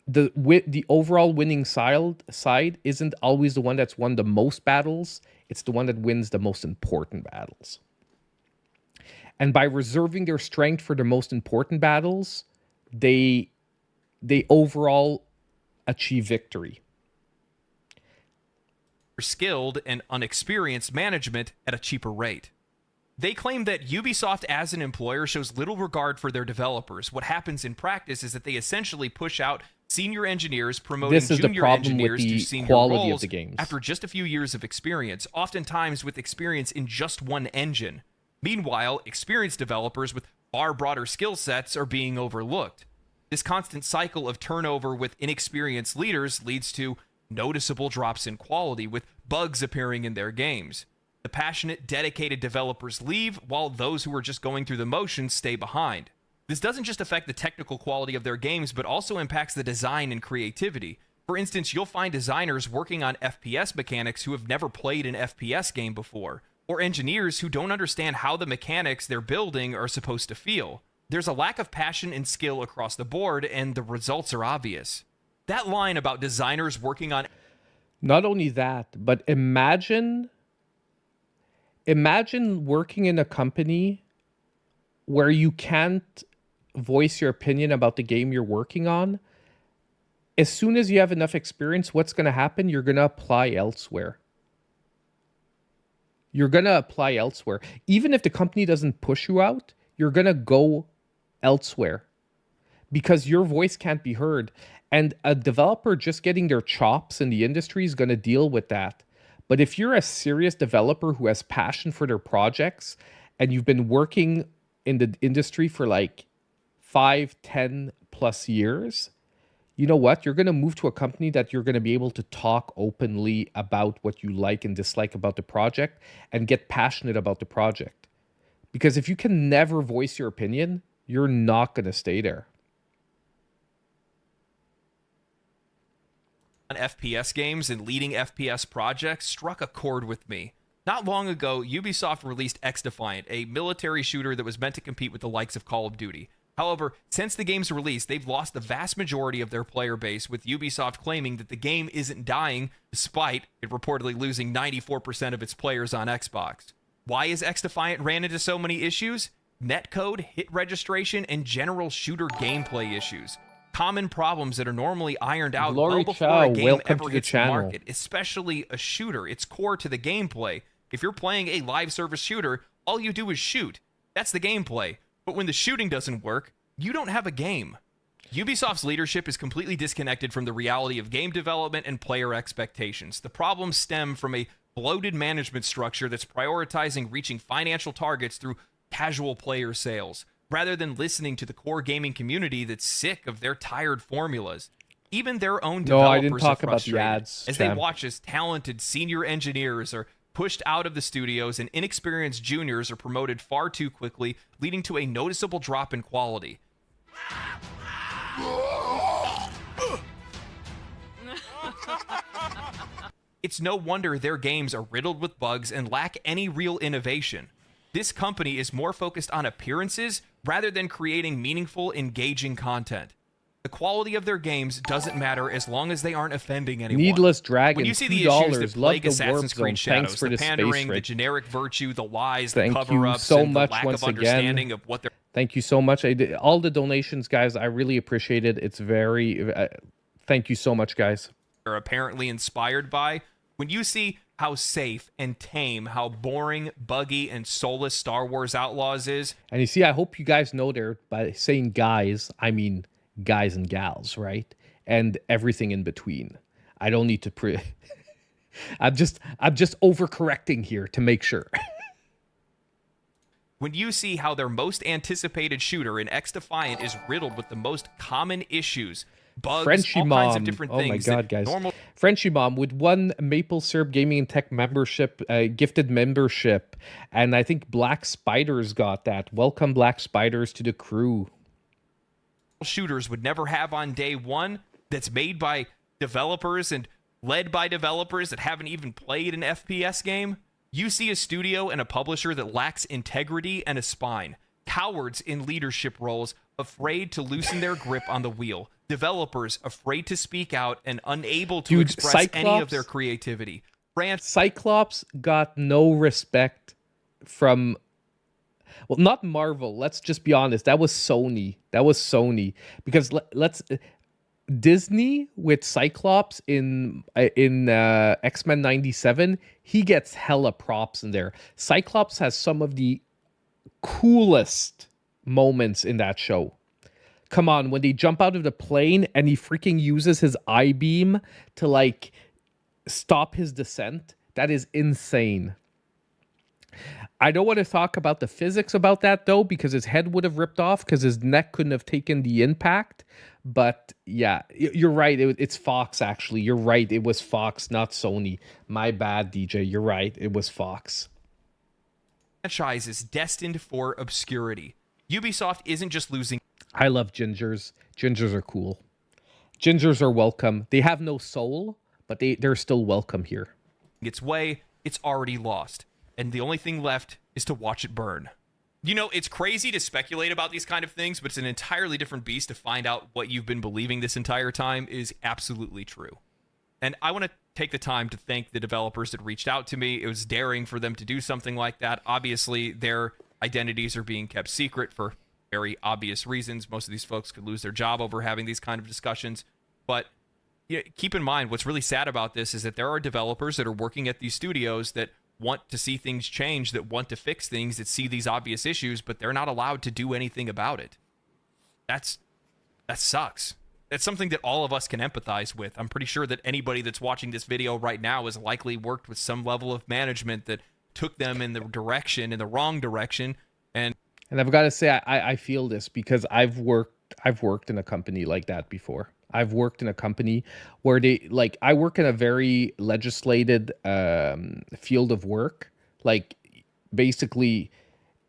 the overall winning side isn't always the one that's won the most battles. It's the one that wins the most important battles. And by reserving their strength for the most important battles, they overall achieve victory. Skilled and unexperienced management at a cheaper rate. They claim that Ubisoft as an employer shows little regard for their developers. What happens in practice is that they essentially push out senior engineers, promoting junior engineers to senior roles after just a few years of experience, oftentimes with experience in just one engine. Meanwhile, experienced developers with far broader skill sets are being overlooked. This constant cycle of turnover with inexperienced leaders leads to noticeable drops in quality, with bugs appearing in their games. The passionate, dedicated developers leave, while those who are just going through the motions stay behind. This doesn't just affect the technical quality of their games, but also impacts the design and creativity. For instance, you'll find designers working on FPS mechanics who have never played an FPS game before, or engineers who don't understand how the mechanics they're building are supposed to feel. There's a lack of passion and skill across the board, and the results are obvious. That line about designers working on... Not only that, but imagine working in a company where you can't voice your opinion about the game you're working on. As soon as you have enough experience, what's going to happen? You're going to apply elsewhere. Even if the company doesn't push you out, you're going to go elsewhere because your voice can't be heard. And a developer just getting their chops in the industry is going to deal with that. But if you're a serious developer who has passion for their projects and you've been working in the industry for like 5-10 plus years, you know what? You're going to move to a company that you're going to be able to talk openly about what you like and dislike about the project and get passionate about the project. Because if you can never voice your opinion, you're not going to stay there. On FPS games and leading FPS projects struck a chord with me. Not long ago, Ubisoft released X-Defiant, a military shooter that was meant to compete with the likes of Call of Duty. However, since the game's release, they've lost the vast majority of their player base, with Ubisoft claiming that the game isn't dying, despite it reportedly losing 94% of its players on Xbox. Why is X-Defiant ran into so many issues? Netcode, hit registration, and general shooter gameplay issues. Common problems that are normally ironed out well before a game ever hits the market, especially a shooter. It's core to the gameplay. If you're playing a live service shooter, all you do is shoot. That's the gameplay. But when the shooting doesn't work, you don't have a game. Ubisoft's leadership is completely disconnected from the reality of game development and player expectations. The problems stem from a bloated management structure that's prioritizing reaching financial targets through casual player sales, rather than listening to the core gaming community that's sick of their tired formulas. Even their own developers are frustrated as they watch as talented senior engineers are pushed out of the studios and inexperienced juniors are promoted far too quickly, leading to a noticeable drop in quality. It's no wonder their games are riddled with bugs and lack any real innovation. This company is more focused on appearances rather than creating meaningful, engaging content. The quality of their games doesn't matter as long as they aren't offending anyone. Needless Dragon, when you see the issues that plague Assassin's Creed Shadows, the pandering, the generic virtue, the lies, the cover-ups, and the lack of understanding of what they're... Thank you so much. All the donations, guys, I really appreciate it. It's very... thank you so much, guys. ...are apparently inspired by. When you see how safe and tame, how boring, buggy, and soulless Star Wars Outlaws is... And you see, I hope you guys know there, by saying guys, I mean... guys and gals, right? And everything in between. I don't need to I'm just overcorrecting here to make sure. When you see how their most anticipated shooter in X-Defiant is riddled with the most common issues, bugs, Frenchie all Mom. kinds of different things. Oh my god, guys. Frenchie Mom with one Maple Syrup Gaming and Tech membership, gifted membership. And I think Black Spiders got that. Welcome, Black Spiders, to the crew. Shooters would never have on day one, that's made by developers and led by developers that haven't even played an FPS game. You see a studio and a publisher that lacks integrity and a spine. Cowards in leadership roles, afraid to loosen their grip on the wheel. Developers afraid to speak out and unable to express any of their creativity. Cyclops got no respect from... Well, not Marvel. Let's just be honest. That was Sony. Because Disney with Cyclops in X-Men 97, he gets hella props in there. Cyclops has some of the coolest moments in that show. Come on, when they jump out of the plane and he freaking uses his I-beam to like stop his descent. That is insane. I don't want to talk about the physics about that, though, because his head would have ripped off because his neck couldn't have taken the impact. But yeah, you're right. It's Fox, actually. You're right. It was Fox, not Sony. My bad, DJ. You're right. It was Fox. Franchise is destined for obscurity. Ubisoft isn't just losing. I love gingers. Gingers are cool. Gingers are welcome. They have no soul, but they're still welcome here. Its way, it's already lost. And the only thing left is to watch it burn. You know, it's crazy to speculate about these kind of things, but it's an entirely different beast to find out what you've been believing this entire time is absolutely true. And I want to take the time to thank the developers that reached out to me. It was daring for them to do something like that. Obviously, their identities are being kept secret for very obvious reasons. Most of these folks could lose their job over having these kind of discussions. But keep in mind, what's really sad about this is that there are developers that are working at these studios that want to see things change, that want to fix things, that see these obvious issues, but they're not allowed to do anything about it. That sucks. That's something that all of us can empathize with. I'm pretty sure that anybody that's watching this video right now has likely worked with some level of management that took them in the wrong direction. And I've got to say, I feel this because I've worked in a company like that before. I've worked in a company where I work in a very legislated field of work. Like, basically,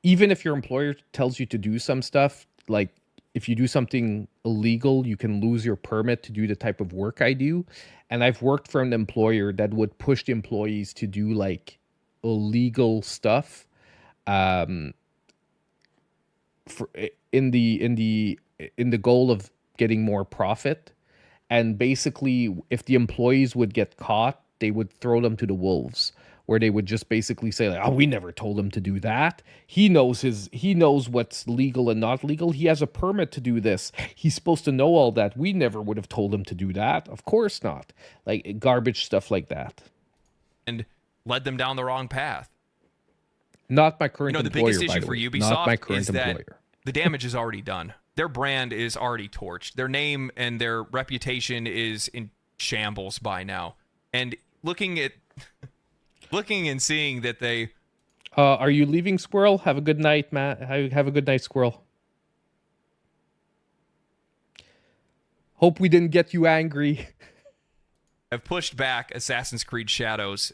even if your employer tells you to do some stuff, like if you do something illegal, you can lose your permit to do the type of work I do. And I've worked for an employer that would push the employees to do like illegal stuff. in the goal of getting more profit. And basically, if the employees would get caught, they would throw them to the wolves, where they would just basically say, like, "Oh, we never told him to do that. He knows what's legal and not legal. He has a permit to do this. He's supposed to know all that. We never would have told him to do that. Of course not." Like garbage stuff like that. And led them down the wrong path. Not my current employer, the biggest issue by the for way. Ubisoft Not my current is that employer. the damage is already done. Their brand is already torched. Their name and their reputation is in shambles by now. And looking and seeing that they... Are you leaving, Squirrel? Have a good night, Matt. Have a good night, Squirrel. Hope we didn't get you angry. have pushed back Assassin's Creed Shadows.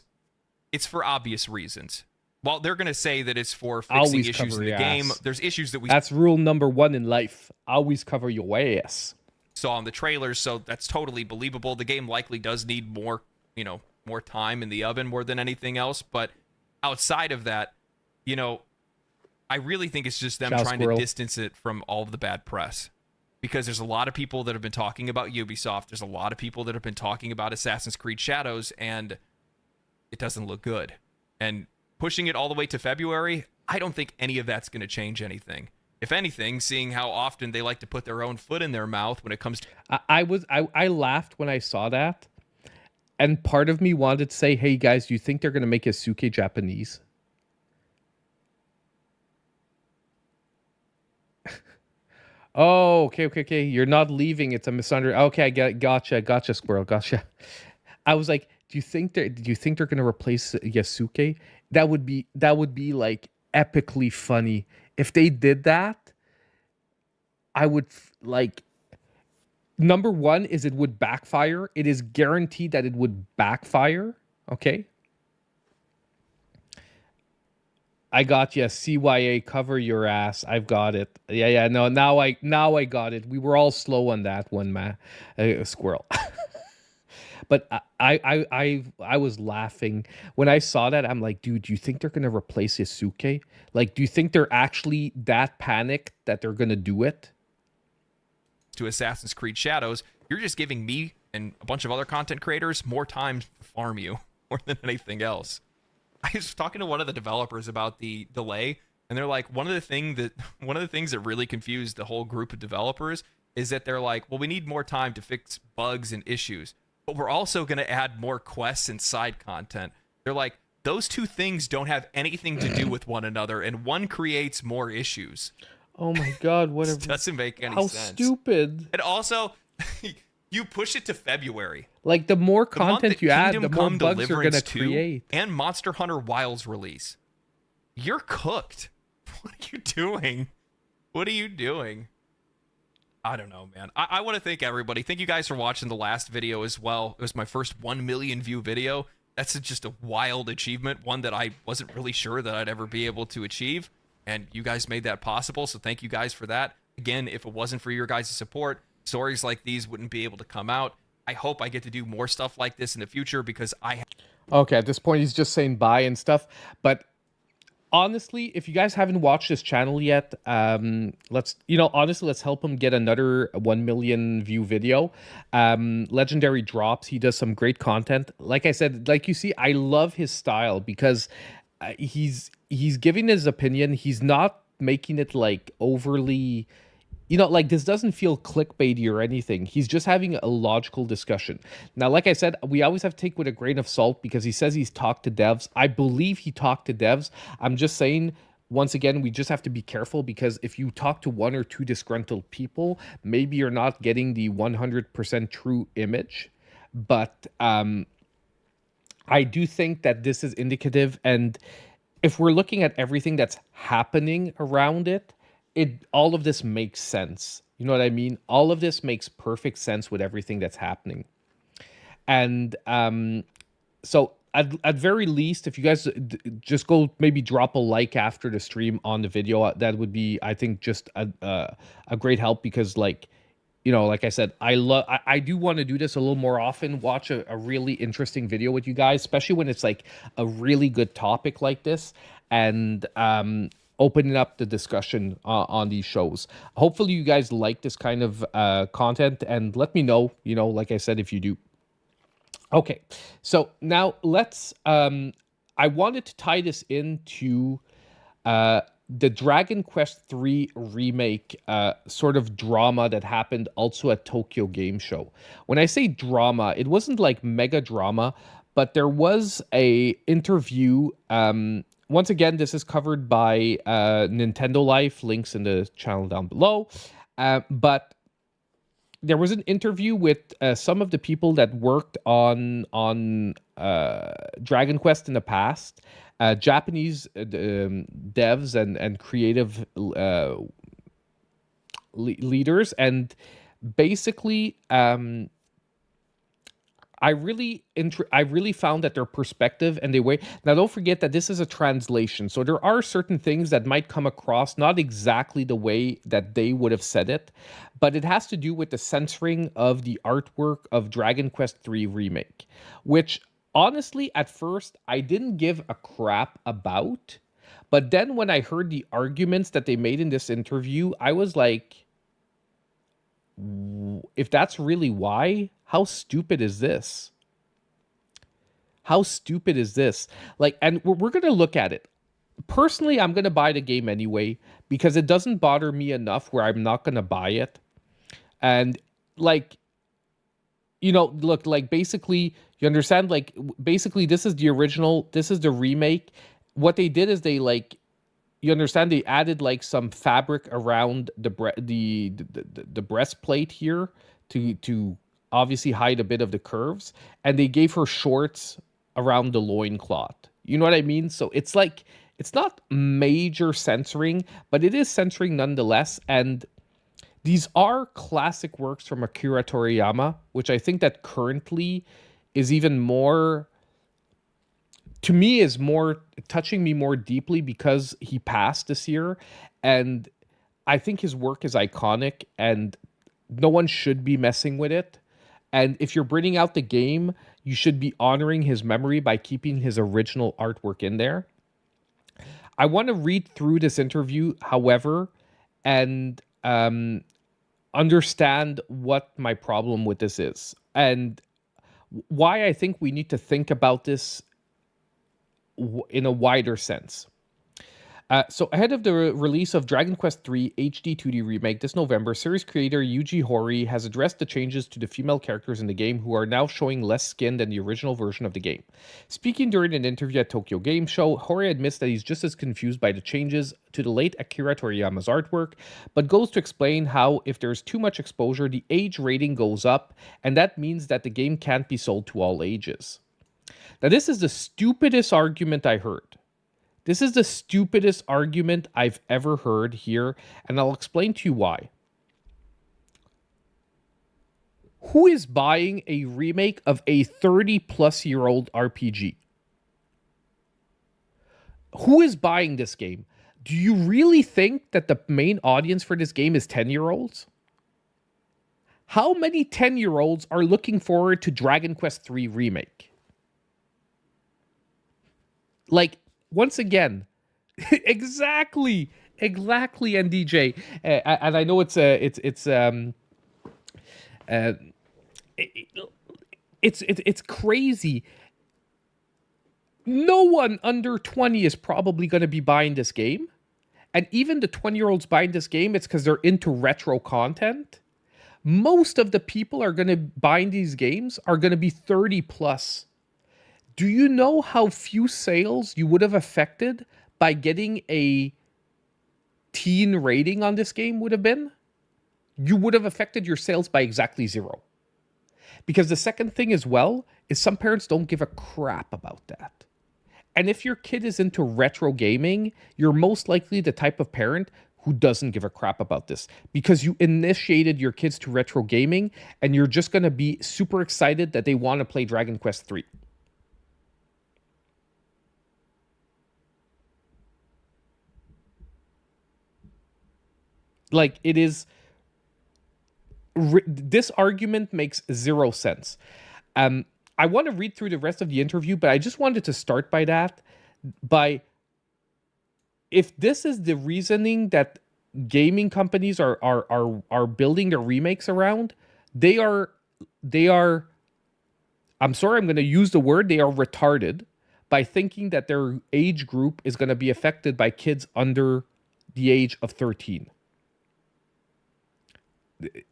It's for obvious reasons. While they're going to say that it's for fixing Always issues in the cover game, your ass. there's issues that we That's rule number 1 in life. Always cover your ass. saw in the trailers, so that's totally believable. The game likely does need more, more time in the oven more than anything else. But outside of that, I really think it's just them trying to distance it from all of the bad press. Because there's a lot of people that have been talking about Ubisoft. There's a lot of people that have been talking about Assassin's Creed Shadows, and it doesn't look good. And pushing it all the way to February, I don't think any of that's going to change anything. If anything, seeing how often they like to put their own foot in their mouth when it comes to... I laughed when I saw that, and part of me wanted to say, hey guys, do you think they're going to make Yasuke Japanese? Oh, okay. You're not leaving. It's a misunderstanding. Okay, I get it. Gotcha, Squirrel. Gotcha. I was like, do you think they're going to replace Yasuke? That would be like epically funny. If they did that, I would like, number one is it would backfire. It is guaranteed that it would backfire. Okay. I got you. CYA, cover your ass. I've got it. Yeah. No, now I got it. We were all slow on that one, Squirrel. But I was laughing when I saw that. I'm like, dude, do you think they're gonna replace Yasuke? Like, do you think they're actually that panicked that they're gonna do it? To Assassin's Creed Shadows, you're just giving me and a bunch of other content creators more time to farm you more than anything else. I was talking to one of the developers about the delay, and they're like, one of the things that really confused the whole group of developers is that they're like, well, we need more time to fix bugs and issues, but we're also going to add more quests and side content. They're like, those two things don't have anything to do with one another, and one creates more issues. Oh my God, what It doesn't make any how sense. stupid. And also, you push it to February. Like, the more content you add, the more Come bugs you're going to Deliverance 2 create. And Monster Hunter Wilds release. You're cooked. What are you doing? I don't know, man. I want to thank everybody. Thank you guys for watching the last video as well. It was my first 1 million view video. That's just a wild achievement, one that I wasn't really sure that I'd ever be able to achieve. And you guys made that possible, so thank you guys for that. Again, if it wasn't for your guys' support, stories like these wouldn't be able to come out. I hope I get to do more stuff like this in the future because Okay, at this point, he's just saying bye and stuff. But honestly, if you guys haven't watched this channel yet, let's help him get another 1 million view video. Legendary Drops, he does some great content. Like I said, like you see, I love his style because he's giving his opinion. He's not making it like overly... like this doesn't feel clickbaity or anything. He's just having a logical discussion. Now, like I said, we always have to take with a grain of salt because he says he's talked to devs. I believe he talked to devs. I'm just saying, once again, we just have to be careful because if you talk to 1 or 2 disgruntled people, maybe you're not getting the 100% true image. But I do think that this is indicative. And if we're looking at everything that's happening around it, all of this makes sense. You know what I mean? All of this makes perfect sense with everything that's happening. And so at very least, if you guys just go maybe drop a like after the stream on the video, that would be, I think, just a great help because, like I said, I do want to do this a little more often, watch a really interesting video with you guys, especially when it's like a really good topic like this. And opening up the discussion on these shows. Hopefully you guys like this kind of content, and let me know, like I said, if you do. Okay, so now let's I wanted to tie this into the Dragon Quest III remake sort of drama that happened also at Tokyo Game Show. When I say drama, it wasn't like mega drama, but there was a interview. Once again, this is covered by Nintendo Life, links in the channel down below. But there was an interview with some of the people that worked on Dragon Quest in the past, Japanese devs and creative leaders, and basically, I really found that their perspective and the way. Now, don't forget that this is a translation, so there are certain things that might come across not exactly the way that they would have said it, but it has to do with the censoring of the artwork of Dragon Quest III Remake, which honestly, at first, I didn't give a crap about, but then when I heard the arguments that they made in this interview, I was like, if that's really why, how stupid is this? How stupid is this? Like, and we're going to look at it. Personally, I'm going to buy the game anyway, because it doesn't bother me enough where I'm not going to buy it. And like, look, like basically, you understand, like basically this is the original, this is the remake. What they did is they like, you understand, they added like some fabric around the breastplate here to obviously hide a bit of the curves, and they gave her shorts around the loincloth. You know what I mean? So it's like, it's not major censoring, but it is censoring nonetheless. And these are classic works from Akira Toriyama, which I think that currently is even more, to me, is more touching me more deeply because he passed this year. And I think his work is iconic and no one should be messing with it. And if you're bringing out the game, you should be honoring his memory by keeping his original artwork in there. I want to read through this interview, however, and understand what my problem with this is and why I think we need to think about this in a wider sense. So ahead of the release of Dragon Quest III HD 2D Remake this November, series creator Yuji Horii has addressed the changes to the female characters in the game who are now showing less skin than the original version of the game. Speaking during an interview at Tokyo Game Show, Horii admits that he's just as confused by the changes to the late Akira Toriyama's artwork, but goes to explain how if there's too much exposure, the age rating goes up, and that means that the game can't be sold to all ages. Now, this is the stupidest argument I heard. This is the stupidest argument I've ever heard here, and I'll explain to you why. Who is buying a remake of a 30-plus-year-old RPG? Who is buying this game? Do you really think that the main audience for this game is 10-year-olds? How many 10-year-olds are looking forward to Dragon Quest III Remake? Like, once again, exactly, NDJ, and I know it's crazy. No one under 20 is probably going to be buying this game, and even the 20-year-olds buying this game, it's because they're into retro content. Most of the people are going to buying these games are going to be 30 plus. Do you know how few sales you would have affected by getting a teen rating on this game would have been? You would have affected your sales by exactly 0. Because the second thing as well is some parents don't give a crap about that. And if your kid is into retro gaming, you're most likely the type of parent who doesn't give a crap about this because you initiated your kids to retro gaming and you're just going to be super excited that they want to play Dragon Quest III. Like, it is... This argument makes 0 sense. I want to read through the rest of the interview, but I just wanted to start by if this is the reasoning that gaming companies are building their remakes around, they are I'm sorry, I'm going to use the word, they are retarded by thinking that their age group is going to be affected by kids under the age of 13.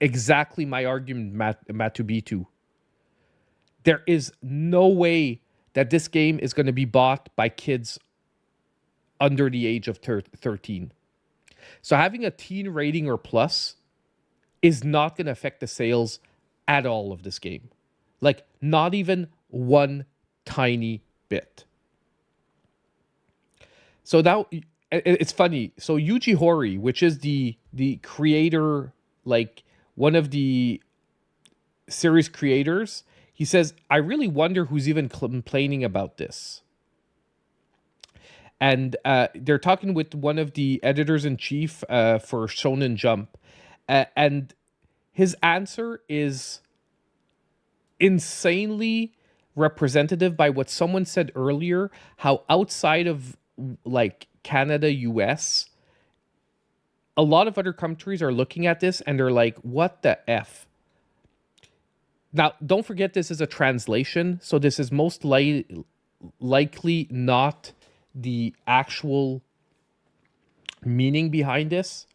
Exactly my argument, Matubitu. There is no way that this game is going to be bought by kids under the age of 13. So having a teen rating or plus is not going to affect the sales at all of this game. Like, not even one tiny bit. So now, it's funny. So Yuji Horii, which is the creator, like one of the series creators, he says, I really wonder who's even complaining about this. And they're talking with one of the editors-in-chief for Shonen Jump. And his answer is insanely representative by what someone said earlier, how outside of like Canada, US, a lot of other countries are looking at this and they're like, what the F? Now, don't forget this is a translation, so this is most likely not the actual meaning behind this,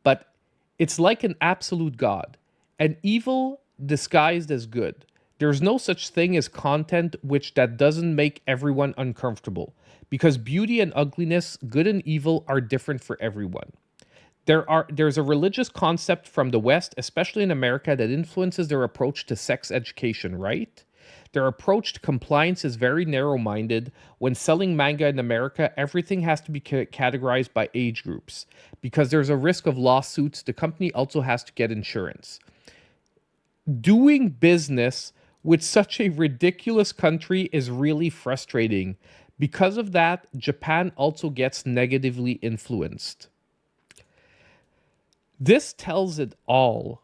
but it's like an absolute god, an evil disguised as good. There's no such thing as content that doesn't make everyone uncomfortable, because beauty and ugliness, good and evil, are different for everyone. There's a religious concept from the West, especially in America, that influences their approach to sex education, right? Their approach to compliance is very narrow-minded. When selling manga in America, everything has to be categorized by age groups. Because there's a risk of lawsuits, the company also has to get insurance. Doing business with such a ridiculous country is really frustrating. Because of that, Japan also gets negatively influenced. This tells it all.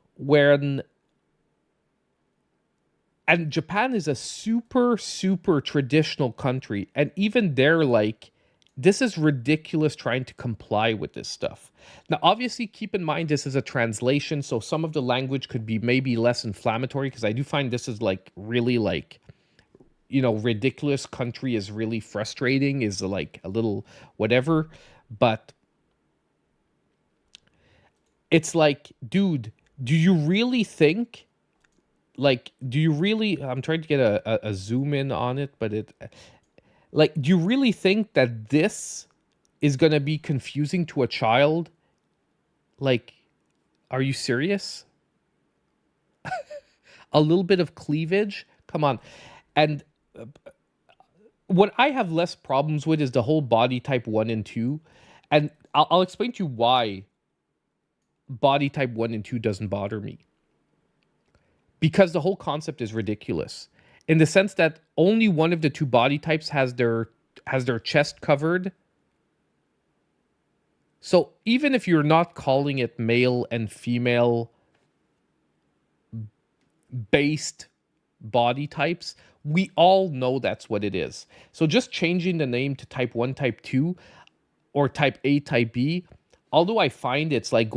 And Japan is a super, super traditional country. And even they're like, this is ridiculous trying to comply with this stuff. Now, obviously, keep in mind, this is a translation. So some of the language could be maybe less inflammatory, because I do find this is like really like, ridiculous country is really frustrating, is like a little whatever. But it's like, dude, do you really think, I'm trying to get a zoom in on it, but do you really think that this is going to be confusing to a child? Like, are you serious? A little bit of cleavage? Come on. And what I have less problems with is the whole body type 1 and 2. And I'll explain to you why body type 1 and 2 doesn't bother me. Because the whole concept is ridiculous. In the sense that only one of the two body types has their chest covered. So even if you're not calling it male and female based body types, we all know that's what it is. So just changing the name to type 1, type 2, or type A, type B, although I find it's like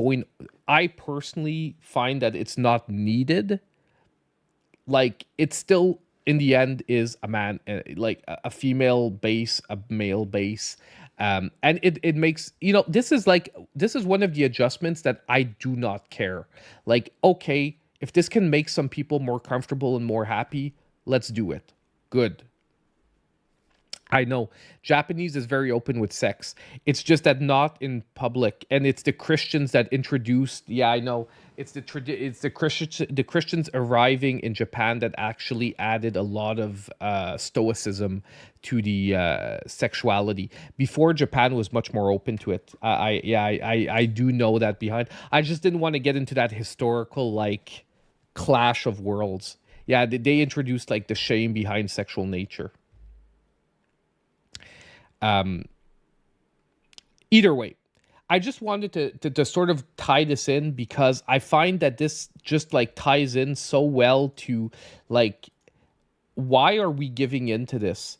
I personally find that it's not needed. Like, it's still, in the end, is a man, like a female base, a male base. And it makes, this is one of the adjustments that I do not care. Like, okay, if this can make some people more comfortable and more happy, let's do it. Good. I know Japanese is very open with sex. It's just that not in public, and it's the Christians that introduced. Yeah, I know. It's the Christians arriving in Japan that actually added a lot of stoicism to the sexuality. Before, Japan was much more open to it. I do know that behind. I just didn't want to get into that historical like clash of worlds. Yeah, they introduced like the shame behind sexual nature. Either way, I just wanted to sort of tie this in, because I find that this just like ties in so well to like, why are we giving in to this?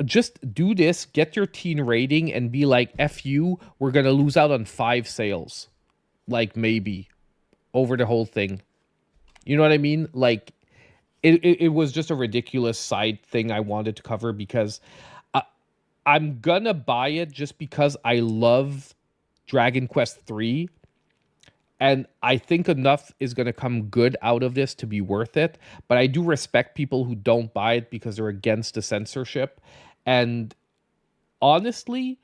just do this, get your teen rating, and be like, F you, we're going to lose out on 5 sales. Like, maybe. Over the whole thing. You know what I mean? Like, it was just a ridiculous side thing I wanted to cover because I'm going to buy it just because I love Dragon Quest 3. And I think enough is going to come good out of this to be worth it. But I do respect people who don't buy it because they're against the censorship. And honestly,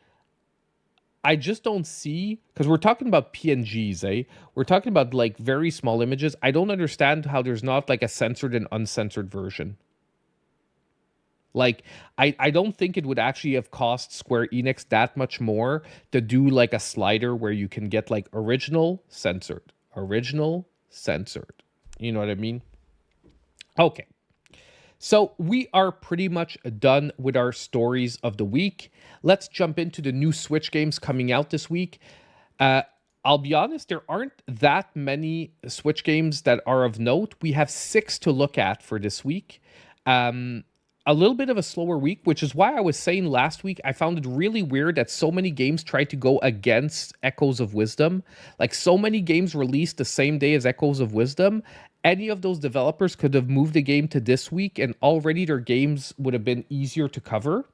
I just don't see, because we're talking about PNGs, eh? We're talking about like very small images. I don't understand how there's not like a censored and uncensored version. Like, I don't think it would actually have cost Square Enix that much more to do like a slider where you can get like original, censored. You know what I mean? Okay. So we are pretty much done with our stories of the week. Let's jump into the new Switch games coming out this week. I'll be honest, there aren't that many Switch games that are of note. We have 6 to look at for this week. A little bit of a slower week, which is why I was saying last week, I found it really weird that so many games tried to go against Echoes of Wisdom. Like, so many games released the same day as Echoes of Wisdom. Any of those developers could have moved the game to this week, and already their games would have been easier to cover.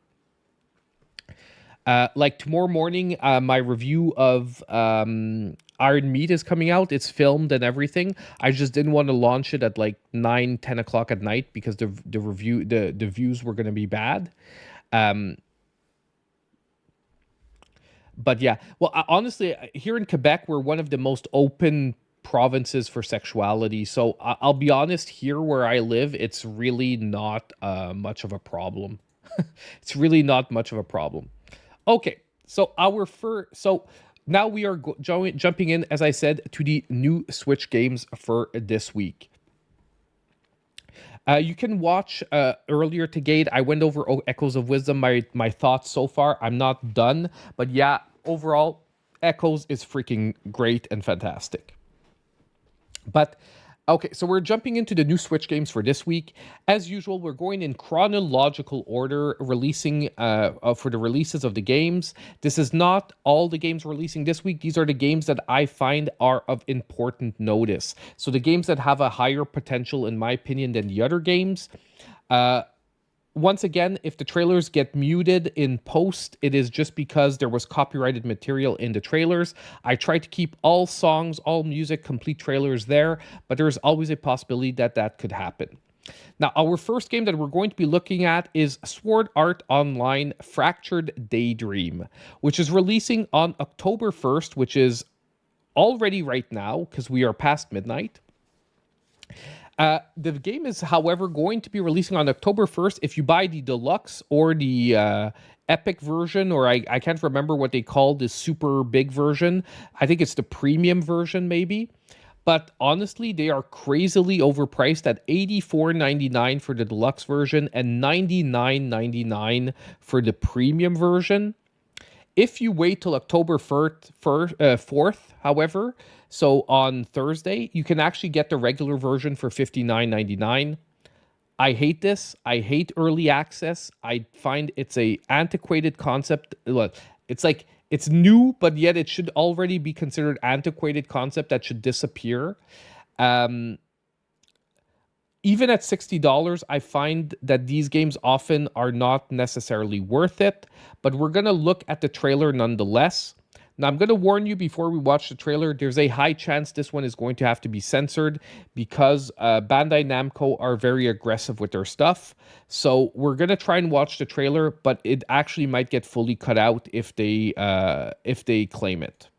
Like tomorrow morning, my review of Iron Meat is coming out. It's filmed and everything. I just didn't want to launch it at like 9, 10 o'clock at night because the views were going to be bad. But yeah, well, honestly, here in Quebec, we're one of the most open provinces for sexuality. So I'll be honest, here where I live, it's really not much of a problem. It's really not much of a problem. Okay, so now we are jumping in, as I said, to the new Switch games for this week. You can watch earlier today. I went over Echoes of Wisdom, my thoughts so far. I'm not done, but yeah, overall, Echoes is freaking great and fantastic. But okay, so we're jumping into the new Switch games for this week. As usual, we're going in chronological order, releasing for the releases of the games. This is not all the games releasing this week. These are the games that I find are of important notice. So the games that have a higher potential, in my opinion, than the other games. Once again, if the trailers get muted in post, it is just because there was copyrighted material in the trailers. I try to keep all songs, all music, complete trailers there, but there's always a possibility that that could happen. Now, our first game that we're going to be looking at is Sword Art Online Fractured Daydream, which is releasing on October 1st, which is already right now because we are past midnight. The game is, however, going to be releasing on October 1st. If you buy the deluxe or the epic version, or I can't remember what they call the super big version. I think it's the premium version maybe. But honestly, they are crazily overpriced at $84.99 for the deluxe version and $99.99 for the premium version. If you wait till October 4th, however, so on Thursday, you can actually get the regular version for $59.99. I hate this. I hate early access. I find it's a antiquated concept. It's like, it's new, but yet it should already be considered antiquated concept that should disappear. Even at $60, I find that these games often are not necessarily worth it, but we're going to look at the trailer nonetheless. Now, I'm going to warn you before we watch the trailer, there's a high chance this one is going to have to be censored because Bandai Namco are very aggressive with their stuff. So we're going to try and watch the trailer, but it actually might get fully cut out if they claim it.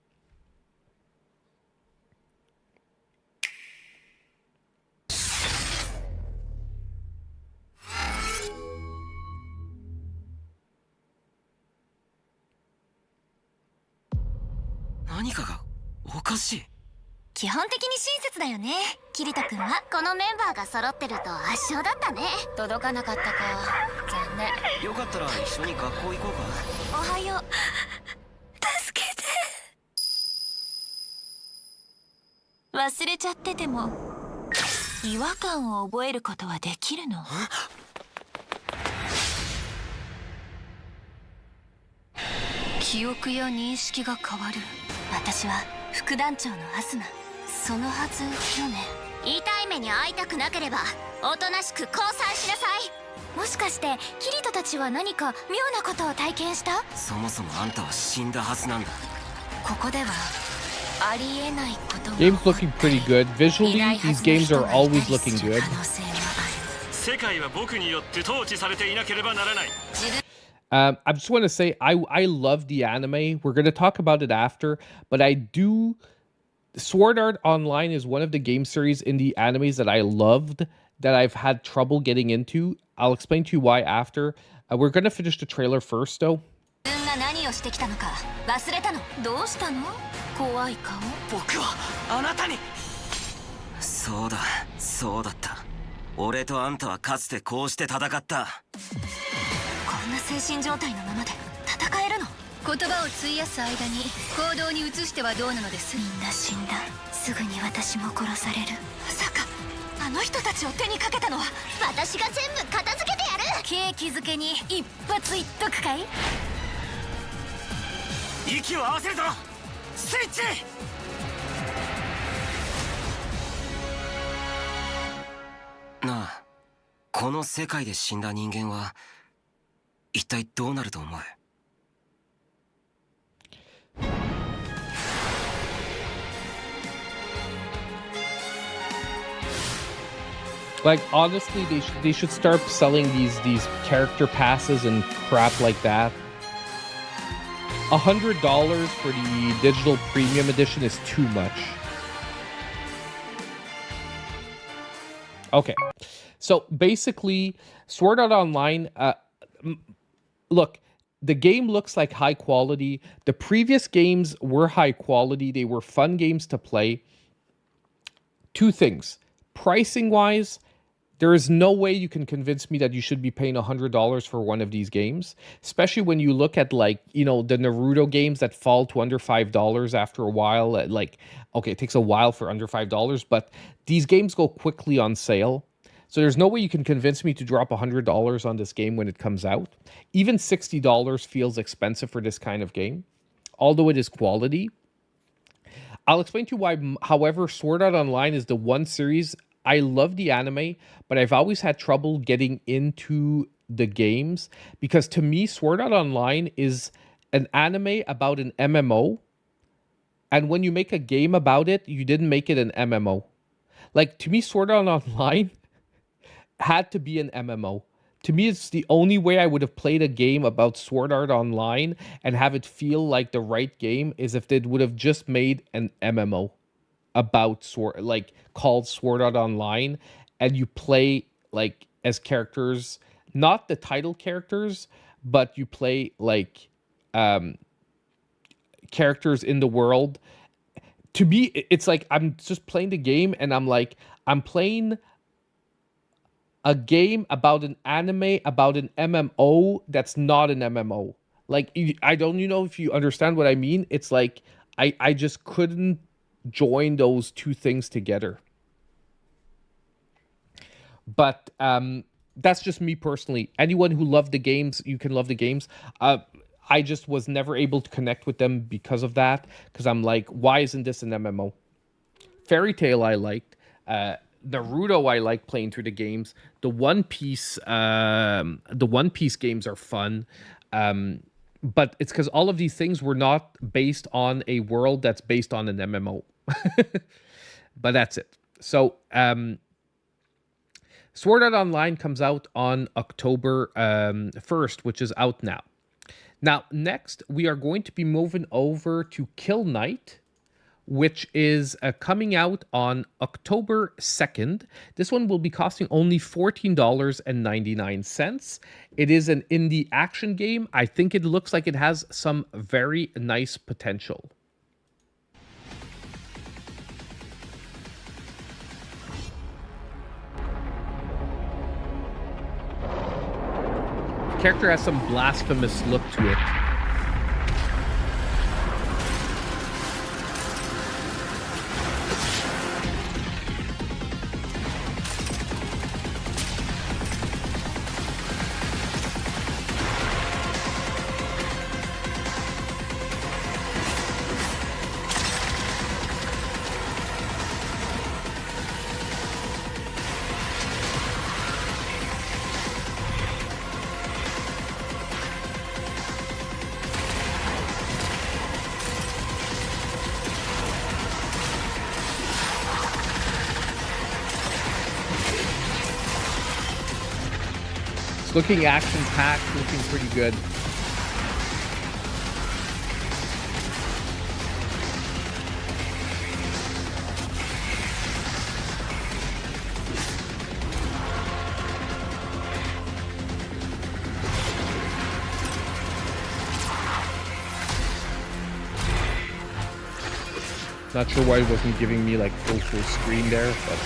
What? 基本的に親切だよね。キリト君はこのメンバーが揃ってると圧勝だったね。届かなかったか。残念。よかったら一緒に学校行こうか。おはよう。助けて。忘れちゃってても違和感を覚えることはできるの？記憶や認識が変わる。私は副団長のアスナ。そのはずよね。痛い目に遭いたくなければおとなしく降参しなさい。もしかしてキリトたちは何か妙なことを体験した？そもそもあんたは死んだはずなんだ。ここではありえないことが。 Game's looking pretty good. Visually, these games are always looking good. 世界は僕によって統治されていなければならない。 I just want to say I love the anime. We're going to talk about it after, but I do. Sword Art Online is one of the game series in the animes that I loved that I've had trouble getting into. I'll explain to you why after. We're going to finish the trailer first, though. 何をしてきたのか忘れたの？どうしたの？怖い顔。僕はあなたに。そうだ、そうだった。俺とあんたはかつてこうして戦った。こんな精神状態のままで戦えるの？言葉を費やす間に行動に移してはどうなのです？みんな死んだ。すぐに私も殺される。まさかあの人たちを手にかけたのは私が全部片付けてやる。ケーキ漬けに一発いっとくかい？息を合わせるぞスイッチ。なあ、この世界で死んだ人間は一体どうなると思う？Like honestly, they should start selling these character passes and crap like that. $100 for the digital premium edition is too much. Okay, so basically, Sword Art Online. Look, the game looks like high quality. The previous games were high quality. They were fun games to play. Two things: pricing wise. There is no way you can convince me that you should be paying $100 for one of these games, especially when you look at, like, you know, the Naruto games that fall to under $5 after a while. Like, okay, it takes a while for under $5, but these games go quickly on sale. So there's no way you can convince me to drop $100 on this game when it comes out. Even $60 feels expensive for this kind of game, although it is quality. I'll explain to you why, however, Sword Art Online is the one series. I love the anime, but I've always had trouble getting into the games because to me, Sword Art Online is an anime about an MMO. And when you make a game about it, you didn't make it an MMO. Like, to me, Sword Art Online had to be an MMO. To me, it's the only way I would have played a game about Sword Art Online and have it feel like the right game is if they would have just made an MMO about called Sword Art Online, and you play like as characters, not the title characters, but you play like characters in the world. To me, it's like I'm just playing the game and I'm like, I'm playing a game about an anime about an MMO that's not an MMO. Like, I don't know if you understand what I mean. It's like I just couldn't join those two things together. But that's just me personally. Anyone who loved the games, you can love the games. I just was never able to connect with them because of that. Because I'm like, why isn't this an MMO? Fairy Tail I liked. Naruto I like playing through the games. The One Piece games are fun. But it's because all of these things were not based on a world that's based on an MMO. But that's it. So Sword Art Online comes out on October 1st, which is out now. Now, next, we are going to be moving over to Kill Knight, which is coming out on October 2nd. This one will be costing only $14.99. It is an indie action game. I think it looks like it has some very nice potential. The character has some blasphemous look to it. It's looking action-packed, looking pretty good. Not sure why it wasn't giving me like full screen there, but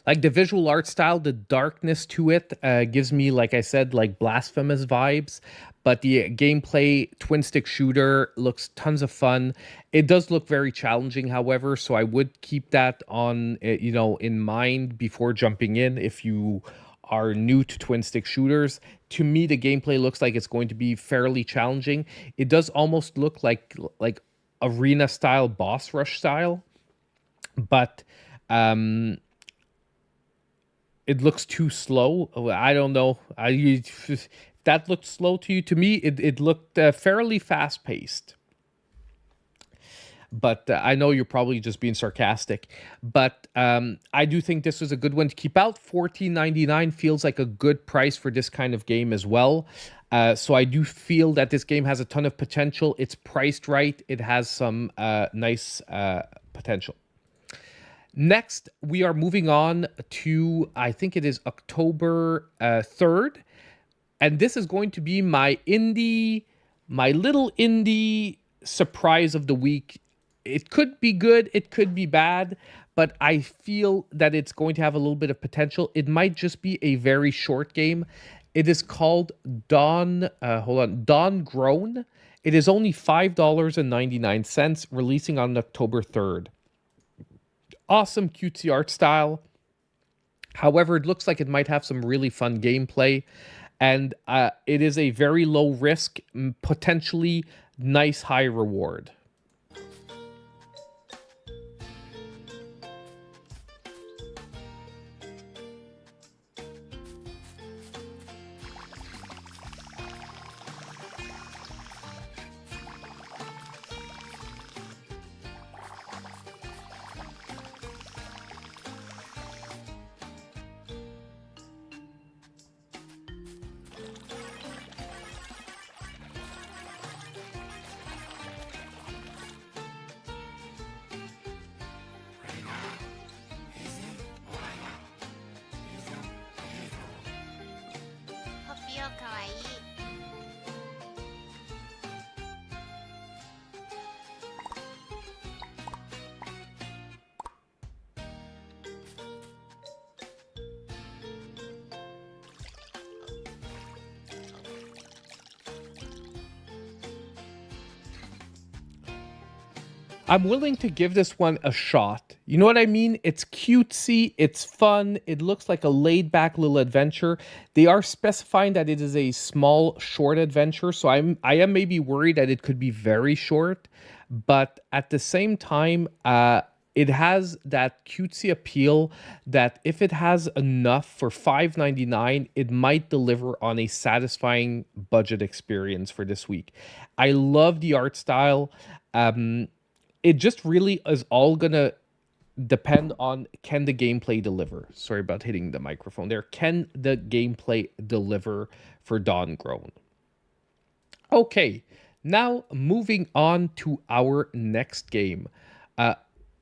like the visual art style, the darkness to it gives me, like I said, like Blasphemous vibes. But the gameplay, twin stick shooter, looks tons of fun. It does look very challenging, however, so I would keep that on, in mind before jumping in. If you are new to twin stick shooters, to me, the gameplay looks like it's going to be fairly challenging. It does almost look like arena style, boss rush style, but it looks too slow. I don't know. That looked slow to you. To me, it looked fairly fast-paced. But I know you're probably just being sarcastic. But I do think this was a good one to keep out. $14.99 feels like a good price for this kind of game as well. So I do feel that this game has a ton of potential. It's priced right. It has some nice potential. Next, we are moving on to, I think it is October 3rd. And this is going to be my little indie surprise of the week. It could be good, it could be bad, but I feel that it's going to have a little bit of potential. It might just be a very short game. It is called Dawngrown. It is only $5.99, releasing on October 3rd. Awesome cutesy art style. However, it looks like it might have some really fun gameplay. And it is a very low risk, potentially nice high reward. I'm willing to give this one a shot. You know what I mean? It's cutesy, it's fun, it looks like a laid-back little adventure. They are specifying that it is a small, short adventure, so I am maybe worried that it could be very short, but at the same time, it has that cutesy appeal that if it has enough for $5.99, it might deliver on a satisfying budget experience for this week. I love the art style. It just really is all gonna depend on, can the gameplay deliver? Sorry about hitting the microphone there. Can the gameplay deliver for Dawngrown? Okay, now moving on to our next game.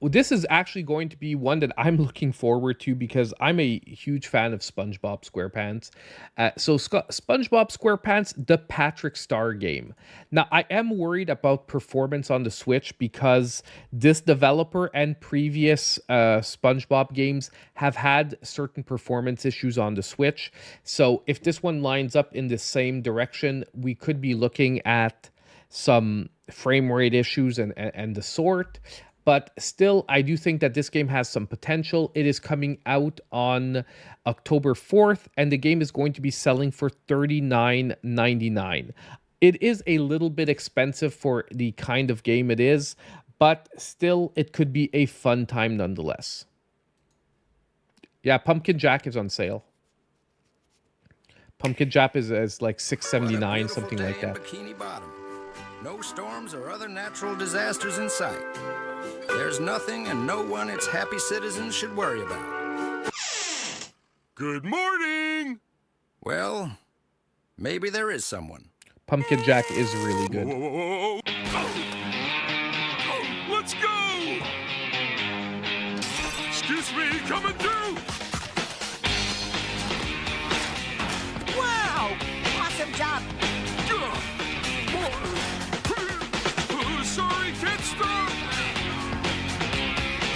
This is actually going to be one that I'm looking forward to because I'm a huge fan of SpongeBob SquarePants. SpongeBob SquarePants, the Patrick Star game. Now, I am worried about performance on the Switch because this developer and previous SpongeBob games have had certain performance issues on the Switch. So if this one lines up in the same direction, we could be looking at some frame rate issues and the sort. But still, I do think that this game has some potential. It is coming out on October 4th, and the game is going to be selling for $39.99. It is a little bit expensive for the kind of game it is, but still, it could be a fun time nonetheless. Yeah, Pumpkin Jack is on sale. Pumpkin Jap is like $6.79, something like that. Bikini Bottom. No storms or other natural disasters in sight. There's nothing and no one its happy citizens should worry about. Good morning! Well, maybe there is someone. Pumpkin Jack is really good. Whoa. Let's go! Excuse me, coming through! Wow! Awesome job! Sorry, can't stop!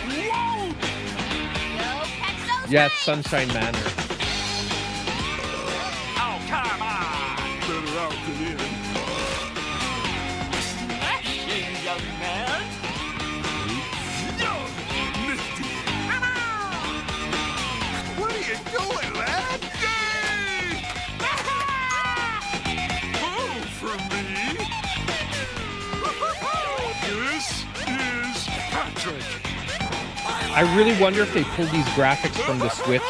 Whoa! Yeah, it's Sunshine Manor. Oh, come on! Better out than in. Smashing, young man! Nifty! What are you doing, lad? Yay! Oh, for me? This is Patrick. I really wonder if they pulled these graphics from the Switch.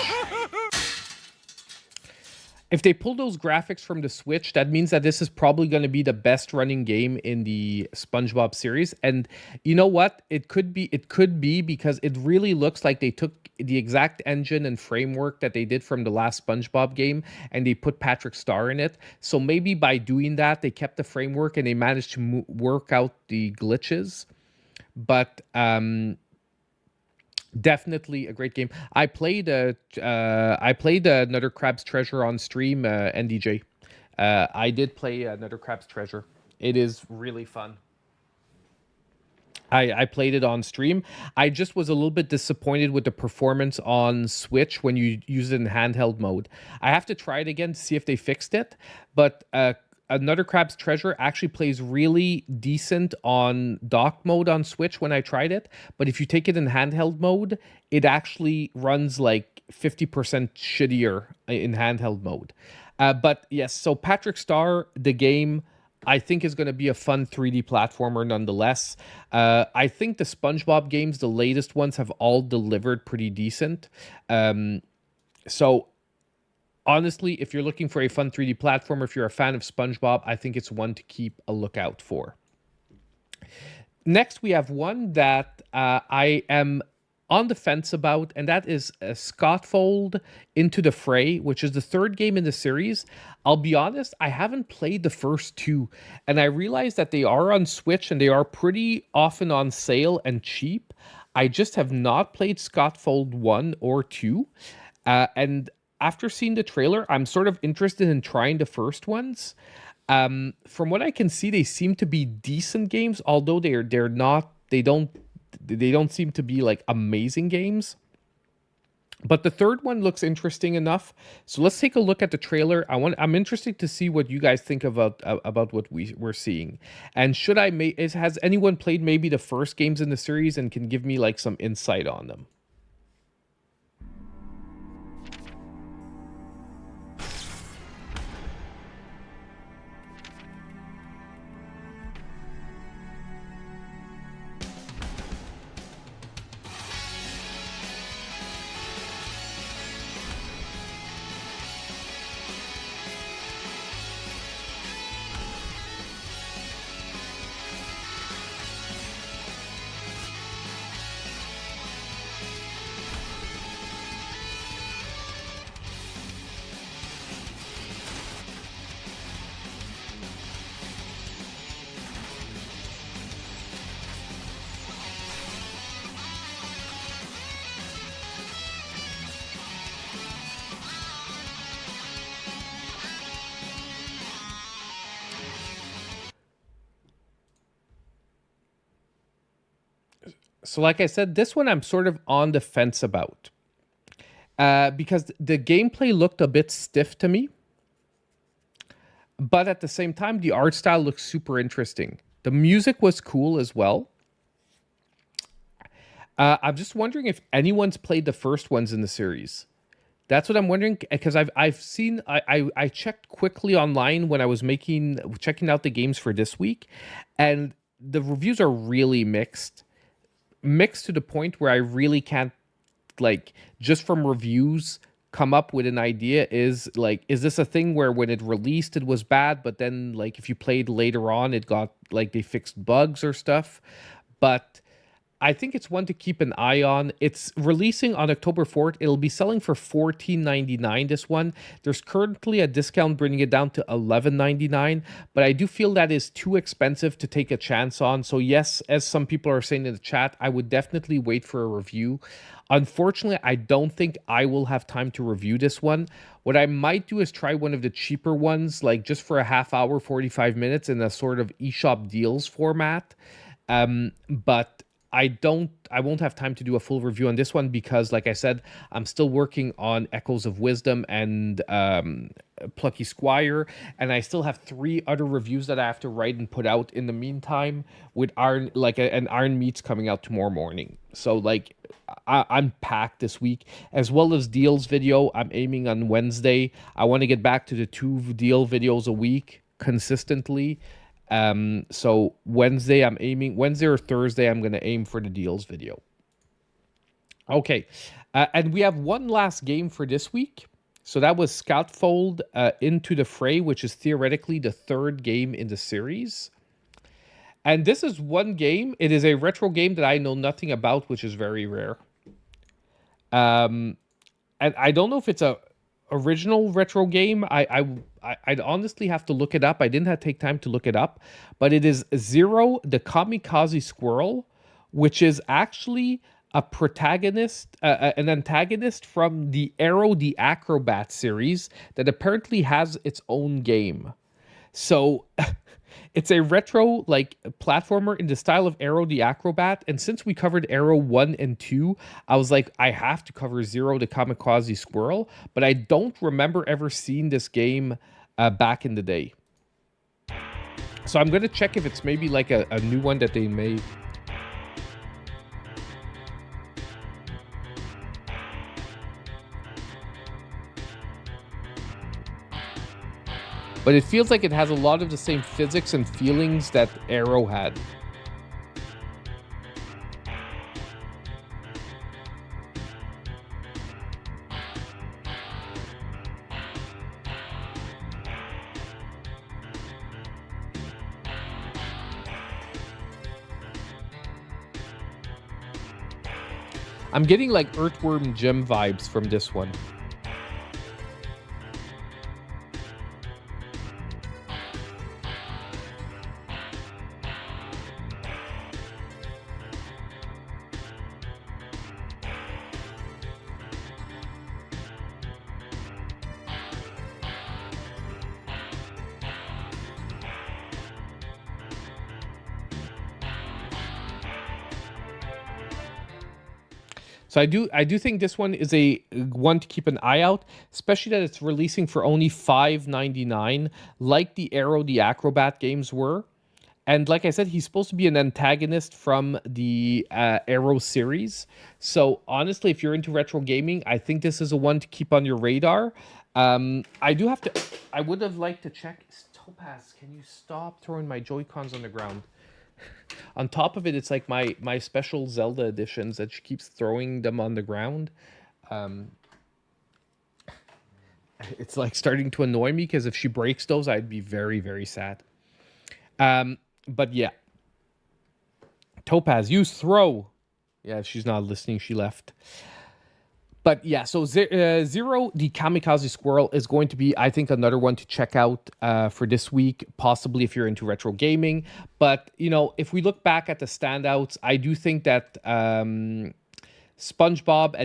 If they pull those graphics from the Switch, that means that this is probably going to be the best running game in the SpongeBob series. And you know what? It could be because it really looks like they took the exact engine and framework that they did from the last SpongeBob game and they put Patrick Star in it. So maybe by doing that, they kept the framework and they managed to work out the glitches. But definitely a great game. I played Another Crab's Treasure on stream, NDJ. I did play Another Crab's Treasure. It is really fun. I played it on stream. I just was a little bit disappointed with the performance on Switch when you use it in handheld mode. I have to try it again to see if they fixed it. But Another Crab's Treasure actually plays really decent on dock mode on Switch when I tried it. But if you take it in handheld mode, it actually runs like 50% shittier in handheld mode. But yes, so Patrick Star, the game, I think is going to be a fun 3D platformer nonetheless. I think the SpongeBob games, the latest ones, have all delivered pretty decent. So honestly, if you're looking for a fun 3D platformer, if you're a fan of SpongeBob, I think it's one to keep a lookout for. Next, we have one that I am on the fence about, and that is Scotfold Into the Fray, which is the third game in the series. I'll be honest, I haven't played the first two, and I realize that they are on Switch and they are pretty often on sale and cheap. I just have not played Scotfold 1 or 2, and after seeing the trailer, I'm sort of interested in trying the first ones. From what I can see, they seem to be decent games, although they don't seem to be like amazing games. But the third one looks interesting enough. So let's take a look at the trailer. I'm interested to see what you guys think about what we're seeing. And has anyone played maybe the first games in the series and can give me like some insight on them? So like I said, this one I'm sort of on the fence about. Because the gameplay looked a bit stiff to me. But at the same time, the art style looks super interesting. The music was cool as well. I'm just wondering if anyone's played the first ones in the series. That's what I'm wondering, because I've seen, I checked quickly online when I was checking out the games for this week, and the reviews are really mixed to the point where I really can't, like, just from reviews, come up with an idea is like, is this a thing where when it released it was bad, but then like if you played later on it got like they fixed bugs or stuff? But I think it's one to keep an eye on. It's releasing on October 4th. It'll be selling for $14.99, this one. There's currently a discount bringing it down to $11.99, but I do feel that is too expensive to take a chance on. So yes, as some people are saying in the chat, I would definitely wait for a review. Unfortunately, I don't think I will have time to review this one. What I might do is try one of the cheaper ones, like just for a half hour, 45 minutes in a sort of eShop deals format. But I won't have time to do a full review on this one because, like I said, I'm still working on Echoes of Wisdom and Plucky Squire, and I still have 3 other reviews that I have to write and put out in the meantime, with Iron, like an Iron Meats coming out tomorrow morning. So like I'm packed this week, as well as deals video. I'm aiming on Wednesday. I want to get back to the 2 deal videos a week consistently. So Wednesday or Thursday, I'm going to aim for the deals video. Okay. And we have one last game for this week. So that was Scoutfold Into the Fray, which is theoretically the 3rd game in the series. And this is one game. It is a retro game that I know nothing about, which is very rare. And I don't know if it's a original retro game. I'd honestly have to look it up. I didn't take time to look it up, but it is Zero the Kamikaze Squirrel, which is actually a protagonist, an antagonist from the Arrow the Acrobat series that apparently has its own game. So it's a retro like platformer in the style of Arrow the Acrobat. And since we covered Arrow 1 and 2, I was like, I have to cover Zero the Kamikaze Squirrel. But I don't remember ever seeing this game back in the day. So I'm going to check if it's maybe like a new one that they made. But it feels like it has a lot of the same physics and feelings that Arrow had. I'm getting like Earthworm Jim vibes from this one. So I do think this one is a one to keep an eye out, especially that it's releasing for only $5.99, like the Arrow the Acrobat games were. And like I said, he's supposed to be an antagonist from the Arrow series. So honestly, if you're into retro gaming, I think this is a one to keep on your radar. I would have liked to check. Topaz, can you stop throwing my Joy-Cons on the ground? On top of it, it's like my special Zelda editions that she keeps throwing them on the ground. It's like starting to annoy me because if she breaks those, I'd be very, very sad. But yeah. Topaz, use throw. Yeah, she's not listening. She left. But yeah, so Zero, the Kamikaze Squirrel, is going to be, I think, another one to check out for this week, possibly if you're into retro gaming. But, you know, if we look back at the standouts, I do think that SpongeBob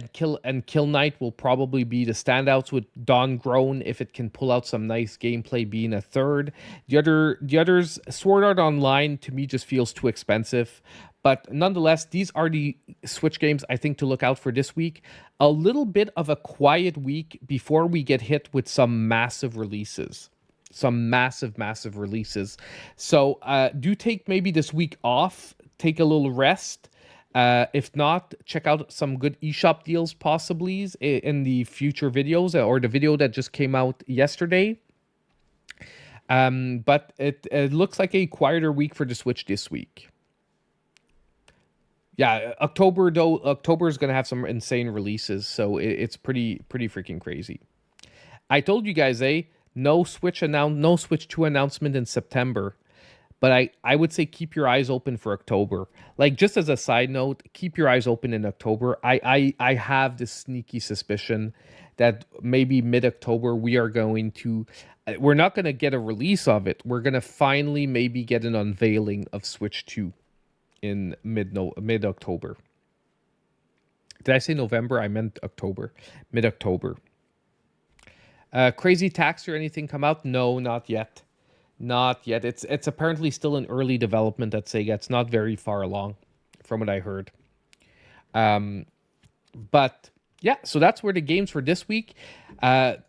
and Kill Knight will probably be the standouts, with Dawngrown, if it can pull out some nice gameplay, being a third. The others, Sword Art Online, to me, just feels too expensive. But nonetheless, these are the Switch games I think to look out for this week. A little bit of a quiet week before we get hit with some massive releases. Some massive releases. So do take maybe this week off. Take a little rest. If not, check out some good eShop deals possibly in the future videos, or the video that just came out yesterday. But it looks like a quieter week for the Switch this week. Yeah, October though. October is gonna have some insane releases, so it's pretty freaking crazy. I told you guys, no Switch 2 announcement in September, but I would say keep your eyes open for October. Like, just as a side note, keep your eyes open in October. I have this sneaky suspicion that maybe mid-October we're not going to get a release of it. We're going to finally maybe get an unveiling of Switch 2 in mid-October. Did I say November? I meant October. Mid-October. Crazy Taxi or anything come out? No, not yet. Not yet. It's apparently still in early development at Sega. It's not very far along, from what I heard. But yeah, so that's where the games for this week.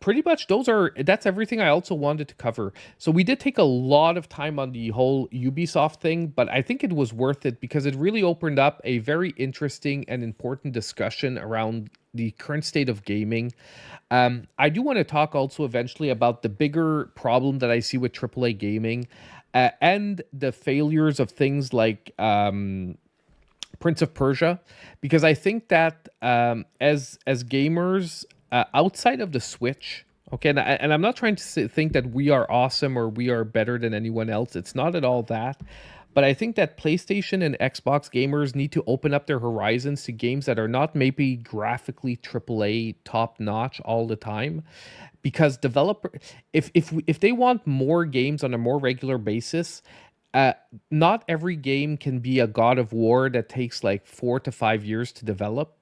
Pretty much that's everything I also wanted to cover. So we did take a lot of time on the whole Ubisoft thing, but I think it was worth it because it really opened up a very interesting and important discussion around the current state of gaming. I do want to talk also eventually about the bigger problem that I see with AAA gaming and the failures of things like Prince of Persia, because I think that as gamers outside of the Switch, okay, and I'm not trying to think that we are awesome or we are better than anyone else. It's not at all that. But I think that PlayStation and Xbox gamers need to open up their horizons to games that are not maybe graphically AAA top notch all the time, because if they want more games on a more regular basis, not every game can be a God of War that takes like 4 to 5 years to develop.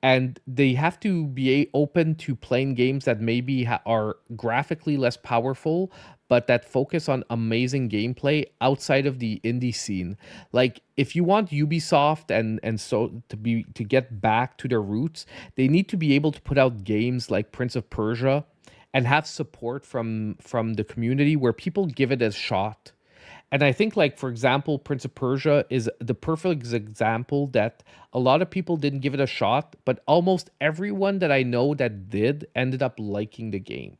And they have to be open to playing games that maybe are graphically less powerful, but that focus on amazing gameplay outside of the indie scene. Like, if you want Ubisoft and so to get back to their roots, they need to be able to put out games like Prince of Persia and have support from the community where people give it a shot. And I think, like, for example, Prince of Persia is the perfect example that a lot of people didn't give it a shot, but almost everyone that I know that did ended up liking the game.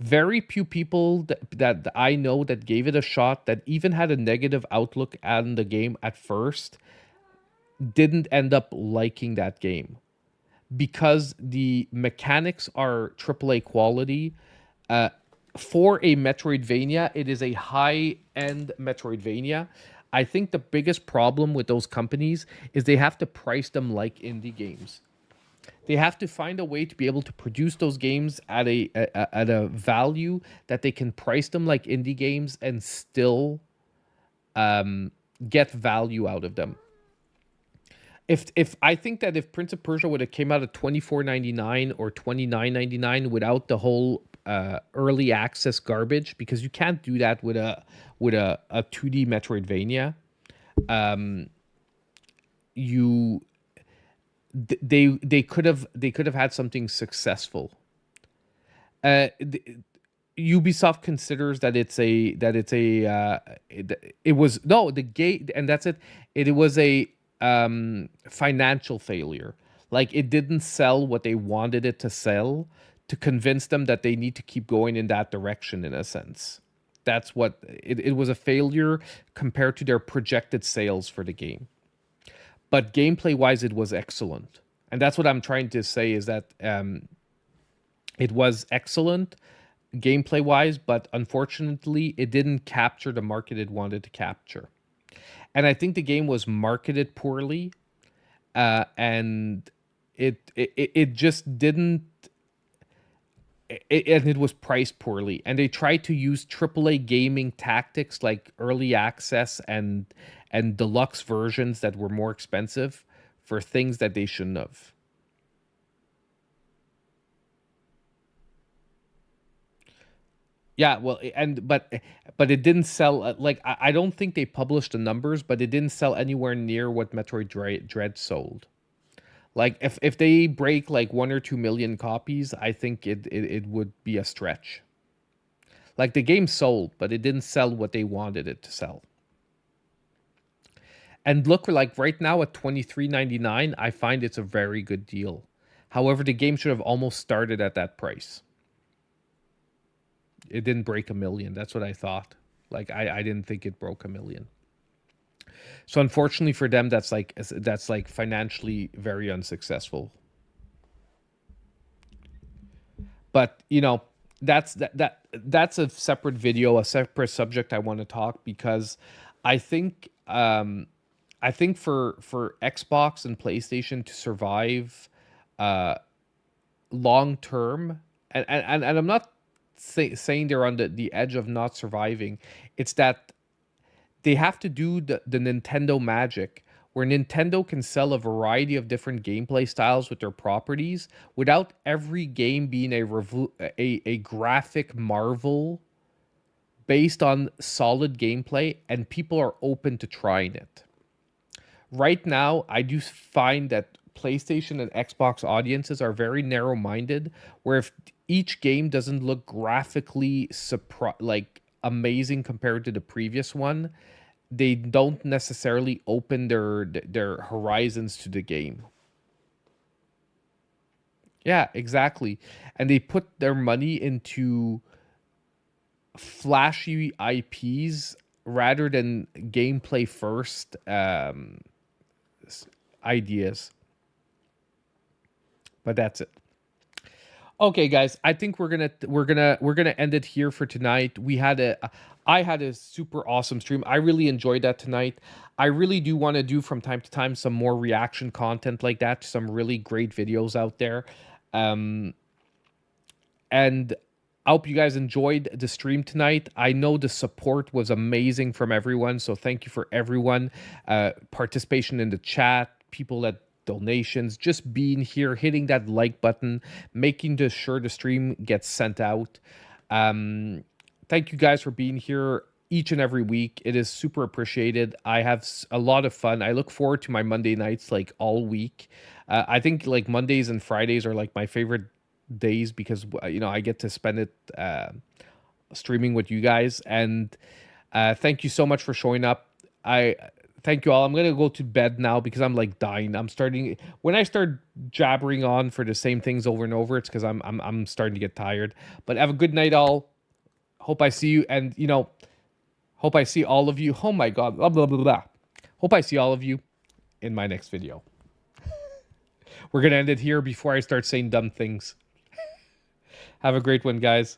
Very few people that I know that gave it a shot, that even had a negative outlook on the game at first, didn't end up liking that game. Because the mechanics are AAA quality. For a Metroidvania, it is a high-end Metroidvania. I think the biggest problem with those companies is they have to price them like indie games. They have to find a way to be able to produce those games at a value that they can price them like indie games and still get value out of them. If I think that if Prince of Persia would have came out at $24.99 or $29.99 without the whole early access garbage, because you can't do that with a 2D Metroidvania, they could have had something successful. Ubisoft considers that it was a financial failure. Like, it didn't sell what they wanted it to sell, to convince them that they need to keep going in that direction, in a sense. That's what it was, a failure compared to their projected sales for the game. But gameplay wise, it was excellent. And that's what I'm trying to say, is that it was excellent gameplay wise, but unfortunately it didn't capture the market it wanted to capture. And I think the game was marketed poorly, and it just didn't. And it was priced poorly, and they tried to use AAA gaming tactics like early access and deluxe versions that were more expensive for things that they shouldn't have. Yeah, well, but it didn't sell. Like, I don't think they published the numbers, but it didn't sell anywhere near what Metroid Dread sold. Like, if they break like 1 or 2 million copies, I think it would be a stretch. Like, the game sold, but it didn't sell what they wanted it to sell. And look, like right now at $23.99, I find it's a very good deal. However, the game should have almost started at that price. It didn't break 1 million. That's what I thought. Like, I didn't think it broke 1 million. So unfortunately for them, that's like financially very unsuccessful. But you know, that's a separate video, a separate subject I want to talk, because I think for Xbox and PlayStation to survive long term, and I'm not saying they're on the edge of not surviving. It's that they have to do the Nintendo magic, where Nintendo can sell a variety of different gameplay styles with their properties without every game being a graphic marvel based on solid gameplay, and people are open to trying it. Right now, I do find that PlayStation and Xbox audiences are very narrow-minded, where if each game doesn't look graphically amazing compared to the previous one, they don't necessarily open their horizons to the game. Yeah, exactly. And they put their money into flashy IPs rather than gameplay first ideas. But that's it. Okay, guys, I think we're gonna end it here for tonight. I had a super awesome stream. I really enjoyed that tonight. I really do want to do from time to time some more reaction content like that, some really great videos out there. And I hope you guys enjoyed the stream tonight. I know the support was amazing from everyone, so thank you for everyone. Participation in the chat, people that donations, just being here, hitting that like button, making sure the stream gets sent out. Thank you guys for being here each and every week. It is super appreciated. I have a lot of fun. I look forward to my Monday nights like all week. I think like Mondays and Fridays are like my favorite days because you know I get to spend it streaming with you guys. And thank you so much for showing up. Thank you all. I'm going to go to bed now because I'm like dying. When I start jabbering on for the same things over and over, it's because I'm starting to get tired. But have a good night, all. Hope I see you, and you know, hope I see all of you. Oh my God, blah blah blah blah. Hope I see all of you in my next video. We're gonna end it here before I start saying dumb things. Have a great one, guys.